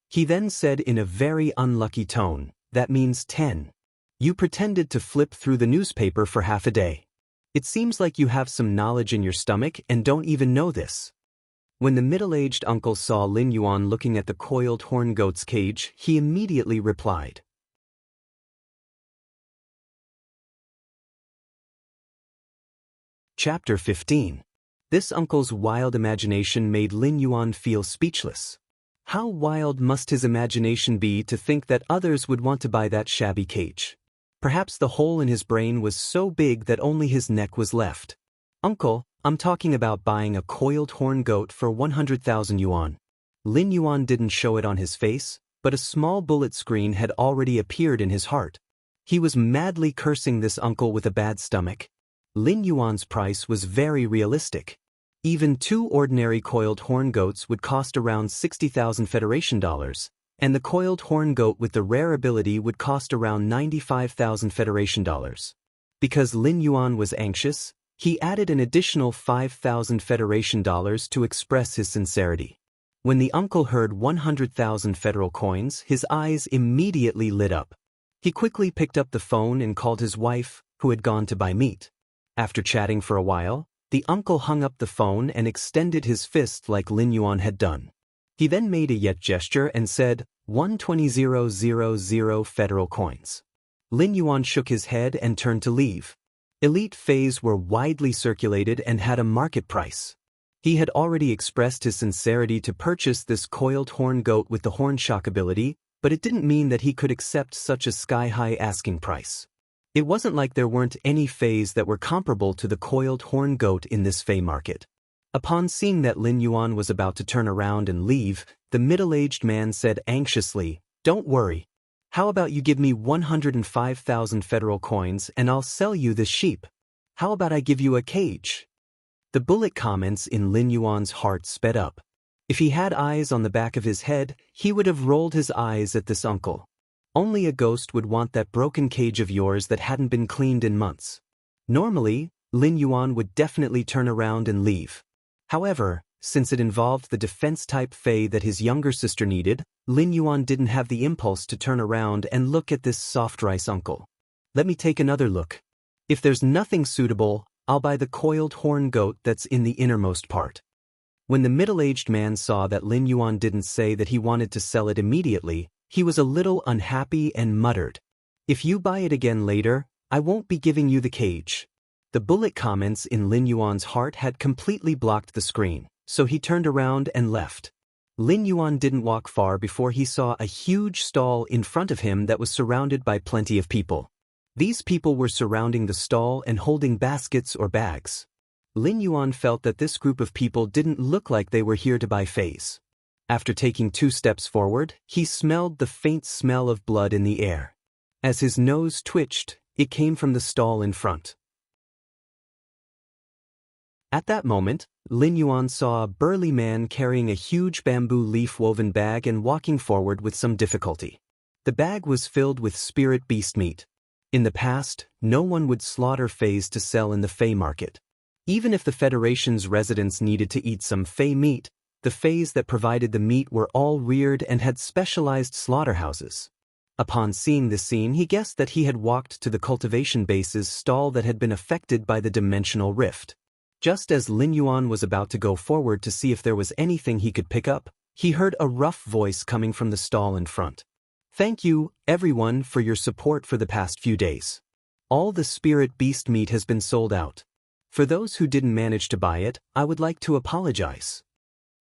He then said in a very unlucky tone, "That means 10. You pretended to flip through the newspaper for half a day. It seems like you have some knowledge in your stomach and don't even know this." When the middle-aged uncle saw Lin Yuan looking at the coiled horn goat's cage, he immediately replied. Chapter 15. This uncle's wild imagination made Lin Yuan feel speechless. How wild must his imagination be to think that others would want to buy that shabby cage? Perhaps the hole in his brain was so big that only his neck was left. Uncle, I'm talking about buying a coiled horn goat for 100,000 yuan. Lin Yuan didn't show it on his face, but a small bullet screen had already appeared in his heart. He was madly cursing this uncle with a bad stomach. Lin Yuan's price was very realistic. Even 2 ordinary coiled horn goats would cost around 60,000 Federation dollars, and the coiled horn goat with the rare ability would cost around 95,000 Federation dollars. Because Lin Yuan was anxious, he added an additional 5,000 Federation dollars to express his sincerity. When the uncle heard 100,000 federal coins, his eyes immediately lit up. He quickly picked up the phone and called his wife, who had gone to buy meat. After chatting for a while, the uncle hung up the phone and extended his fist like Lin Yuan had done. He then made a yet gesture and said, 120,000 federal coins. Lin Yuan shook his head and turned to leave. Elite Fays were widely circulated and had a market price. He had already expressed his sincerity to purchase this coiled horn goat with the horn shock ability, but it didn't mean that he could accept such a sky-high asking price. It wasn't like there weren't any Fays that were comparable to the coiled horn goat in this Fay market. Upon seeing that Lin Yuan was about to turn around and leave, the middle-aged man said anxiously, "Don't worry. How about you give me 105,000 federal coins and I'll sell you this sheep? How about I give you a cage?" The bullet comments in Lin Yuan's heart sped up. If he had eyes on the back of his head, he would have rolled his eyes at this uncle. Only a ghost would want that broken cage of yours that hadn't been cleaned in months. Normally, Lin Yuan would definitely turn around and leave. However, since it involved the defense-type Fey that his younger sister needed, Lin Yuan didn't have the impulse to turn around and look at this soft rice uncle. Let me take another look. If there's nothing suitable, I'll buy the coiled horn goat that's in the innermost part. When the middle-aged man saw that Lin Yuan didn't say that he wanted to sell it immediately, he was a little unhappy and muttered, "If you buy it again later, I won't be giving you the cage." The bullet comments in Lin Yuan's heart had completely blocked the screen, so he turned around and left. Lin Yuan didn't walk far before he saw a huge stall in front of him that was surrounded by plenty of people. These people were surrounding the stall and holding baskets or bags. Lin Yuan felt that this group of people didn't look like they were here to buy Fays. After taking 2 steps forward, he smelled the faint smell of blood in the air. As his nose twitched, it came from the stall in front. At that moment, Lin Yuan saw a burly man carrying a huge bamboo leaf-woven bag and walking forward with some difficulty. The bag was filled with spirit beast meat. In the past, no one would slaughter Fays to sell in the Fey market. Even if the Federation's residents needed to eat some Fey meat, the Fays that provided the meat were all reared and had specialized slaughterhouses. Upon seeing this scene, he guessed that he had walked to the Cultivation base's stall that had been affected by the dimensional rift. Just as Lin Yuan was about to go forward to see if there was anything he could pick up, he heard a rough voice coming from the stall in front. "Thank you, everyone, for your support for the past few days. All the spirit beast meat has been sold out. For those who didn't manage to buy it, I would like to apologize."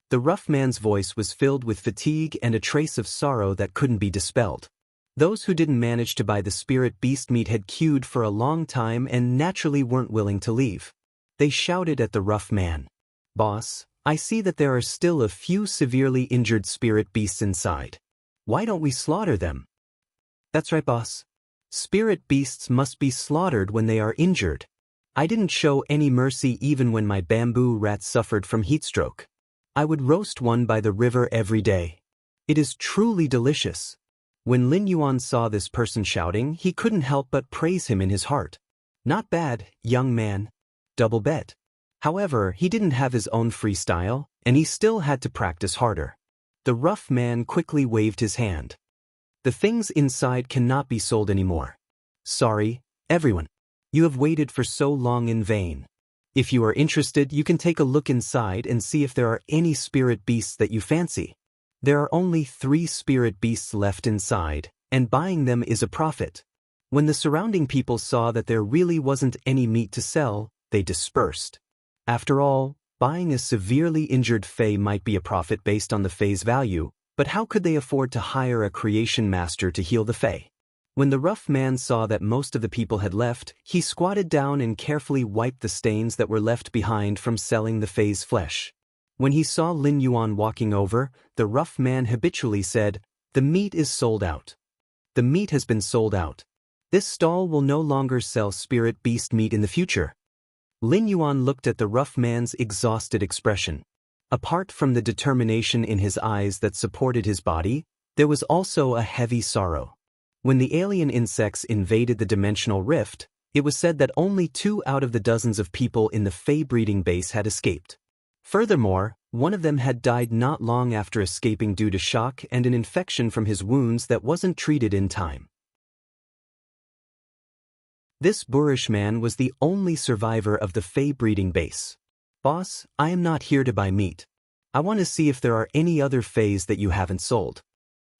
The rough man's voice was filled with fatigue and a trace of sorrow that couldn't be dispelled. Those who didn't manage to buy the spirit beast meat had queued for a long time and naturally weren't willing to leave. They shouted at the rough man, "Boss, I see that there are still a few severely injured spirit beasts inside. Why don't we slaughter them?" "That's right, boss. Spirit beasts must be slaughtered when they are injured. I didn't show any mercy even when my bamboo rat suffered from heatstroke. I would roast one by the river every day. It is truly delicious." When Lin Yuan saw this person shouting, he couldn't help but praise him in his heart. "Not bad, young man. Double bet." However, he didn't have his own freestyle, and he still had to practice harder. The rough man quickly waved his hand. "The things inside cannot be sold anymore. Sorry, everyone. You have waited for so long in vain. If you are interested, you can take a look inside and see if there are any spirit beasts that you fancy. There are only 3 spirit beasts left inside, and buying them is a profit. When the surrounding people saw that there really wasn't any meat to sell, they dispersed. After all, buying a severely injured fae might be a profit based on the fae's value, but how could they afford to hire a creation master to heal the fae? When the rough man saw that most of the people had left, he squatted down and carefully wiped the stains that were left behind from selling the fae's flesh. When he saw Lin Yuan walking over, the rough man habitually said, "The meat is sold out. The meat has been sold out. This stall will no longer sell spirit beast meat in the future." Lin Yuan looked at the rough man's exhausted expression. Apart from the determination in his eyes that supported his body, there was also a heavy sorrow. When the alien insects invaded the dimensional rift, it was said that only 2 out of the dozens of people in the fae breeding base had escaped. Furthermore, one of them had died not long after escaping due to shock and an infection from his wounds that wasn't treated in time. This boorish man was the only survivor of the fae breeding base. "Boss, I am not here to buy meat. I want to see if there are any other faes that you haven't sold."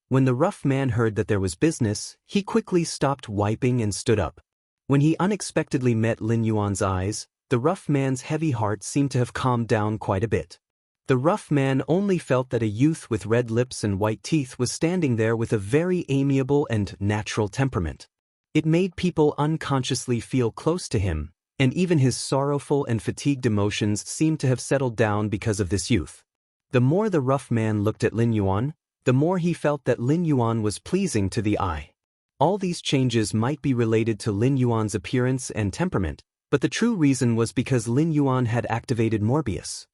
When the rough man heard that there was business, he quickly stopped wiping and stood up. When he unexpectedly met Lin Yuan's eyes, the rough man's heavy heart seemed to have calmed down quite a bit. The rough man only felt that a youth with red lips and white teeth was standing there with a very amiable and natural temperament. It made people unconsciously feel close to him, and even his sorrowful and fatigued emotions seemed to have settled down because of this youth. The more the rough man looked at Lin Yuan, the more he felt that Lin Yuan was pleasing to the eye. All these changes might be related to Lin Yuan's appearance and temperament, but the true reason was because Lin Yuan had activated Morbius.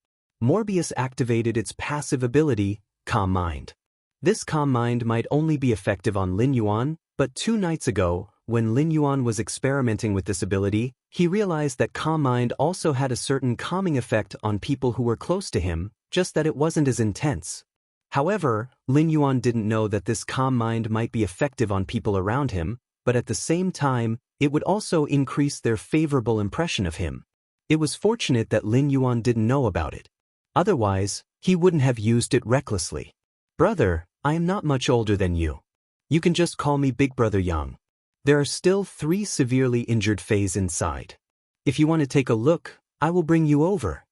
Morbius activated its passive ability, Calm Mind. This Calm Mind might only be effective on Lin Yuan, but 2 nights ago, when Lin Yuan was experimenting with this ability, he realized that Calm Mind also had a certain calming effect on people who were close to him, just that it wasn't as intense. However, Lin Yuan didn't know that this Calm Mind might be effective on people around him, but at the same time, it would also increase their favorable impression of him. It was fortunate that Lin Yuan didn't know about it. Otherwise, he wouldn't have used it recklessly. "Brother, I am not much older than you. You can just call me Big Brother Yang. There are still 3 severely injured faes inside. If you want to take a look, I will bring you over."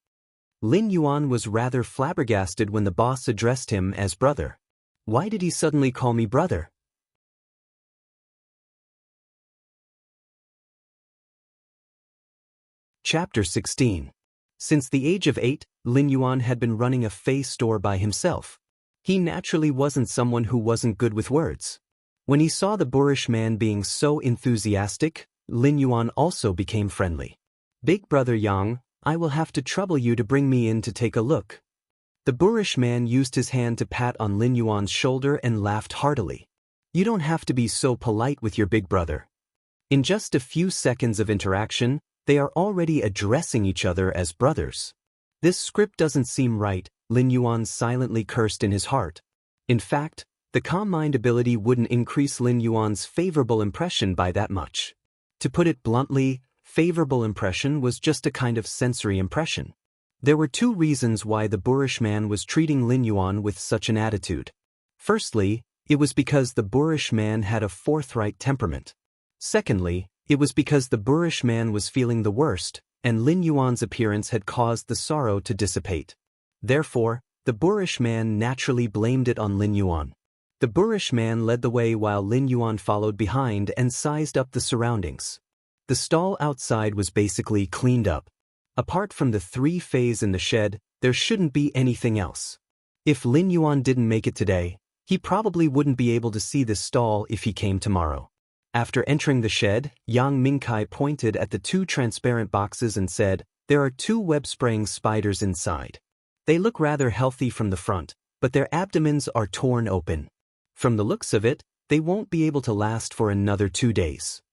Lin Yuan was rather flabbergasted when the boss addressed him as brother. Why did he suddenly call me brother? Chapter 16. Since the age of 8, Lin Yuan had been running a fae store by himself. He naturally wasn't someone who wasn't good with words. When he saw the boorish man being so enthusiastic, Lin Yuan also became friendly. "Big Brother Yang, I will have to trouble you to bring me in to take a look." The boorish man used his hand to pat on Lin Yuan's shoulder and laughed heartily. "You don't have to be so polite with your big brother." In just a few seconds of interaction, they are already addressing each other as brothers. This script doesn't seem right, Lin Yuan silently cursed in his heart. In fact, the Calm Mind ability wouldn't increase Lin Yuan's favorable impression by that much. To put it bluntly, favorable impression was just a kind of sensory impression. There were 2 reasons why the boorish man was treating Lin Yuan with such an attitude. Firstly, it was because the boorish man had a forthright temperament. Secondly, it was because the boorish man was feeling the worst, and Lin Yuan's appearance had caused the sorrow to dissipate. Therefore, the boorish man naturally blamed it on Lin Yuan. The boorish man led the way while Lin Yuan followed behind and sized up the surroundings. The stall outside was basically cleaned up. Apart from the 3 faes in the shed, there shouldn't be anything else. If Lin Yuan didn't make it today, he probably wouldn't be able to see this stall if he came tomorrow. After entering the shed, Yang Mingkai pointed at the 2 transparent boxes and said, "There are 2 web-spraying spiders inside. They look rather healthy from the front, but their abdomens are torn open. From the looks of it, they won't be able to last for another 2 days."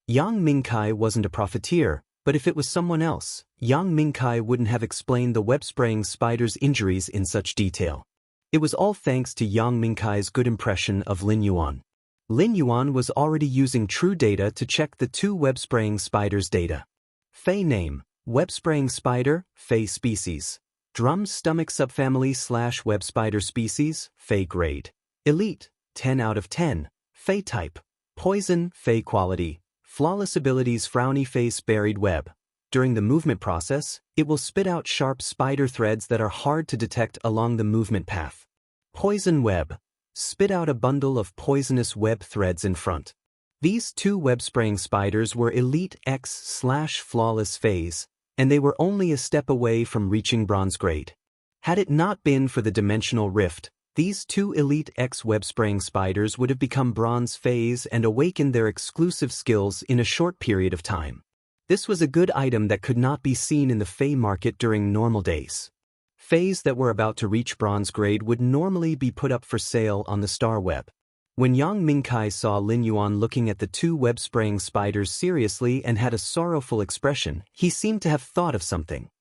Yang Mingkai wasn't a profiteer, but if it was someone else, Yang Mingkai wouldn't have explained the web-spraying spider's injuries in such detail. It was all thanks to Yang Mingkai's good impression of Lin Yuan. Lin Yuan was already using true data to check the 2 web-spraying spiders' data. Fae name, Web-spraying spider, Fey species. Drum stomach subfamily / web spider species, Fey grade. Elite, 10 out of 10. Fey type. Poison, Fey quality. Flawless abilities frowny face buried web. During the movement process, it will spit out sharp spider threads that are hard to detect along the movement path. Poison web. Spit out a bundle of poisonous web threads in front. These two web-spraying spiders were Elite X/Flawless Phase, and they were only a step away from reaching bronze grade. Had it not been for the dimensional rift, these two Elite X web-spraying spiders would have become bronze phase and awakened their exclusive skills in a short period of time. This was a good item that could not be seen in the Fey market during normal days. Feys that were about to reach bronze grade would normally be put up for sale on the star web. When Yang Mingkai saw Lin Yuan looking at the two web-spraying spiders seriously and had a sorrowful expression, he seemed to have thought of something.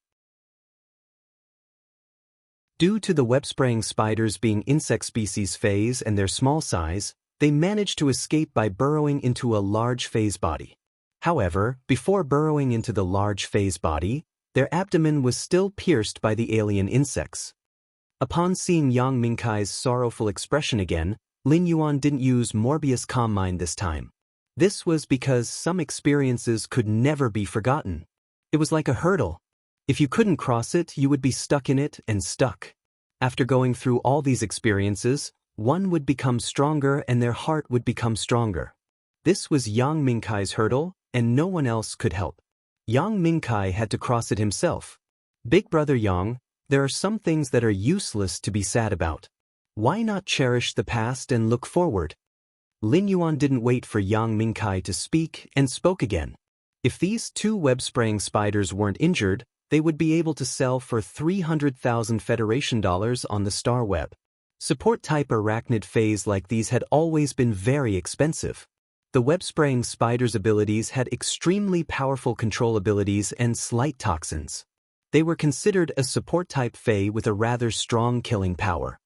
Due to the web-spraying spiders being insect species Feys and their small size, they managed to escape by burrowing into a large phase body. However, before burrowing into the large phase body, their abdomen was still pierced by the alien insects. Upon seeing Yang Mingkai's sorrowful expression again, Lin Yuan didn't use Morbius Calm Mind this time. This was because some experiences could never be forgotten. It was like a hurdle. If you couldn't cross it, you would be stuck in it and stuck. After going through all these experiences, one would become stronger and their heart would become stronger. This was Yang Mingkai's hurdle, and no one else could help. Yang Mingkai had to cross it himself. Big brother Yang, there are some things that are useless to be sad about. Why not cherish the past and look forward? Lin Yuan didn't wait for Yang Mingkai to speak and spoke again. If these two web-spraying spiders weren't injured, they would be able to sell for 300,000 Federation dollars on the star web. Support-type arachnid phase like these had always been very expensive. The web-spraying spider's abilities had extremely powerful control abilities and slight toxins. They were considered a support-type Fey with a rather strong killing power.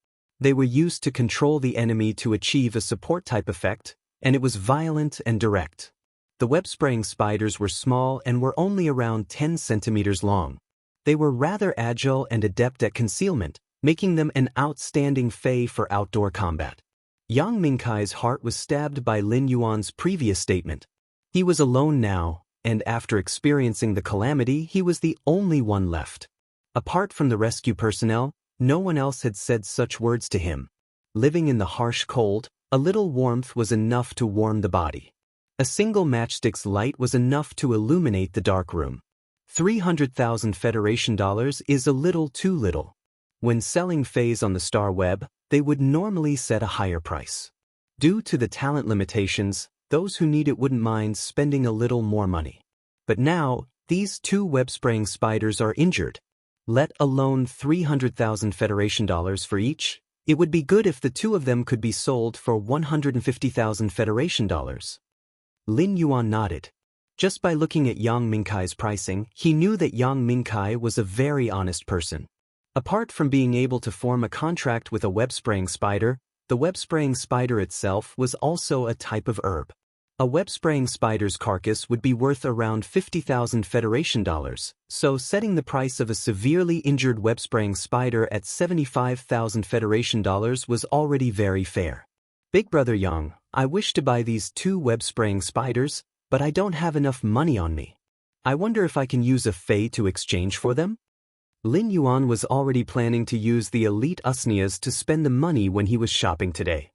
They were used to control the enemy to achieve a support-type effect, and it was violent and direct. The web-spraying spiders were small and were only around 10 centimeters long. They were rather agile and adept at concealment, making them an outstanding Fey for outdoor combat. Yang Mingkai's heart was stabbed by Lin Yuan's previous statement. He was alone now, and after experiencing the calamity, he was the only one left. Apart from the rescue personnel, no one else had said such words to him. Living in the harsh cold, a little warmth was enough to warm the body. A single matchstick's light was enough to illuminate the dark room. 300,000 Federation dollars is a little too little. When selling Feys on the star web, they would normally set a higher price. Due to the talent limitations, those who need it wouldn't mind spending a little more money. But now, these two web-spraying spiders are injured. Let alone 300,000 Federation dollars for each, it would be good if the two of them could be sold for 150,000 Federation dollars. Lin Yuan nodded. Just by looking at Yang Mingkai's pricing, he knew that Yang Mingkai was a very honest person. Apart from being able to form a contract with a web-spraying spider, the web-spraying spider itself was also a type of herb. A web-spraying spider's carcass would be worth around 50,000 Federation dollars, so setting the price of a severely injured web-spraying spider at 75,000 Federation dollars was already very fair. Big brother Yang, I wish to buy these two web-spraying spiders, but I don't have enough money on me. I wonder if I can use a Fey to exchange for them? Lin Yuan was already planning to use the elite Usnias to spend the money when he was shopping today.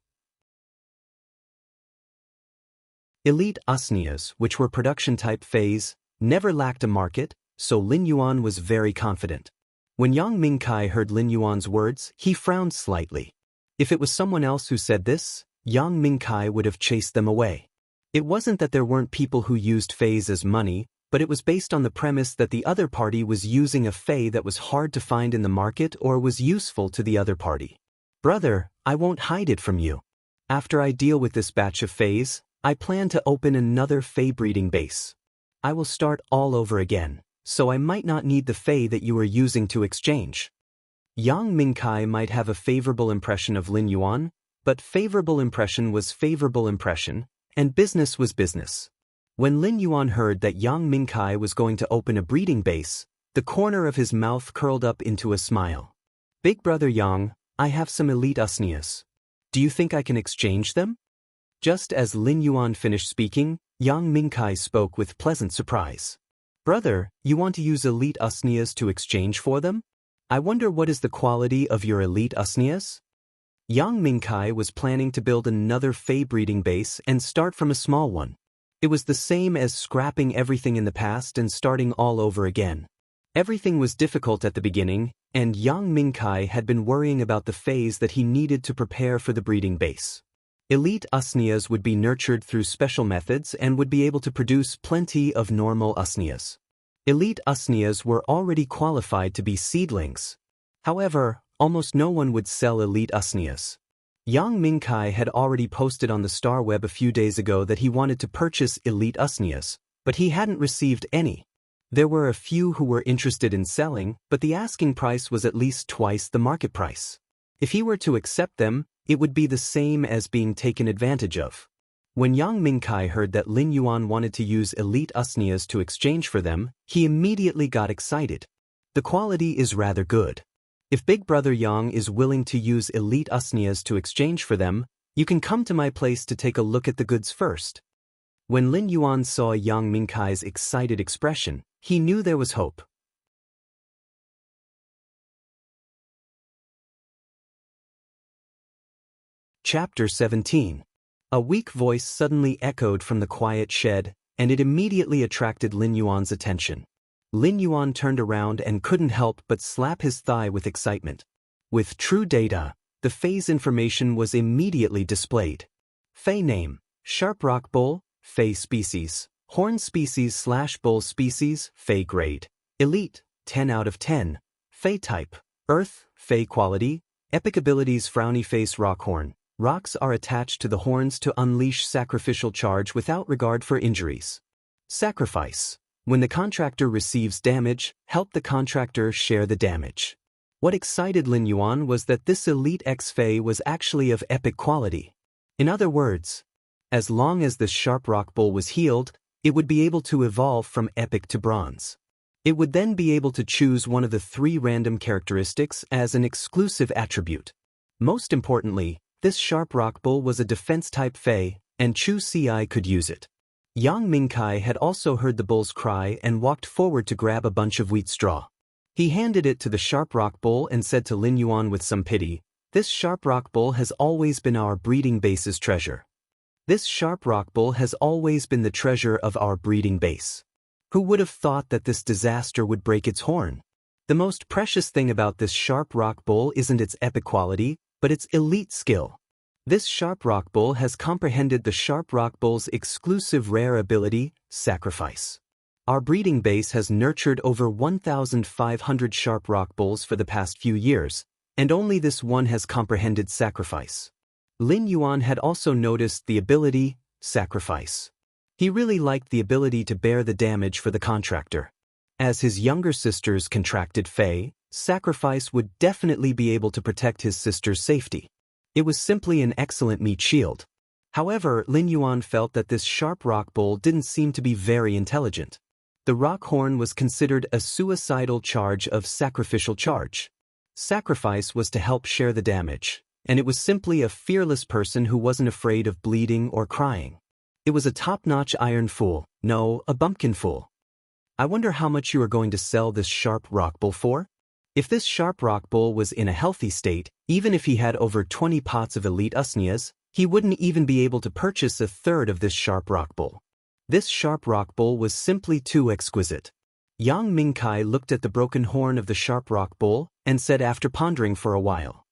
Elite Usnias, which were production-type Feys, never lacked a market, so Lin Yuan was very confident. When Yang Mingkai heard Lin Yuan's words, he frowned slightly. If it was someone else who said this, Yang Mingkai would have chased them away. It wasn't that there weren't people who used Feys as money, but it was based on the premise that the other party was using a Fey that was hard to find in the market or was useful to the other party. Brother, I won't hide it from you. After I deal with this batch of Feys, I plan to open another Fey breeding base. I will start all over again, so I might not need the Fey that you are using to exchange. Yang Mingkai might have a favorable impression of Lin Yuan, but favorable impression was favorable impression, and business was business. When Lin Yuan heard that Yang Mingkai was going to open a breeding base, the corner of his mouth curled up into a smile. Big brother Yang, I have some elite usnias. Do you think I can exchange them? Just as Lin Yuan finished speaking, Yang Mingkai spoke with pleasant surprise. Brother, you want to use elite usnias to exchange for them? I wonder what is the quality of your elite usnias? Yang Mingkai was planning to build another Fey breeding base and start from a small one. It was the same as scrapping everything in the past and starting all over again. Everything was difficult at the beginning, and Yang Mingkai had been worrying about the phase that he needed to prepare for the breeding base. Elite usnias would be nurtured through special methods and would be able to produce plenty of normal usnias. Elite usnias were already qualified to be seedlings. However, almost no one would sell elite usnias. Yang Mingkai had already posted on the Star Web a few days ago that he wanted to purchase elite usnias, but he hadn't received any. There were a few who were interested in selling, but the asking price was at least twice the market price. If he were to accept them, it would be the same as being taken advantage of. When Yang Mingkai heard that Lin Yuan wanted to use elite usnias to exchange for them, he immediately got excited. The quality is rather good. If Big Brother Yang is willing to use elite usnias to exchange for them, you can come to my place to take a look at the goods first. When Lin Yuan saw Yang Mingkai's excited expression, he knew there was hope. Chapter 17. A weak voice suddenly echoed from the quiet shed, and it immediately attracted Lin Yuan's attention. Lin Yuan turned around and couldn't help but slap his thigh with excitement. With true data, the phase information was immediately displayed. Fey name, Sharp Rock Bull, Fey species, Horn species / Bull species, Fey grade, Elite, 10 out of 10, Fey type, Earth, Fey quality, epic abilities Frowny Face Rockhorn. Rocks are attached to the horns to unleash sacrificial charge without regard for injuries. Sacrifice. When the contractor receives damage, help the contractor share the damage. What excited Lin Yuan was that this Elite X Fey was actually of epic quality. In other words, as long as the Sharp Rock Bull was healed, it would be able to evolve from epic to bronze. It would then be able to choose one of the 3 random characteristics as an exclusive attribute. Most importantly, this Sharp Rock Bull was a defense-type Fey, and Chu Ci could use it. Yang Mingkai had also heard the bull's cry and walked forward to grab a bunch of wheat straw. He handed it to the Sharp Rock Bull and said to Lin Yuan with some pity, "This Sharp Rock Bull has always been our breeding base's treasure. This Sharp Rock Bull has always been the treasure of our breeding base. Who would have thought that this disaster would break its horn? The most precious thing about this Sharp Rock Bull isn't its epic quality, but its elite skill. This Sharp Rock Bull has comprehended the Sharp Rock Bull's exclusive rare ability, Sacrifice. Our breeding base has nurtured over 1,500 Sharp Rock Bulls for the past few years, and only this one has comprehended Sacrifice." Lin Yuan had also noticed the ability, Sacrifice. He really liked the ability to bear the damage for the contractor. As his younger sister's contracted Fey, Sacrifice would definitely be able to protect his sister's safety. It was simply an excellent meat shield. However, Lin Yuan felt that this Sharp Rock Bull didn't seem to be very intelligent. The rock horn was considered a suicidal charge of sacrificial charge. Sacrifice was to help share the damage, and it was simply a fearless person who wasn't afraid of bleeding or crying. It was a top-notch iron fool, no, a bumpkin fool. I wonder how much you are going to sell this Sharp Rock Bull for? If this Sharp Rock Bull was in a healthy state, even if he had over 20 pots of elite usnias, he wouldn't even be able to purchase a third of this Sharp Rock Bull. This Sharp Rock Bull was simply too exquisite. Yang Mingkai looked at the broken horn of the Sharp Rock Bull and said after pondering for a while,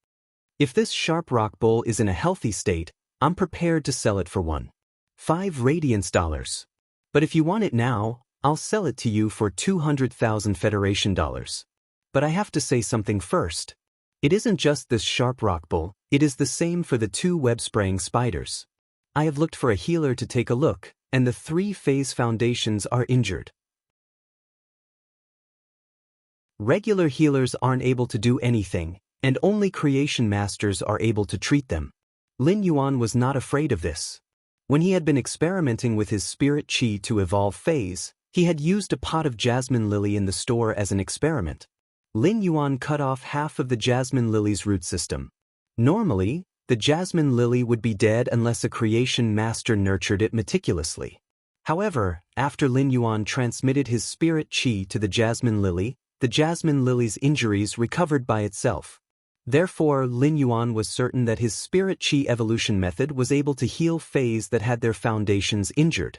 "If this Sharp Rock Bull is in a healthy state, I'm prepared to sell it for 1.5 Radiance dollars. But if you want it now, I'll sell it to you for 200,000 Federation dollars. But I have to say something first. It isn't just this Sharp Rock Bull, it is the same for the 2 web-spraying spiders. I have looked for a healer to take a look, and the 3 phase foundations are injured. Regular healers aren't able to do anything, and only creation masters are able to treat them." Lin Yuan was not afraid of this. When he had been experimenting with his spirit chi to evolve phase, he had used a pot of jasmine lily in the store as an experiment. Lin Yuan cut off half of the jasmine lily's root system. Normally, the jasmine lily would be dead unless a creation master nurtured it meticulously. However, after Lin Yuan transmitted his spirit chi to the jasmine lily's injuries recovered by itself. Therefore, Lin Yuan was certain that his spirit chi evolution method was able to heal phase that had their foundations injured.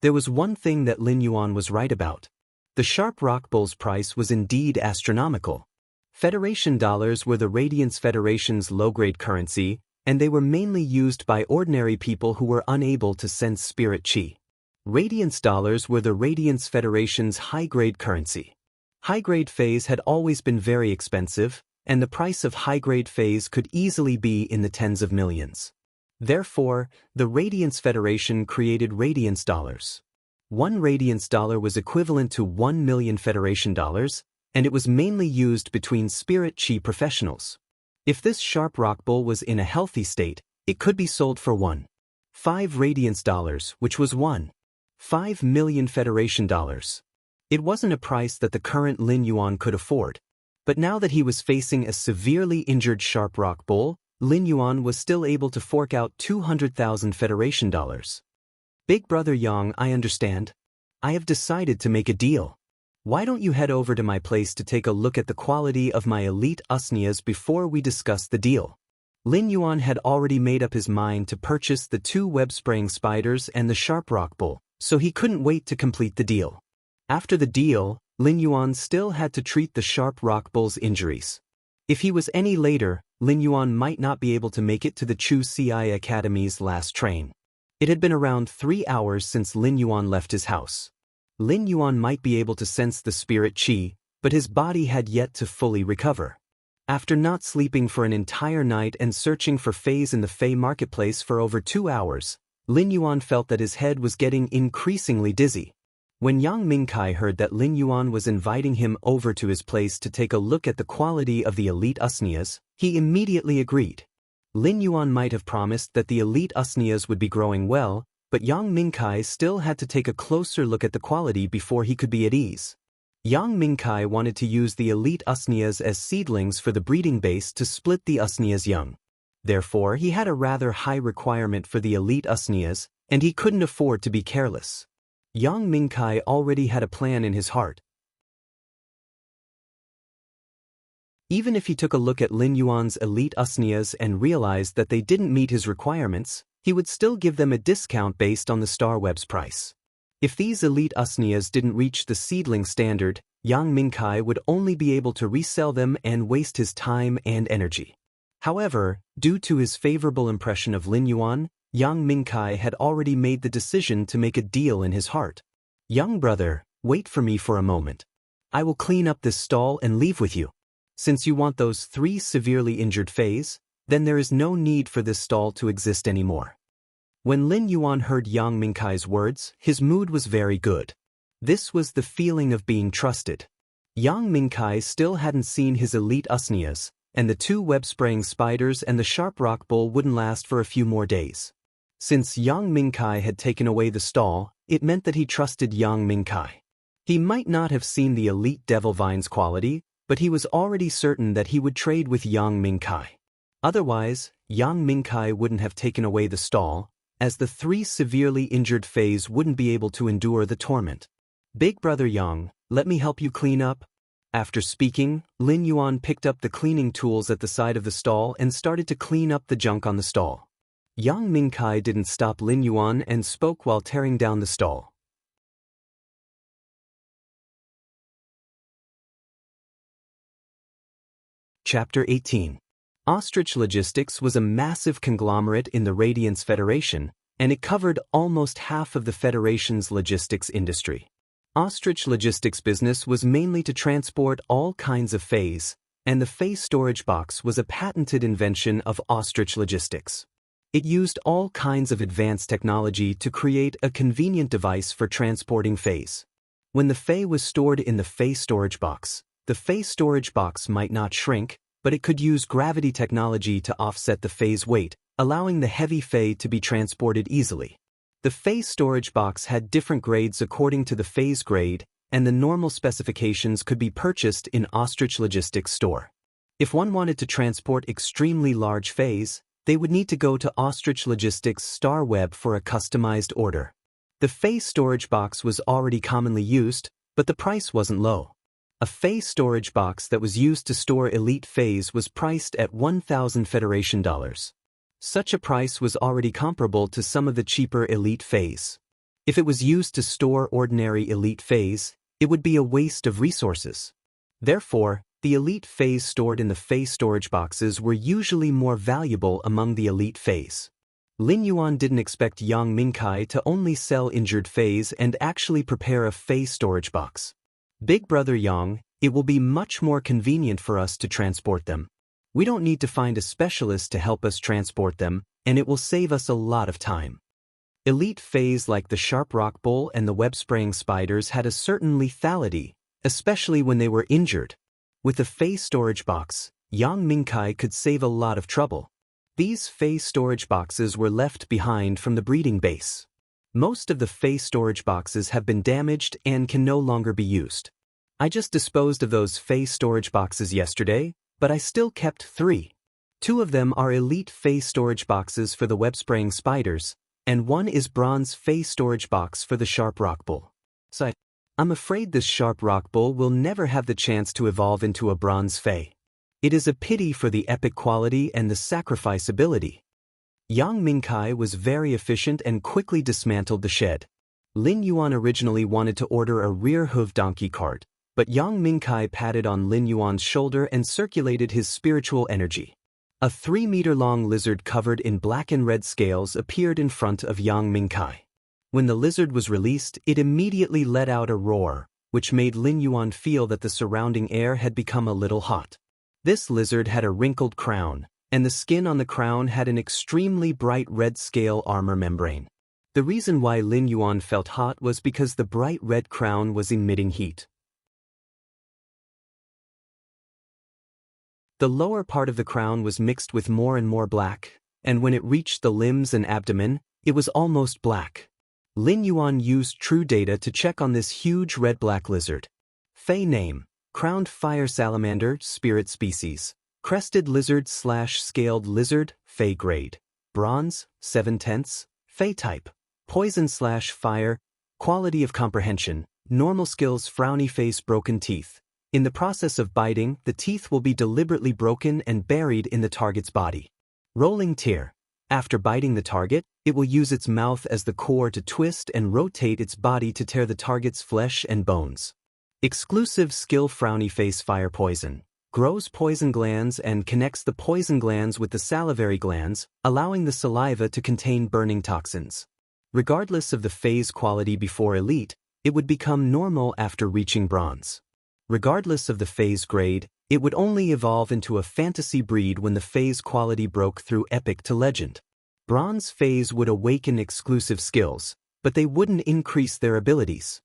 There was one thing that Lin Yuan was right about. The sharp rock bull's price was indeed astronomical. Federation dollars were the Radiance Federation's low-grade currency, and they were mainly used by ordinary people who were unable to sense spirit chi. Radiance dollars were the Radiance Federation's high-grade currency. High-grade phase had always been very expensive, and the price of high-grade phase could easily be in the tens of millions. Therefore, the Radiance Federation created Radiance dollars. One Radiance dollar was equivalent to 1 million Federation dollars, and it was mainly used between spirit chi professionals. If this sharp rock bull was in a healthy state, it could be sold for 1.5 Radiance dollars, which was 1.5 million Federation dollars. It wasn't a price that the current Lin Yuan could afford. But now that he was facing a severely injured sharp rock bull, Lin Yuan was still able to fork out 200,000 Federation dollars. Big brother Yang, I understand. I have decided to make a deal. Why don't you head over to my place to take a look at the quality of my elite usnias before we discuss the deal? Lin Yuan had already made up his mind to purchase the 2 web-spraying spiders and the sharp rock bull, so he couldn't wait to complete the deal. After the deal, Lin Yuan still had to treat the sharp rock bull's injuries. If he was any later, Lin Yuan might not be able to make it to the Chu CI Academy's last train. It had been around 3 hours since Lin Yuan left his house. Lin Yuan might be able to sense the spirit chi, but his body had yet to fully recover. After not sleeping for an entire night and searching for phase in the Fey marketplace for over 2 hours, Lin Yuan felt that his head was getting increasingly dizzy. When Yang Mingkai heard that Lin Yuan was inviting him over to his place to take a look at the quality of the elite usnias, he immediately agreed. Lin Yuan might have promised that the elite usnias would be growing well, but Yang Mingkai still had to take a closer look at the quality before he could be at ease. Yang Mingkai wanted to use the elite usnias as seedlings for the breeding base to split the usnias young. Therefore, he had a rather high requirement for the elite usnias, and he couldn't afford to be careless. Yang Mingkai already had a plan in his heart. Even if he took a look at Lin Yuan's elite usnias and realized that they didn't meet his requirements, he would still give them a discount based on the Star Web's price. If these elite usnias didn't reach the seedling standard, Yang Mingkai would only be able to resell them and waste his time and energy. However, due to his favorable impression of Lin Yuan, Yang Mingkai had already made the decision to make a deal in his heart. Young brother, wait for me for a moment. I will clean up this stall and leave with you. Since you want those 3 severely injured Feis, then there is no need for this stall to exist anymore. When Lin Yuan heard Yang Mingkai's words, his mood was very good. This was the feeling of being trusted. Yang Mingkai still hadn't seen his elite usnias, and the 2 web-spraying spiders and the sharp rock bull wouldn't last for a few more days. Since Yang Mingkai had taken away the stall, it meant that he trusted Yang Mingkai. He might not have seen the elite devil vine's quality, but he was already certain that he would trade with Yang Mingkai. Otherwise, Yang Mingkai wouldn't have taken away the stall, as the 3 severely injured Feis wouldn't be able to endure the torment. Big brother Yang, let me help you clean up. After speaking, Lin Yuan picked up the cleaning tools at the side of the stall and started to clean up the junk on the stall. Yang Mingkai didn't stop Lin Yuan and spoke while tearing down the stall. Chapter 18. Ostrich Logistics was a massive conglomerate in the Radiance Federation, and it covered almost half of the Federation's logistics industry. Ostrich Logistics business was mainly to transport all kinds of Feis, and the Fei storage box was a patented invention of Ostrich Logistics. It used all kinds of advanced technology to create a convenient device for transporting Feis. When the Fei was stored in the Fei storage box, the Fei storage box might not shrink, but it could use gravity technology to offset the Fei's weight, allowing the heavy Fei to be transported easily. The phase storage box had different grades according to the phase grade, and the normal specifications could be purchased in Ostrich Logistics store. If one wanted to transport extremely large phase, they would need to go to Ostrich Logistics Star Web for a customized order. The phase storage box was already commonly used, but the price wasn't low. A phase storage box that was used to store elite phase was priced at 1,000 Federation dollars. Such a price was already comparable to some of the cheaper elite phase. If it was used to store ordinary elite phase, it would be a waste of resources. Therefore, the elite phase stored in the phase storage boxes were usually more valuable among the elite phase. Lin Yuan didn't expect Yang Mingkai to only sell injured phase and actually prepare a phase storage box. Big brother Yang, it will be much more convenient for us to transport them. We don't need to find a specialist to help us transport them, and it will save us a lot of time. Elite phase like the sharp rock bull and the web-spraying spiders had a certain lethality, especially when they were injured. With the phase storage box, Yang Mingkai could save a lot of trouble. These phase storage boxes were left behind from the breeding base. Most of the phase storage boxes have been damaged and can no longer be used. I just disposed of those phase storage boxes yesterday, but I still kept 3. 2 of them are elite phase storage boxes for the web-spraying spiders, and 1 is bronze phase storage box for the sharp rock bull. So I'm afraid this sharp rock bull will never have the chance to evolve into a bronze phase. It is a pity for the epic quality and the sacrifice ability. Yang Mingkai was very efficient and quickly dismantled the shed. Lin Yuan originally wanted to order a rear hoof donkey cart, but Yang Mingkai patted on Lin Yuan's shoulder and circulated his spiritual energy. A 3-meter-long lizard covered in black and red scales appeared in front of Yang Mingkai. When the lizard was released, it immediately let out a roar, which made Lin Yuan feel that the surrounding air had become a little hot. This lizard had a wrinkled crown, and the skin on the crown had an extremely bright red scale armor membrane. The reason why Lin Yuan felt hot was because the bright red crown was emitting heat. The lower part of the crown was mixed with more and more black, and when it reached the limbs and abdomen, it was almost black. Lin Yuan used true data to check on this huge red-black lizard. Fey name: crowned fire salamander, spirit species. Crested lizard/scaled lizard, Fey grade. Bronze, 7/10. Fey type: poison/fire. Quality of comprehension: normal skills, frowny face, broken teeth. In the process of biting, the teeth will be deliberately broken and buried in the target's body. Rolling tear: after biting the target, it will use its mouth as the core to twist and rotate its body to tear the target's flesh and bones. Exclusive skill: frowny face, fire poison. Grows poison glands and connects the poison glands with the salivary glands, allowing the saliva to contain burning toxins. Regardless of the phase quality before elite, it would become normal after reaching bronze. Regardless of the phase grade, it would only evolve into a fantasy breed when the phase quality broke through epic to legend. Bronze phase would awaken exclusive skills, but they wouldn't increase their abilities.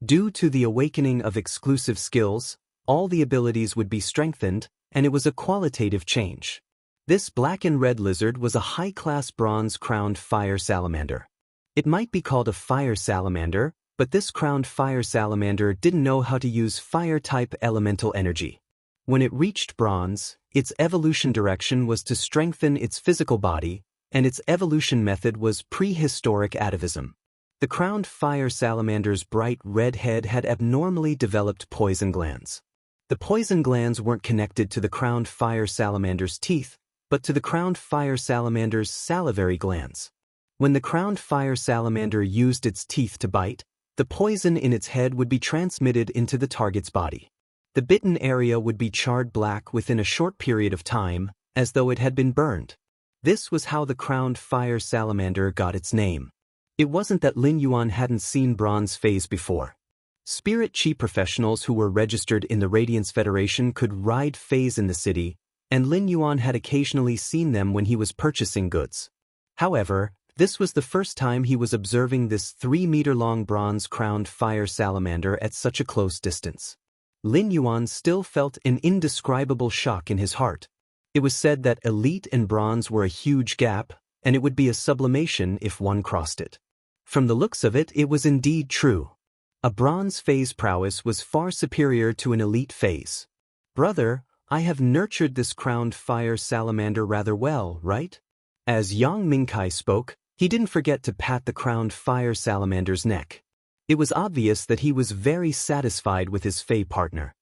Due to the awakening of exclusive skills, all the abilities would be strengthened, and it was a qualitative change. This black and red lizard was a high-class bronze-crowned fire salamander. It might be called a fire salamander, but this crowned fire salamander didn't know how to use fire-type elemental energy. When it reached bronze, its evolution direction was to strengthen its physical body, and its evolution method was prehistoric atavism. The crowned fire salamander's bright red head had abnormally developed poison glands. The poison glands weren't connected to the crowned fire salamander's teeth, but to the crowned fire salamander's salivary glands. When the crowned fire salamander used its teeth to bite, the poison in its head would be transmitted into the target's body. The bitten area would be charred black within a short period of time, as though it had been burned. This was how the crowned fire salamander got its name. It wasn't that Lin Yuan hadn't seen bronze phase before. Spirit chi professionals who were registered in the Radiance Federation could ride phase in the city, and Lin Yuan had occasionally seen them when he was purchasing goods. However, this was the first time he was observing this 3-meter-long bronze-crowned fire salamander at such a close distance. Lin Yuan still felt an indescribable shock in his heart. It was said that elite and bronze were a huge gap, and it would be a sublimation if one crossed it. From the looks of it, it was indeed true. A bronze phase prowess was far superior to an elite phase. Brother, I have nurtured this crowned fire salamander rather well, right? As Yang Mingkai spoke, he didn't forget to pat the crowned fire salamander's neck. It was obvious that he was very satisfied with his Fey partner.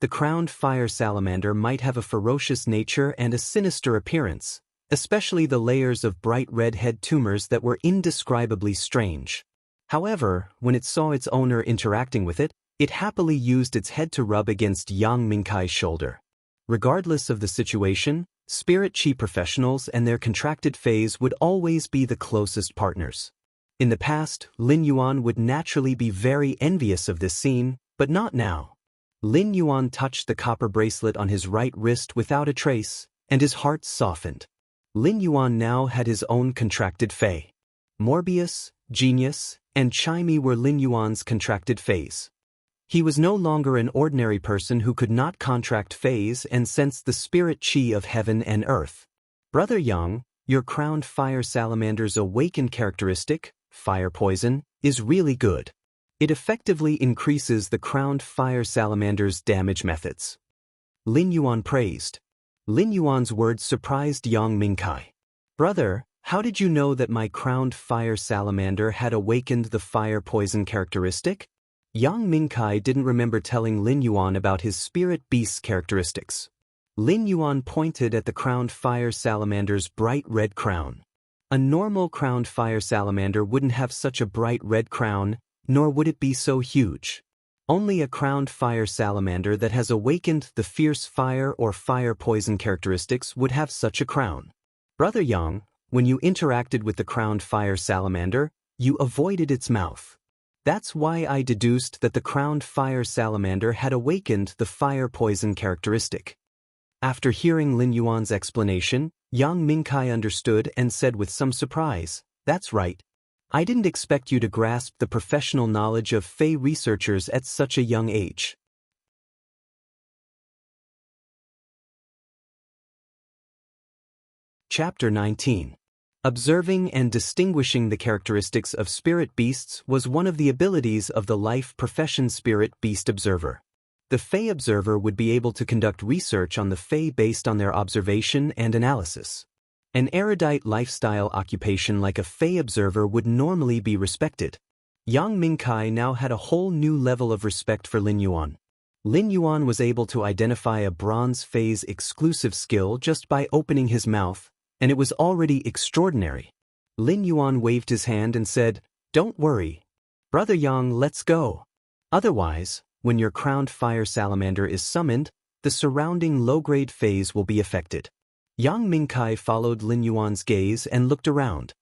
The crowned fire salamander might have a ferocious nature and a sinister appearance, especially the layers of bright red head tumors that were indescribably strange. However, when it saw its owner interacting with it, it happily used its head to rub against Yang Mingkai's shoulder. Regardless of the situation, spirit chi professionals and their contracted phase would always be the closest partners. In the past, Lin Yuan would naturally be very envious of this scene, but not now. Lin Yuan touched the copper bracelet on his right wrist without a trace, and his heart softened. Lin Yuan now had his own contracted Fey. Morbius, Genius, and Chimey were Lin Yuan's contracted Feys. He was no longer an ordinary person who could not contract Feys and sense the spirit chi of heaven and earth. Brother Yang, your crowned fire salamander's awakened characteristic, fire poison, is really good. It effectively increases the crowned fire salamander's damage methods. Lin Yuan praised. Lin Yuan's words surprised Yang Mingkai. Brother, how did you know that my crowned fire salamander had awakened the fire poison characteristic? Yang Mingkai didn't remember telling Lin Yuan about his spirit beast's characteristics. Lin Yuan pointed at the crowned fire salamander's bright red crown. A normal crowned fire salamander wouldn't have such a bright red crown, nor would it be so huge. Only a crowned fire salamander that has awakened the fierce fire or fire poison characteristics would have such a crown. Brother Yang, when you interacted with the crowned fire salamander, you avoided its mouth. That's why I deduced that the crowned fire salamander had awakened the fire poison characteristic. After hearing Lin Yuan's explanation, Yang Mingkai understood and said with some surprise, "That's right. I didn't expect you to grasp the professional knowledge of Fey researchers at such a young age." Chapter 19. Observing and distinguishing the characteristics of spirit beasts was one of the abilities of the life profession spirit beast observer. The Fey observer would be able to conduct research on the Fey based on their observation and analysis. An erudite lifestyle occupation like a Fey observer would normally be respected. Yang Mingkai now had a whole new level of respect for Lin Yuan. Lin Yuan was able to identify a bronze Fey's exclusive skill just by opening his mouth, and it was already extraordinary. Lin Yuan waved his hand and said, "Don't worry. Brother Yang, let's go. Otherwise, when your crowned fire salamander is summoned, the surrounding low-grade phase will be affected." Yang Mingkai followed Lin Yuan's gaze and looked around.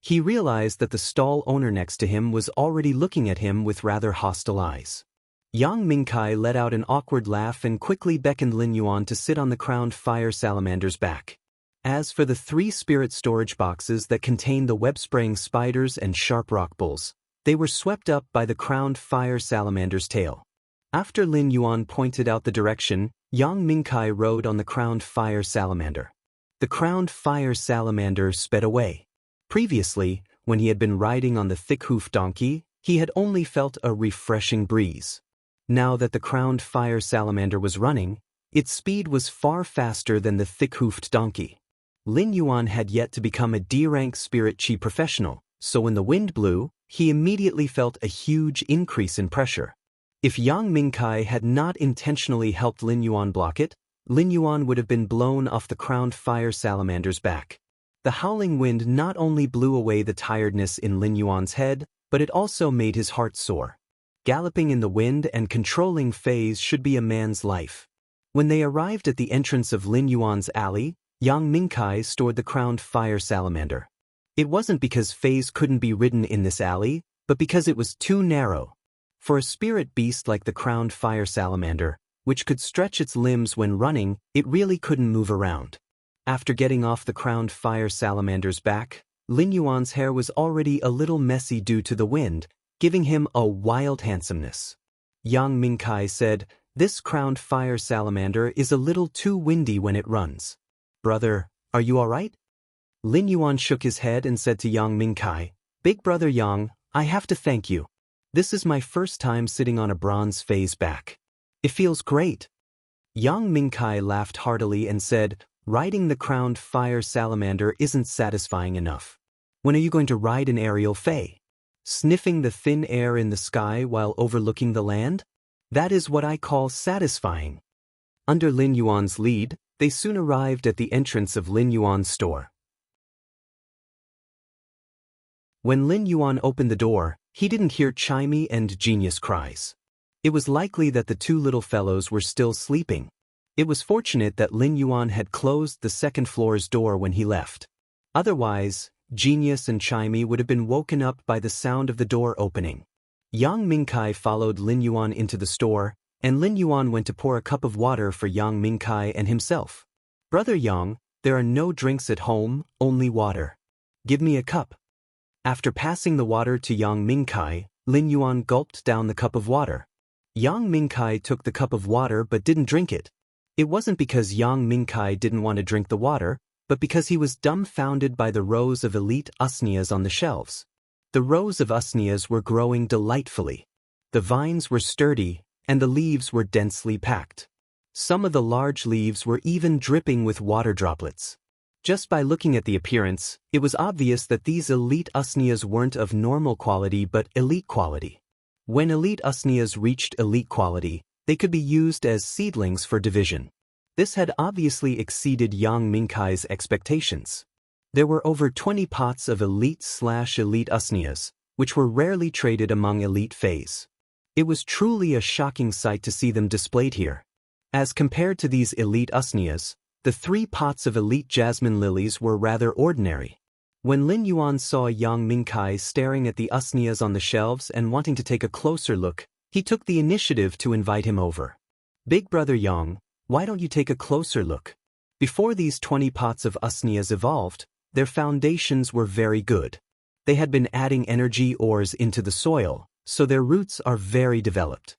He realized that the stall owner next to him was already looking at him with rather hostile eyes. Yang Mingkai let out an awkward laugh and quickly beckoned Lin Yuan to sit on the crowned fire salamander's back. As for the 3 spirit storage boxes that contained the web-spraying spiders and sharp rock bulls, they were swept up by the crowned fire salamander's tail. After Lin Yuan pointed out the direction, Yang Mingkai rode on the crowned fire salamander. The crowned fire salamander sped away. Previously, when he had been riding on the thick-hoofed donkey, he had only felt a refreshing breeze. Now that the crowned fire salamander was running, its speed was far faster than the thick-hoofed donkey. Lin Yuan had yet to become a D-rank spirit chi professional, so when the wind blew, he immediately felt a huge increase in pressure. If Yang Mingkai had not intentionally helped Lin Yuan block it, Lin Yuan would have been blown off the crowned fire salamander's back. The howling wind not only blew away the tiredness in Lin Yuan's head, but it also made his heart soar. Galloping in the wind and controlling Feys should be a man's life. When they arrived at the entrance of Lin Yuan's alley, Yang Mingkai stored the crowned fire salamander. It wasn't because Feys couldn't be ridden in this alley, but because it was too narrow. For a spirit beast like the crowned fire salamander, which could stretch its limbs when running, it really couldn't move around. After getting off the crowned fire salamander's back, Lin Yuan's hair was already a little messy due to the wind, giving him a wild handsomeness. Yang Mingkai said, "This crowned fire salamander is a little too windy when it runs. Brother, are you all right?" Lin Yuan shook his head and said to Yang Mingkai, "Big brother Yang, I have to thank you. This is my first time sitting on a bronze phase back. It feels great." Yang Mingkai laughed heartily and said, "Riding the crowned fire salamander isn't satisfying enough. When are you going to ride an aerial fae? Sniffing the thin air in the sky while overlooking the land? That is what I call satisfying." Under Lin Yuan's lead, they soon arrived at the entrance of Lin Yuan's store. When Lin Yuan opened the door, he didn't hear Chimey and Genius cries. It was likely that the two little fellows were still sleeping. It was fortunate that Lin Yuan had closed the second floor's door when he left. Otherwise, Genius and Chimey would have been woken up by the sound of the door opening. Yang Mingkai followed Lin Yuan into the store, and Lin Yuan went to pour a cup of water for Yang Mingkai and himself. "Brother Yang, there are no drinks at home, only water. Give me a cup." After passing the water to Yang Mingkai, Lin Yuan gulped down the cup of water. Yang Mingkai took the cup of water but didn't drink it. It wasn't because Yang Mingkai didn't want to drink the water, but because he was dumbfounded by the rows of elite usneas on the shelves. The rows of usneas were growing delightfully. The vines were sturdy, and the leaves were densely packed. Some of the large leaves were even dripping with water droplets. Just by looking at the appearance, it was obvious that these elite usneas weren't of normal quality but elite quality. When elite usneas reached elite quality, they could be used as seedlings for division. This had obviously exceeded Yang Mingkai's expectations. There were over 20 pots of elite/elite usneas, which were rarely traded among elite fays. It was truly a shocking sight to see them displayed here. As compared to these elite usneas, the 3 pots of elite jasmine lilies were rather ordinary. When Lin Yuan saw Yang Mingkai staring at the usneas on the shelves and wanting to take a closer look, he took the initiative to invite him over. "Big brother Yang, why don't you take a closer look?" Before these 20 pots of usneas evolved, their foundations were very good. They had been adding energy ores into the soil, so their roots are very developed.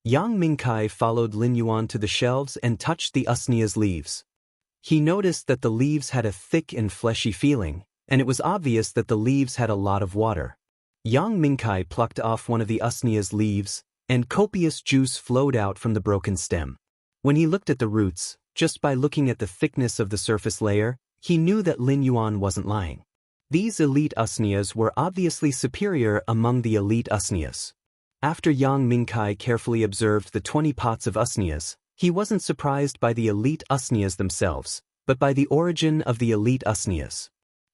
Yang Mingkai followed Lin Yuan to the shelves and touched the usnea's leaves. He noticed that the leaves had a thick and fleshy feeling, and it was obvious that the leaves had a lot of water. Yang Mingkai plucked off one of the usnea's leaves, and copious juice flowed out from the broken stem. When he looked at the roots, just by looking at the thickness of the surface layer, he knew that Lin Yuan wasn't lying. These elite usneas were obviously superior among the elite usneas. After Yang Mingkai carefully observed the 20 pots of usneas, he wasn't surprised by the elite usneas themselves, but by the origin of the elite usneas.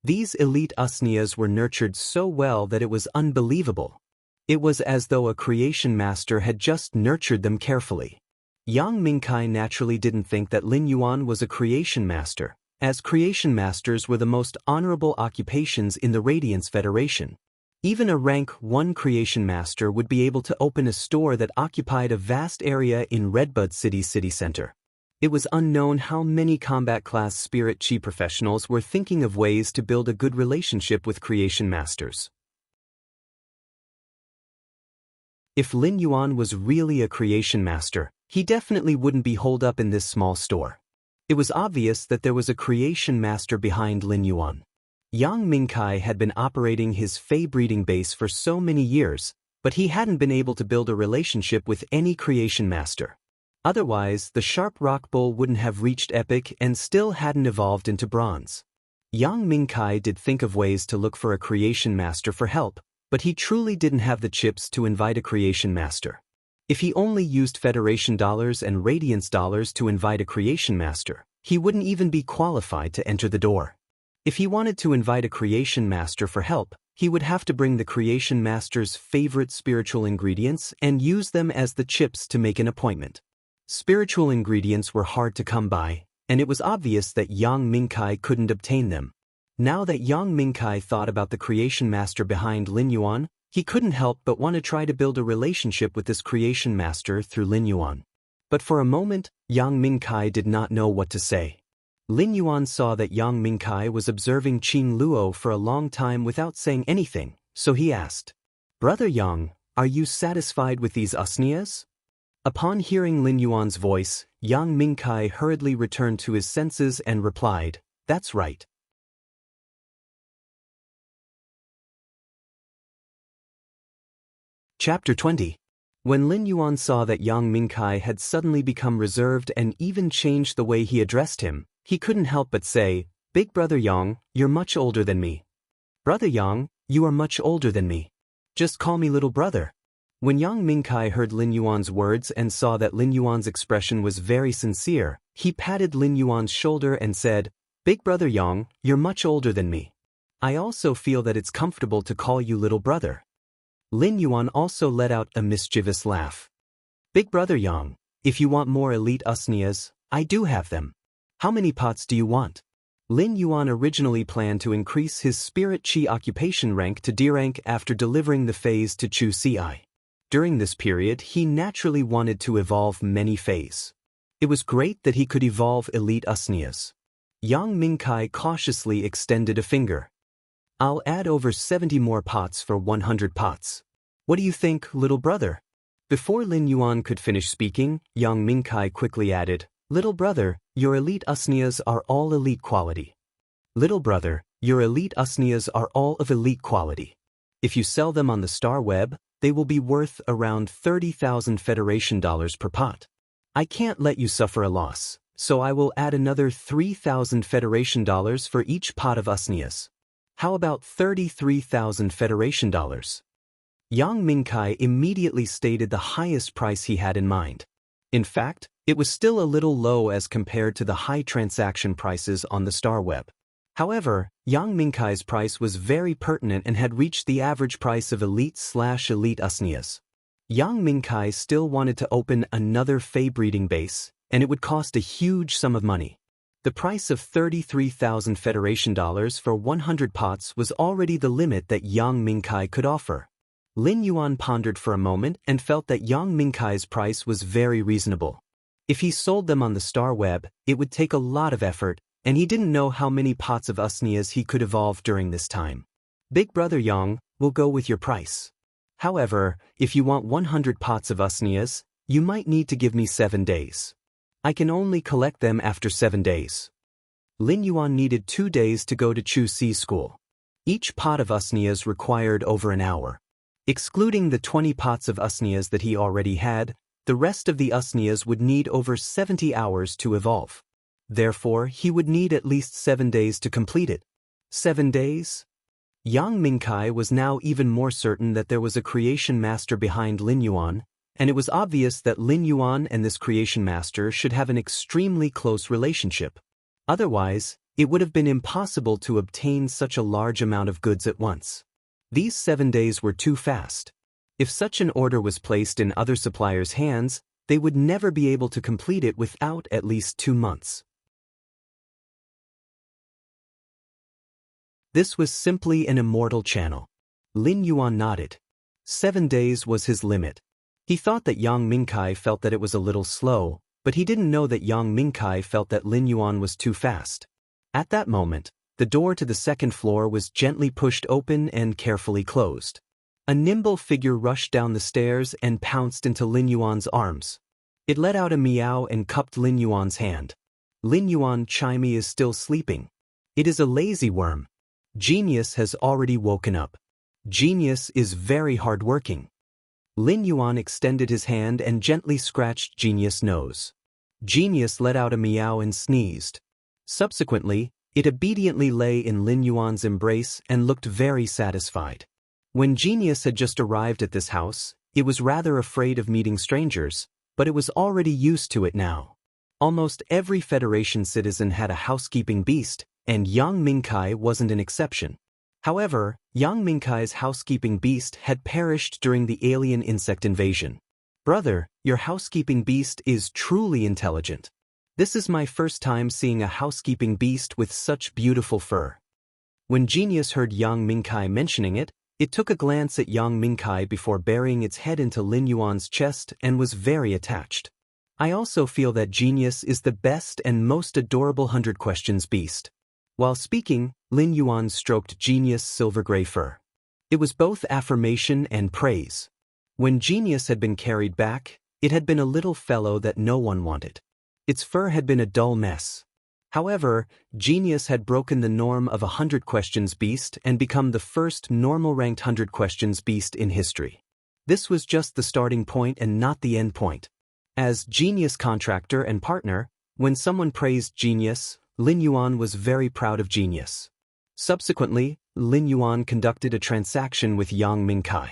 These elite usneas were nurtured so well that it was unbelievable. It was as though a creation master had just nurtured them carefully. Yang Mingkai naturally didn't think that Lin Yuan was a creation master, as creation masters were the most honorable occupations in the Radiance Federation. Even a rank 1 creation master would be able to open a store that occupied a vast area in Redbud City city center. It was unknown how many combat class spirit chi professionals were thinking of ways to build a good relationship with creation masters. If Lin Yuan was really a creation master, he definitely wouldn't be holed up in this small store. It was obvious that there was a creation master behind Lin Yuan. Yang Mingkai had been operating his Fey breeding base for so many years, but he hadn't been able to build a relationship with any creation master. Otherwise, the Sharp Rock Bull wouldn't have reached Epic and still hadn't evolved into Bronze. Yang Mingkai did think of ways to look for a creation master for help, but he truly didn't have the chips to invite a creation master. If he only used Federation dollars and Radiance dollars to invite a creation master, he wouldn't even be qualified to enter the door. If he wanted to invite a creation master for help, he would have to bring the creation master's favorite spiritual ingredients and use them as the chips to make an appointment. Spiritual ingredients were hard to come by, and it was obvious that Yang Mingkai couldn't obtain them. Now that Yang Mingkai thought about the creation master behind Lin Yuan, he couldn't help but want to try to build a relationship with this creation master through Lin Yuan. But for a moment, Yang Mingkai did not know what to say. Lin Yuan saw that Yang Mingkai was observing Qin Luo for a long time without saying anything, so he asked, "Brother Yang, are you satisfied with these usneas?" Upon hearing Lin Yuan's voice, Yang Mingkai hurriedly returned to his senses and replied, "That's right." Chapter 20. When Lin Yuan saw that Yang Mingkai had suddenly become reserved and even changed the way he addressed him, he couldn't help but say, "Big brother Yang, you're much older than me." "Brother Yang, you are much older than me. Just call me little brother." When Yang Mingkai heard Lin Yuan's words and saw that Lin Yuan's expression was very sincere, he patted Lin Yuan's shoulder and said, "Big brother Yang, you're much older than me. I also feel that it's comfortable to call you little brother." Lin Yuan also let out a mischievous laugh. "Big brother Yang, if you want more elite usnias, I do have them. How many pots do you want?" Lin Yuan originally planned to increase his spirit chi occupation rank to D rank after delivering the phase to Chu Ci. During this period, he naturally wanted to evolve many phase. It was great that he could evolve elite usnias. Yang Mingkai cautiously extended a finger. "I'll add over 70 more pots for 100 pots. What do you think, little brother?" Before Lin Yuan could finish speaking, Yang Mingkai quickly added, "Little brother, your elite usnias are all elite quality. Little brother, your elite usnias are all of elite quality. If you sell them on the Star Web, they will be worth around 30,000 Federation dollars per pot. I can't let you suffer a loss, so I will add another 3,000 Federation dollars for each pot of usnias. How about 33,000 Federation dollars? Yang Mingkai immediately stated the highest price he had in mind. In fact, it was still a little low as compared to the high transaction prices on the Star Web. However, Yang Mingkai's price was very pertinent and had reached the average price of elite/elite usnias. Yang Mingkai still wanted to open another Fey breeding base, and it would cost a huge sum of money. The price of 33,000 Federation dollars for 100 pots was already the limit that Yang Mingkai could offer. Lin Yuan pondered for a moment and felt that Yang Mingkai's price was very reasonable. If he sold them on the Star Web, it would take a lot of effort, and he didn't know how many pots of usnias he could evolve during this time. "Big brother Yang, we'll go with your price. However, if you want 100 pots of usnias, you might need to give me 7 days. I can only collect them after 7 days." Lin Yuan needed 2 days to go to Chu Si school. Each pot of usnias required over an hour. Excluding the 20 pots of usnias that he already had, the rest of the usnias would need over 70 hours to evolve. Therefore, he would need at least 7 days to complete it. 7 days? Yang Mingkai was now even more certain that there was a creation master behind Lin Yuan, and it was obvious that Lin Yuan and this creation master should have an extremely close relationship. Otherwise, it would have been impossible to obtain such a large amount of goods at once. These 7 days were too fast. If such an order was placed in other suppliers' hands, they would never be able to complete it without at least 2 months. This was simply an immortal channel. Lin Yuan nodded. 7 days was his limit. He thought that Yang Mingkai felt that it was a little slow, but he didn't know that Yang Mingkai felt that Lin Yuan was too fast. At that moment, the door to the second floor was gently pushed open and carefully closed. A nimble figure rushed down the stairs and pounced into Lin Yuan's arms. It let out a meow and cupped Lin Yuan's hand. "Lin Yuan Chimey is still sleeping. It is a lazy worm. Genius has already woken up. Genius is very hard-working." Lin Yuan extended his hand and gently scratched Genius' nose. Genius let out a meow and sneezed. Subsequently, it obediently lay in Lin Yuan's embrace and looked very satisfied. When Genius had just arrived at this house, it was rather afraid of meeting strangers, but it was already used to it now. Almost every Federation citizen had a housekeeping beast, and Yang Mingkai wasn't an exception. However, Yang Mingkai's housekeeping beast had perished during the alien insect invasion. "Brother, your housekeeping beast is truly intelligent. This is my first time seeing a housekeeping beast with such beautiful fur." When Genius heard Yang Mingkai mentioning it, it took a glance at Yang Mingkai before burying its head into Lin Yuan's chest and was very attached. "I also feel that Genius is the best and most adorable 100 questions beast." While speaking, Lin Yuan stroked Genius' silver-gray fur. It was both affirmation and praise. When Genius had been carried back, it had been a little fellow that no one wanted. Its fur had been a dull mess. However, Genius had broken the norm of a 100 questions beast and become the first normal-ranked 100 questions beast in history. This was just the starting point and not the end point. As genius contractor and partner, when someone praised genius, Lin Yuan was very proud of genius. Subsequently, Lin Yuan conducted a transaction with Yang Mingkai.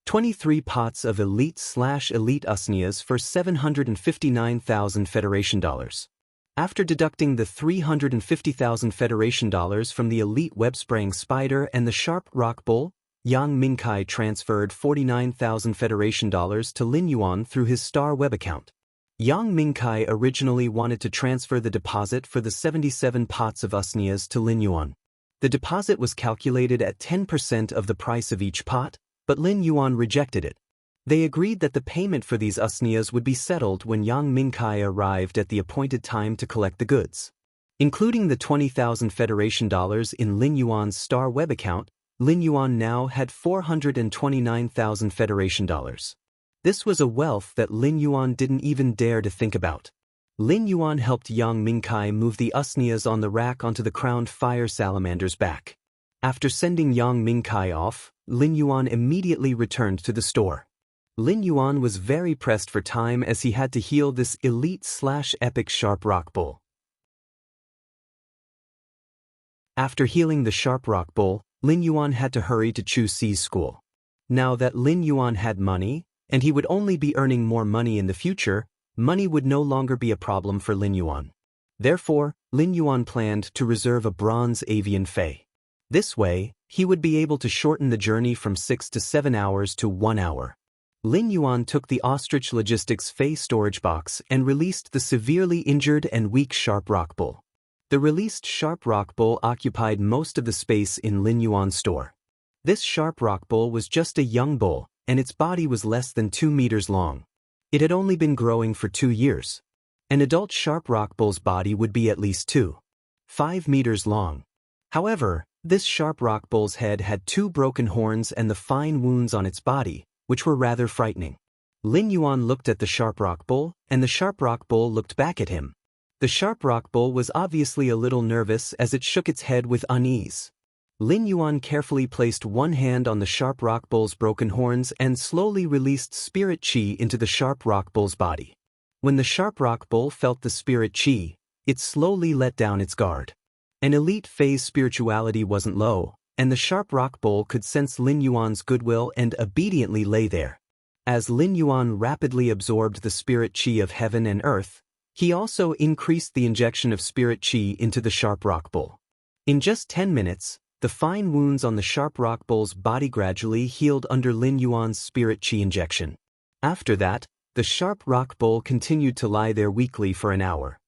23 pots of elite/elite usnias for 759,000 Federation dollars. After deducting the 350,000 Federation dollars from the elite web-spraying spider and the sharp rock bull, Yang Mingkai transferred 49,000 Federation dollars to Lin Yuan through his Star web account. Yang Mingkai originally wanted to transfer the deposit for the 77 pots of usnias to Lin Yuan. The deposit was calculated at 10% of the price of each pot, but Lin Yuan rejected it. They agreed that the payment for these usnias would be settled when Yang Mingkai arrived at the appointed time to collect the goods. Including the 20,000 Federation dollars in Lin Yuan's Star web account, Lin Yuan now had 429,000 Federation dollars. This was a wealth that Lin Yuan didn't even dare to think about. Lin Yuan helped Yang Mingkai move the usnias on the rack onto the crowned fire salamander's back. After sending Yang Mingkai off, Lin Yuan immediately returned to the store. Lin Yuan was very pressed for time as he had to heal this elite/epic sharp rock bull. After healing the sharp rock bull, Lin Yuan had to hurry to Chu Si's school. Now that Lin Yuan had money, and he would only be earning more money in the future, money would no longer be a problem for Lin Yuan. Therefore, Lin Yuan planned to reserve a bronze avian fei. This way, he would be able to shorten the journey from 6 to 7 hours to 1 hour. Lin Yuan took the Ostrich Logistics fei storage box and released the severely injured and weak sharp rock bull. The released sharp rock bull occupied most of the space in Lin Yuan's store. This sharp rock bull was just a young bull, and its body was less than 2 meters long. It had only been growing for 2 years. An adult sharp rock bull's body would be at least 2.5 meters long. However, this sharp rock bull's head had 2 broken horns and the fine wounds on its body, which were rather frightening. Lin Yuan looked at the sharp rock bull, and the sharp rock bull looked back at him. The sharp rock bull was obviously a little nervous as it shook its head with unease. Lin Yuan carefully placed one hand on the sharp rock bull's broken horns and slowly released spirit qi into the sharp rock bull's body. When the sharp rock bull felt the spirit qi, it slowly let down its guard. An elite phase spirituality wasn't low, and the sharp rock bull could sense Lin Yuan's goodwill and obediently lay there. As Lin Yuan rapidly absorbed the spirit qi of heaven and earth, he also increased the injection of spirit qi into the sharp rock bull. In just 10 minutes, the fine wounds on the sharp rock bull's body gradually healed under Lin Yuan's spirit qi injection. After that, the sharp rock bull continued to lie there weakly for an hour.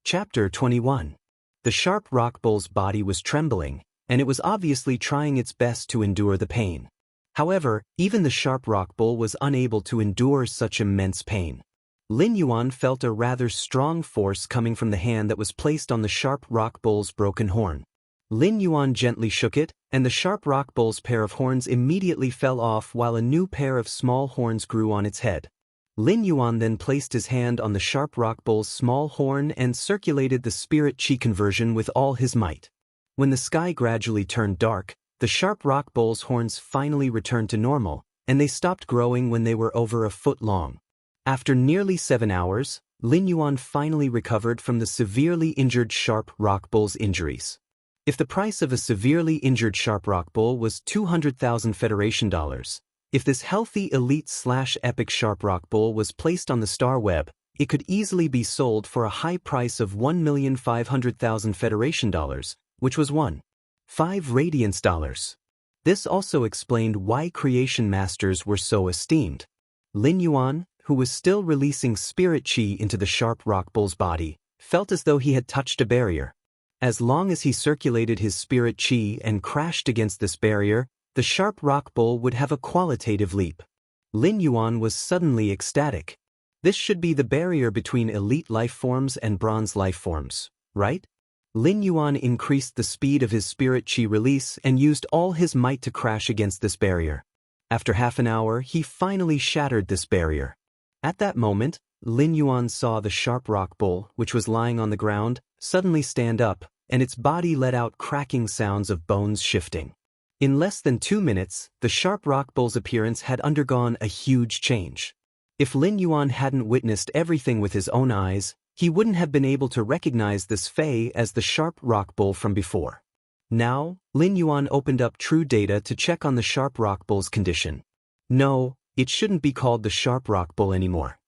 Chapter 21. The sharp rock bull's body was trembling, and it was obviously trying its best to endure the pain. However, even the sharp rock bull was unable to endure such immense pain. Lin Yuan felt a rather strong force coming from the hand that was placed on the sharp rock bull's broken horn. Lin Yuan gently shook it, and the sharp rock bull's pair of horns immediately fell off while a new pair of small horns grew on its head. Lin Yuan then placed his hand on the sharp rock bull's small horn and circulated the spirit qi conversion with all his might. When the sky gradually turned dark, the sharp rock bull's horns finally returned to normal, and they stopped growing when they were over a foot long. After nearly 7 hours, Lin Yuan finally recovered from the severely injured sharp rock bull's injuries. If the price of a severely injured sharp rock bull was 200,000 Federation dollars, if this healthy elite/epic sharp rock bull was placed on the Star Web, it could easily be sold for a high price of 1,500,000 Federation dollars, which was 1.5 radiance dollars. This also explained why creation masters were so esteemed. Lin Yuan, who was still releasing spirit qi into the sharp rock bull's body, felt as though he had touched a barrier. As long as he circulated his spirit qi and crashed against this barrier, the sharp rock bull would have a qualitative leap. Lin Yuan was suddenly ecstatic. This should be the barrier between elite life forms and bronze life forms, right? Lin Yuan increased the speed of his spirit qi release and used all his might to crash against this barrier. After half an hour, he finally shattered this barrier. At that moment, Lin Yuan saw the sharp rock bull, which was lying on the ground, suddenly stand up, and its body let out cracking sounds of bones shifting. In less than 2 minutes, the sharp rock bull's appearance had undergone a huge change. If Lin Yuan hadn't witnessed everything with his own eyes, he wouldn't have been able to recognize this Fei as the sharp rock bull from before. Now, Lin Yuan opened up true data to check on the sharp rock bull's condition. No, it shouldn't be called the sharp rock bull anymore.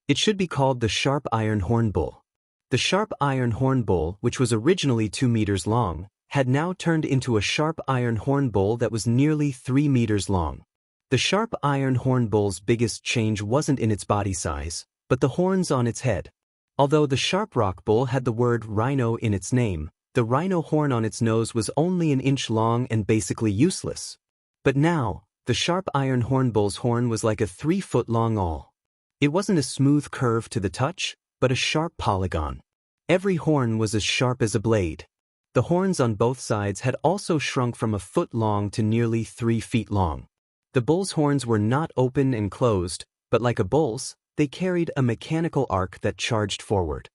It should be called the sharp iron horn bull. The sharp iron horn bull, which was originally 2 meters long, had now turned into a sharp iron horn bull that was nearly 3 meters long. The sharp iron horn bull's biggest change wasn't in its body size, but the horns on its head. Although the sharp rock bull had the word rhino in its name, the rhino horn on its nose was only an inch long and basically useless. But now, the sharp iron horn bull's horn was like a 3-foot-long awl. It wasn't a smooth curve to the touch, but a sharp polygon. Every horn was as sharp as a blade. The horns on both sides had also shrunk from a foot long to nearly 3 feet long. The bull's horns were not open and closed, but like a bull's, they carried a mechanical arc that charged forward.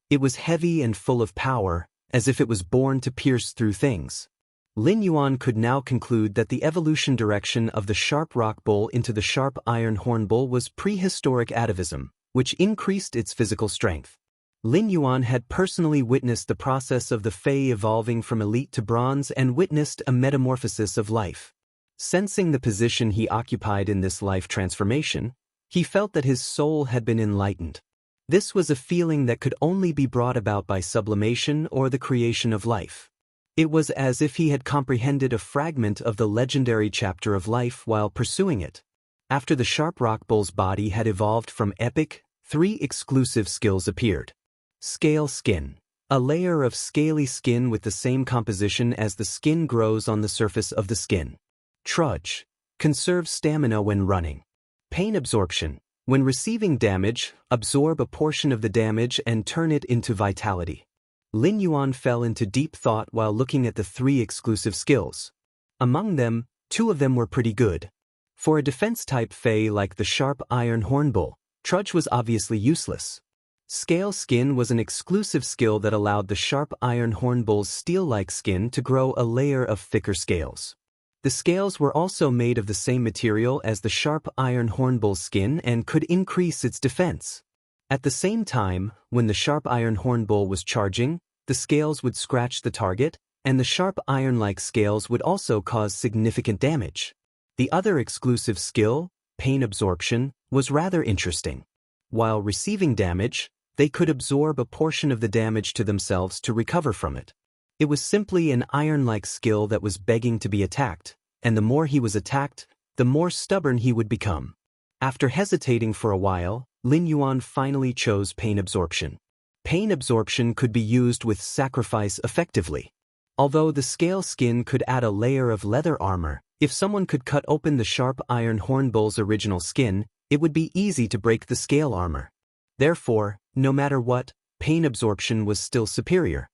It was heavy and full of power, as if it was born to pierce through things. Lin Yuan could now conclude that the evolution direction of the sharp rock bull into the sharp iron horn bull was prehistoric atavism, which increased its physical strength. Lin Yuan had personally witnessed the process of the Fei evolving from elite to bronze and witnessed a metamorphosis of life. Sensing the position he occupied in this life transformation, he felt that his soul had been enlightened. This was a feeling that could only be brought about by sublimation or the creation of life. It was as if he had comprehended a fragment of the legendary chapter of life while pursuing it. After the sharp rock bull's body had evolved from epic, 3 exclusive skills appeared. Scale skin. A layer of scaly skin with the same composition as the skin grows on the surface of the skin. Trudge. Conserve stamina when running. Pain absorption. When receiving damage, absorb a portion of the damage and turn it into vitality. Lin Yuan fell into deep thought while looking at the 3 exclusive skills. Among them, 2 of them were pretty good. For a defense-type Fei like the sharp iron horn bull, Trudge was obviously useless. Scale skin was an exclusive skill that allowed the sharp iron horn bull's steel-like skin to grow a layer of thicker scales. The scales were also made of the same material as the sharp iron horn bull's skin and could increase its defense. At the same time, when the sharp iron horn bull was charging, the scales would scratch the target, and the sharp iron-like scales would also cause significant damage. The other exclusive skill, pain absorption, was rather interesting. While receiving damage, they could absorb a portion of the damage to themselves to recover from it. It was simply an iron-like skill that was begging to be attacked, and the more he was attacked, the more stubborn he would become. After hesitating for a while, Lin Yuan finally chose pain absorption. Pain absorption could be used with sacrifice effectively. Although the scale skin could add a layer of leather armor, if someone could cut open the sharp iron horn bull's original skin, it would be easy to break the scale armor. Therefore, no matter what, pain absorption was still superior.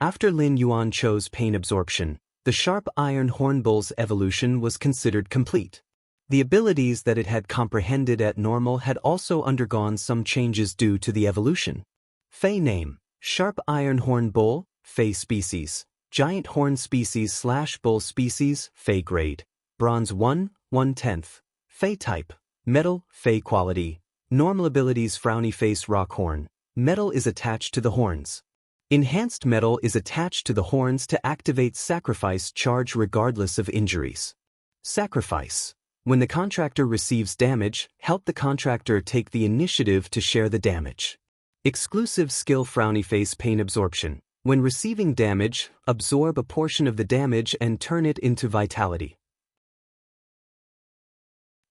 After Lin Yuan chose pain absorption, the sharp iron horn bull's evolution was considered complete. The abilities that it had comprehended at normal had also undergone some changes due to the evolution. Fei name: sharp iron horn bull, Fei species, giant horn species / bull species, Fei grade, bronze 1, 1/10, Fei type, metal, Fei quality, normal abilities frowny face rock horn, metal is attached to the horns. Enhanced metal is attached to the horns to activate sacrifice charge regardless of injuries. Sacrifice. When the contractor receives damage, help the contractor take the initiative to share the damage. Exclusive skill frowny face pain absorption. When receiving damage, absorb a portion of the damage and turn it into vitality.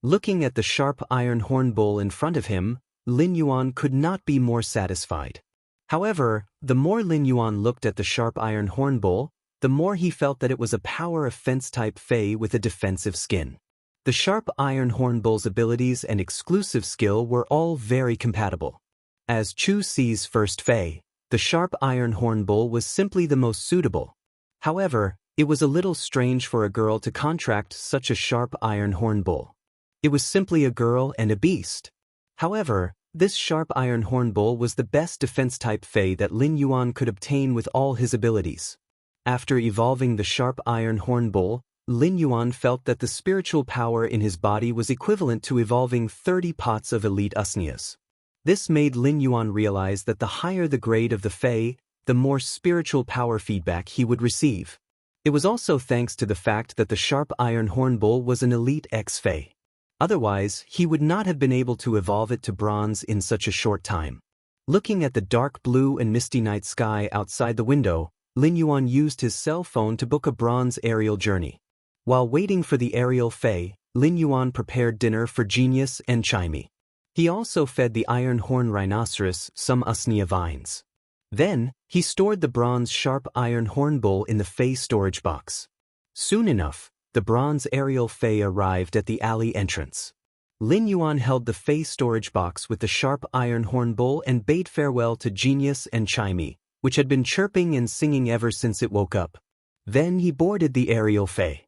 Looking at the sharp iron horn bull in front of him, Lin Yuan could not be more satisfied. However, the more Lin Yuan looked at the sharp iron horn bull, the more he felt that it was a power offense-type Fei with a defensive skin. The sharp iron horn bull's abilities and exclusive skill were all very compatible. As Chu Si's first Fei, the sharp iron horn bull was simply the most suitable. However, it was a little strange for a girl to contract such a sharp iron horn bull. It was simply a girl and a beast. However, This sharp iron horn bull was the best defense-type Fey that Lin Yuan could obtain with all his abilities. After evolving the sharp iron horn bull, Lin Yuan felt that the spiritual power in his body was equivalent to evolving 30 pots of elite Usnias. This made Lin Yuan realize that the higher the grade of the Fey, the more spiritual power feedback he would receive. It was also thanks to the fact that the sharp iron horn bull was an elite X-Fey. Otherwise, he would not have been able to evolve it to bronze in such a short time. Looking at the dark blue and misty night sky outside the window, Lin Yuan used his cell phone to book a bronze aerial journey. While waiting for the aerial Fey, Lin Yuan prepared dinner for Genius and Chimey. He also fed the iron horn rhinoceros some Usnia vines. Then, he stored the bronze sharp iron horn bull in the Fey storage box. Soon enough, the bronze aerial Fey arrived at the alley entrance. Lin Yuan held the Fey storage box with the sharp iron horn bull and bade farewell to Genius and Chimey, which had been chirping and singing ever since it woke up. Then he boarded the aerial Fey.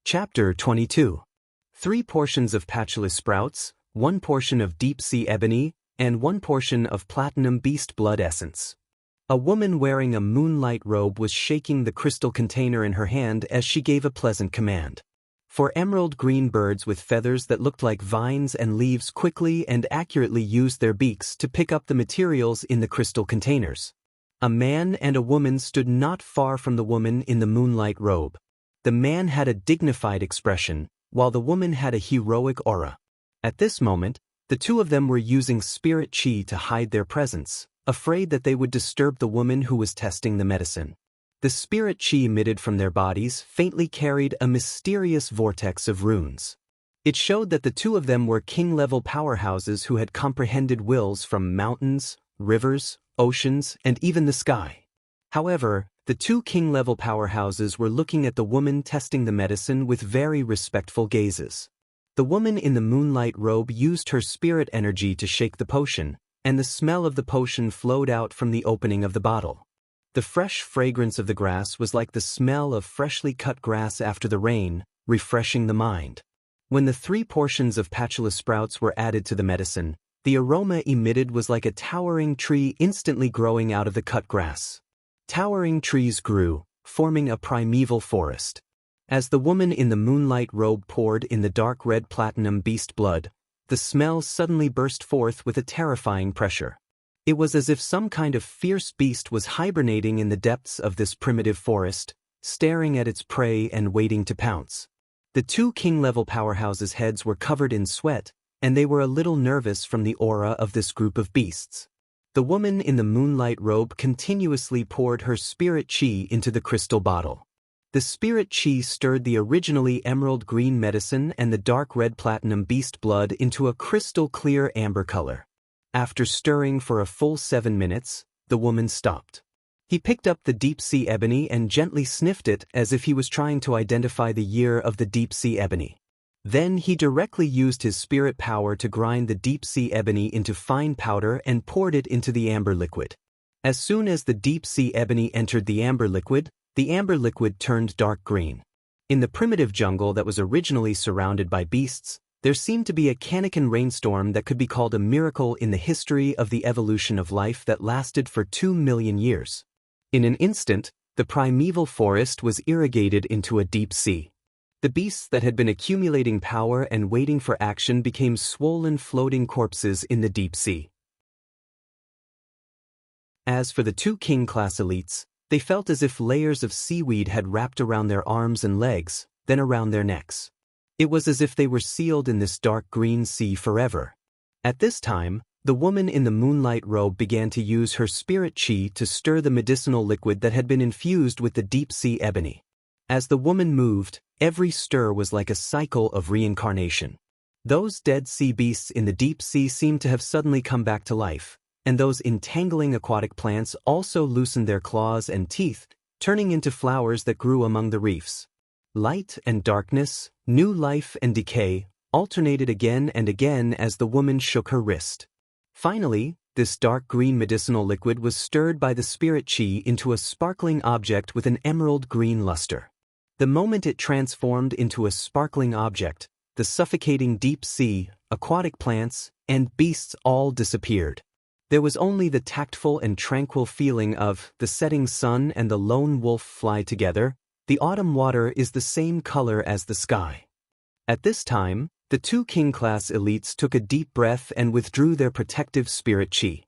Chapter 22. 3 portions of patulous sprouts, 1 portion of deep-sea ebony, and 1 portion of platinum beast blood essence. A woman wearing a moonlight robe was shaking the crystal container in her hand as she gave a pleasant command. 4 emerald green birds with feathers that looked like vines and leaves quickly and accurately used their beaks to pick up the materials in the crystal containers. A man and a woman stood not far from the woman in the moonlight robe. The man had a dignified expression, while the woman had a heroic aura. At this moment, the two of them were using spirit chi to hide their presence, afraid that they would disturb the woman who was testing the medicine. The spirit chi emitted from their bodies faintly carried a mysterious vortex of runes. It showed that the two of them were king-level powerhouses who had comprehended wills from mountains, rivers, oceans, and even the sky. However, the 2 king-level powerhouses were looking at the woman testing the medicine with very respectful gazes. The woman in the moonlight robe used her spirit energy to shake the potion, and the smell of the potion flowed out from the opening of the bottle. The fresh fragrance of the grass was like the smell of freshly cut grass after the rain, refreshing the mind. When the 3 portions of patulous sprouts were added to the medicine, the aroma emitted was like a towering tree instantly growing out of the cut grass. Towering trees grew, forming a primeval forest. As the woman in the moonlight robe poured in the dark red platinum beast blood, the smell suddenly burst forth with a terrifying pressure. It was as if some kind of fierce beast was hibernating in the depths of this primitive forest, staring at its prey and waiting to pounce. The 2 king-level powerhouses' heads were covered in sweat, and they were a little nervous from the aura of this group of beasts. The woman in the moonlight robe continuously poured her spirit chi into the crystal bottle. The spirit chi stirred the originally emerald green medicine and the dark red platinum beast blood into a crystal clear amber color. After stirring for a full 7 minutes, the woman stopped. He picked up the deep-sea ebony and gently sniffed it as if he was trying to identify the year of the deep-sea ebony. Then he directly used his spirit power to grind the deep-sea ebony into fine powder and poured it into the amber liquid. As soon as the deep-sea ebony entered the amber liquid turned dark green. In the primitive jungle that was originally surrounded by beasts, there seemed to be a Kannakin rainstorm that could be called a miracle in the history of the evolution of life that lasted for 2 million years. In an instant, the primeval forest was irrigated into a deep sea. The beasts that had been accumulating power and waiting for action became swollen floating corpses in the deep sea. As for the 2 king-class elites, they felt as if layers of seaweed had wrapped around their arms and legs, then around their necks. It was as if they were sealed in this dark green sea forever. At this time, the woman in the moonlight robe began to use her spirit chi to stir the medicinal liquid that had been infused with the deep-sea ebony. As the woman moved, every stir was like a cycle of reincarnation. Those dead sea beasts in the deep sea seemed to have suddenly come back to life, and those entangling aquatic plants also loosened their claws and teeth, turning into flowers that grew among the reefs. Light and darkness, new life and decay, alternated again and again as the woman shook her wrist. Finally, this dark green medicinal liquid was stirred by the spirit chi into a sparkling object with an emerald green luster. The moment it transformed into a sparkling object, the suffocating deep sea, aquatic plants, and beasts all disappeared. There was only the tactful and tranquil feeling of the setting sun and the lone wolf fly together. The autumn water is the same color as the sky. At this time, the two king-class elites took a deep breath and withdrew their protective spirit chi.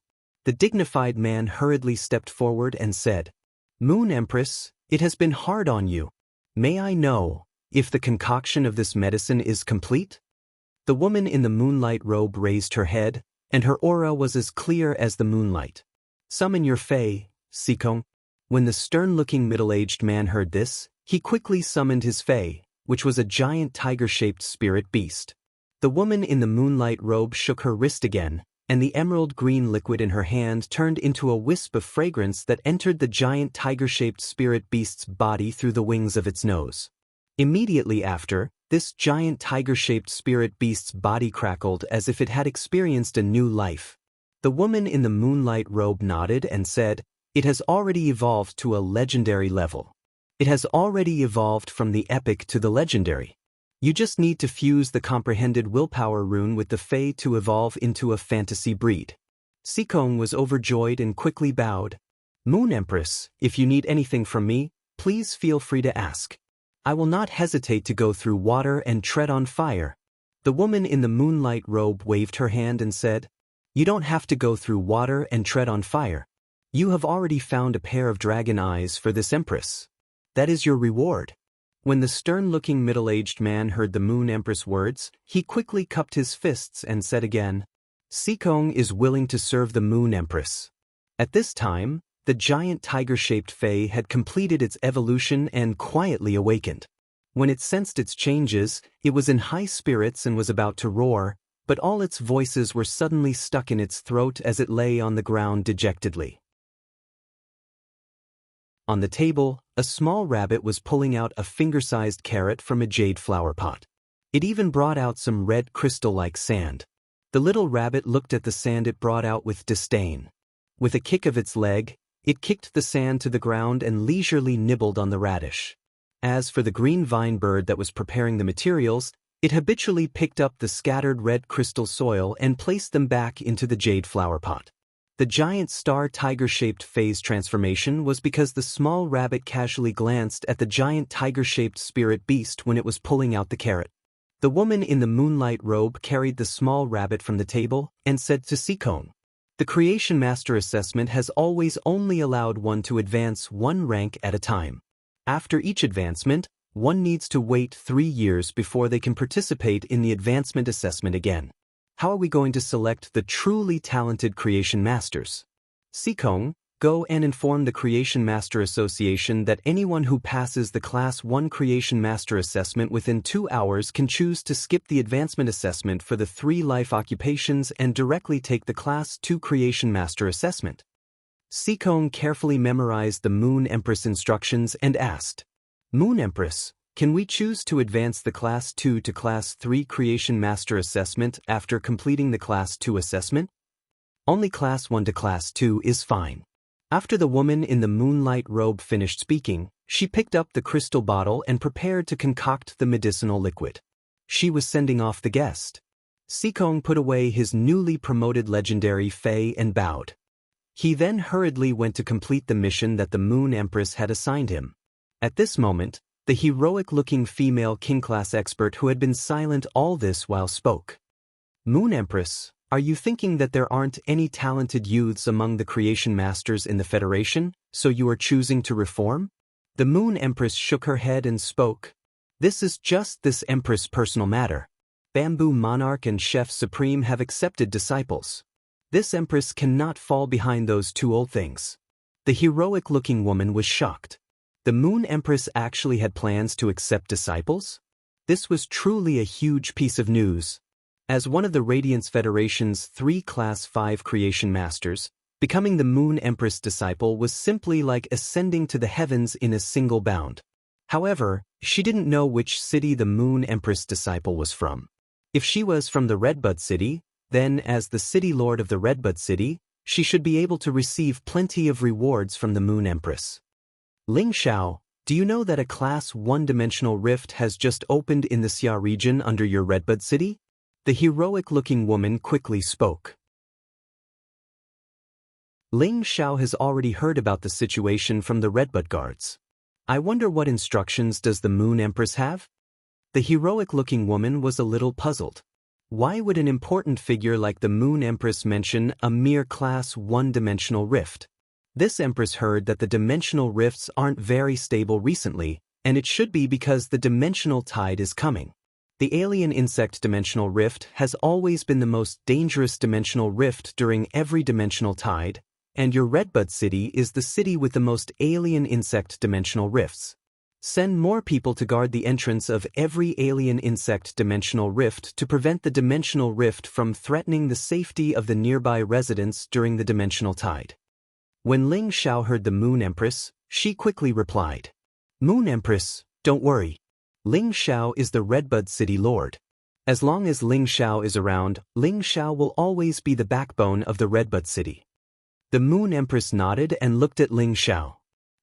The dignified man hurriedly stepped forward and said, "Moon Empress, it has been hard on you. May I know if the concoction of this medicine is complete?" The woman in the moonlight robe raised her head, and her aura was as clear as the moonlight. "Summon your fae, Sikong." When the stern-looking middle-aged man heard this, he quickly summoned his fae, which was a giant tiger-shaped spirit beast. The woman in the moonlight robe shook her wrist again, and the emerald-green liquid in her hand turned into a wisp of fragrance that entered the giant tiger-shaped spirit beast's body through the wings of its nose. Immediately after, this giant tiger-shaped spirit beast's body crackled as if it had experienced a new life. The woman in the moonlight robe nodded and said, "It has already evolved to a legendary level. It has already evolved from the epic to the legendary. You just need to fuse the comprehended willpower rune with the fae to evolve into a fantasy breed." Sikong was overjoyed and quickly bowed. "Moon Empress, if you need anything from me, please feel free to ask. I will not hesitate to go through water and tread on fire." The woman in the moonlight robe waved her hand and said, "You don't have to go through water and tread on fire. You have already found a pair of dragon eyes for this empress. That is your reward." When the stern-looking middle-aged man heard the Moon Empress words, he quickly cupped his fists and said again, "Sikong is willing to serve the Moon Empress." At this time, the giant tiger-shaped fae had completed its evolution and quietly awakened. When it sensed its changes, it was in high spirits and was about to roar, but all its voices were suddenly stuck in its throat as it lay on the ground dejectedly. On the table, a small rabbit was pulling out a finger-sized carrot from a jade flower pot. It even brought out some red crystal-like sand. The little rabbit looked at the sand it brought out with disdain. With a kick of its leg, it kicked the sand to the ground and leisurely nibbled on the radish. As for the green vine bird that was preparing the materials, it habitually picked up the scattered red crystal soil and placed them back into the jade flower pot. The giant star tiger-shaped phase transformation was because the small rabbit casually glanced at the giant tiger-shaped spirit beast when it was pulling out the carrot. The woman in the moonlight robe carried the small rabbit from the table and said to Sikong, "The Creation Master assessment has always only allowed one to advance one rank at a time. After each advancement, one needs to wait 3 years before they can participate in the advancement assessment again. How are we going to select the truly talented Creation Masters? Sikong, go and inform the Creation Master Association that anyone who passes the Class 1 Creation Master assessment within 2 hours can choose to skip the advancement assessment for the 3 life occupations and directly take the Class 2 Creation Master assessment." Sikong carefully memorized the Moon Empress instructions and asked, "Moon Empress, can we choose to advance the Class 2 to Class 3 Creation Master assessment after completing the Class 2 assessment?" "Only Class 1 to Class 2 is fine." After the woman in the moonlight robe finished speaking, she picked up the crystal bottle and prepared to concoct the medicinal liquid. She was sending off the guest. Sikong put away his newly promoted legendary fae and bowed. He then hurriedly went to complete the mission that the Moon Empress had assigned him. At this moment, the heroic-looking female king-class expert who had been silent all this while spoke. "Moon Empress, are you thinking that there aren't any talented youths among the Creation Masters in the Federation, so you are choosing to reform?" The Moon Empress shook her head and spoke. "This is just this Empress' personal matter. Bamboo Monarch and Chef Supreme have accepted disciples. This Empress cannot fall behind those 2 old things." The heroic-looking woman was shocked. The Moon Empress actually had plans to accept disciples? This was truly a huge piece of news. As one of the Radiance Federation's 3 Class 5 Creation Masters, becoming the Moon Empress disciple was simply like ascending to the heavens in a single bound. However, she didn't know which city the Moon Empress disciple was from. If she was from the Redbud City, then as the City Lord of the Redbud City, she should be able to receive plenty of rewards from the Moon Empress. "Ling Xiao, Do you know that a Class 1-dimensional rift has just opened in the Xia region under your Redbud City? The heroic-looking woman quickly spoke. Ling Xiao has already heard about the situation from the Redbud guards. I wonder what instructions does the Moon Empress have? The heroic-looking woman was a little puzzled. Why would an important figure like the Moon Empress mention a mere Class 1-dimensional rift? This Empress heard that the dimensional rifts aren't very stable recently, and it should be because the dimensional tide is coming. The alien insect dimensional rift has always been the most dangerous dimensional rift during every dimensional tide, and your Redbud City is the city with the most alien insect dimensional rifts. Send more people to guard the entrance of every alien insect dimensional rift to prevent the dimensional rift from threatening the safety of the nearby residents during the dimensional tide. When Ling Xiao heard the Moon Empress, she quickly replied, "Moon Empress, don't worry. Ling Xiao is the Redbud City Lord. As long as Ling Xiao is around, Ling Xiao will always be the backbone of the Redbud City." The Moon Empress nodded and looked at Ling Xiao.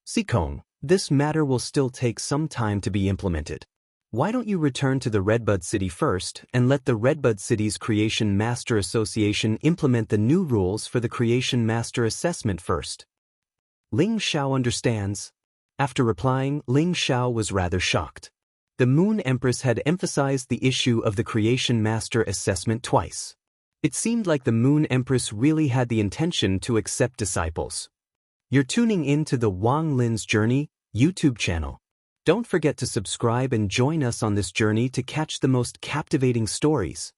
"Sikong, this matter will still take some time to be implemented. Why don't you return to the Redbud City first and let the Redbud City's Creation Master Association implement the new rules for the Creation Master Assessment first?" Ling Xiao understands. After replying, Ling Xiao was rather shocked. The Moon Empress had emphasized the issue of the Creation Master Assessment twice. It seemed like the Moon Empress really had the intention to accept disciples. You're tuning in to the Wang Lin's Journey YouTube channel. Don't forget to subscribe and join us on this journey to catch the most captivating stories.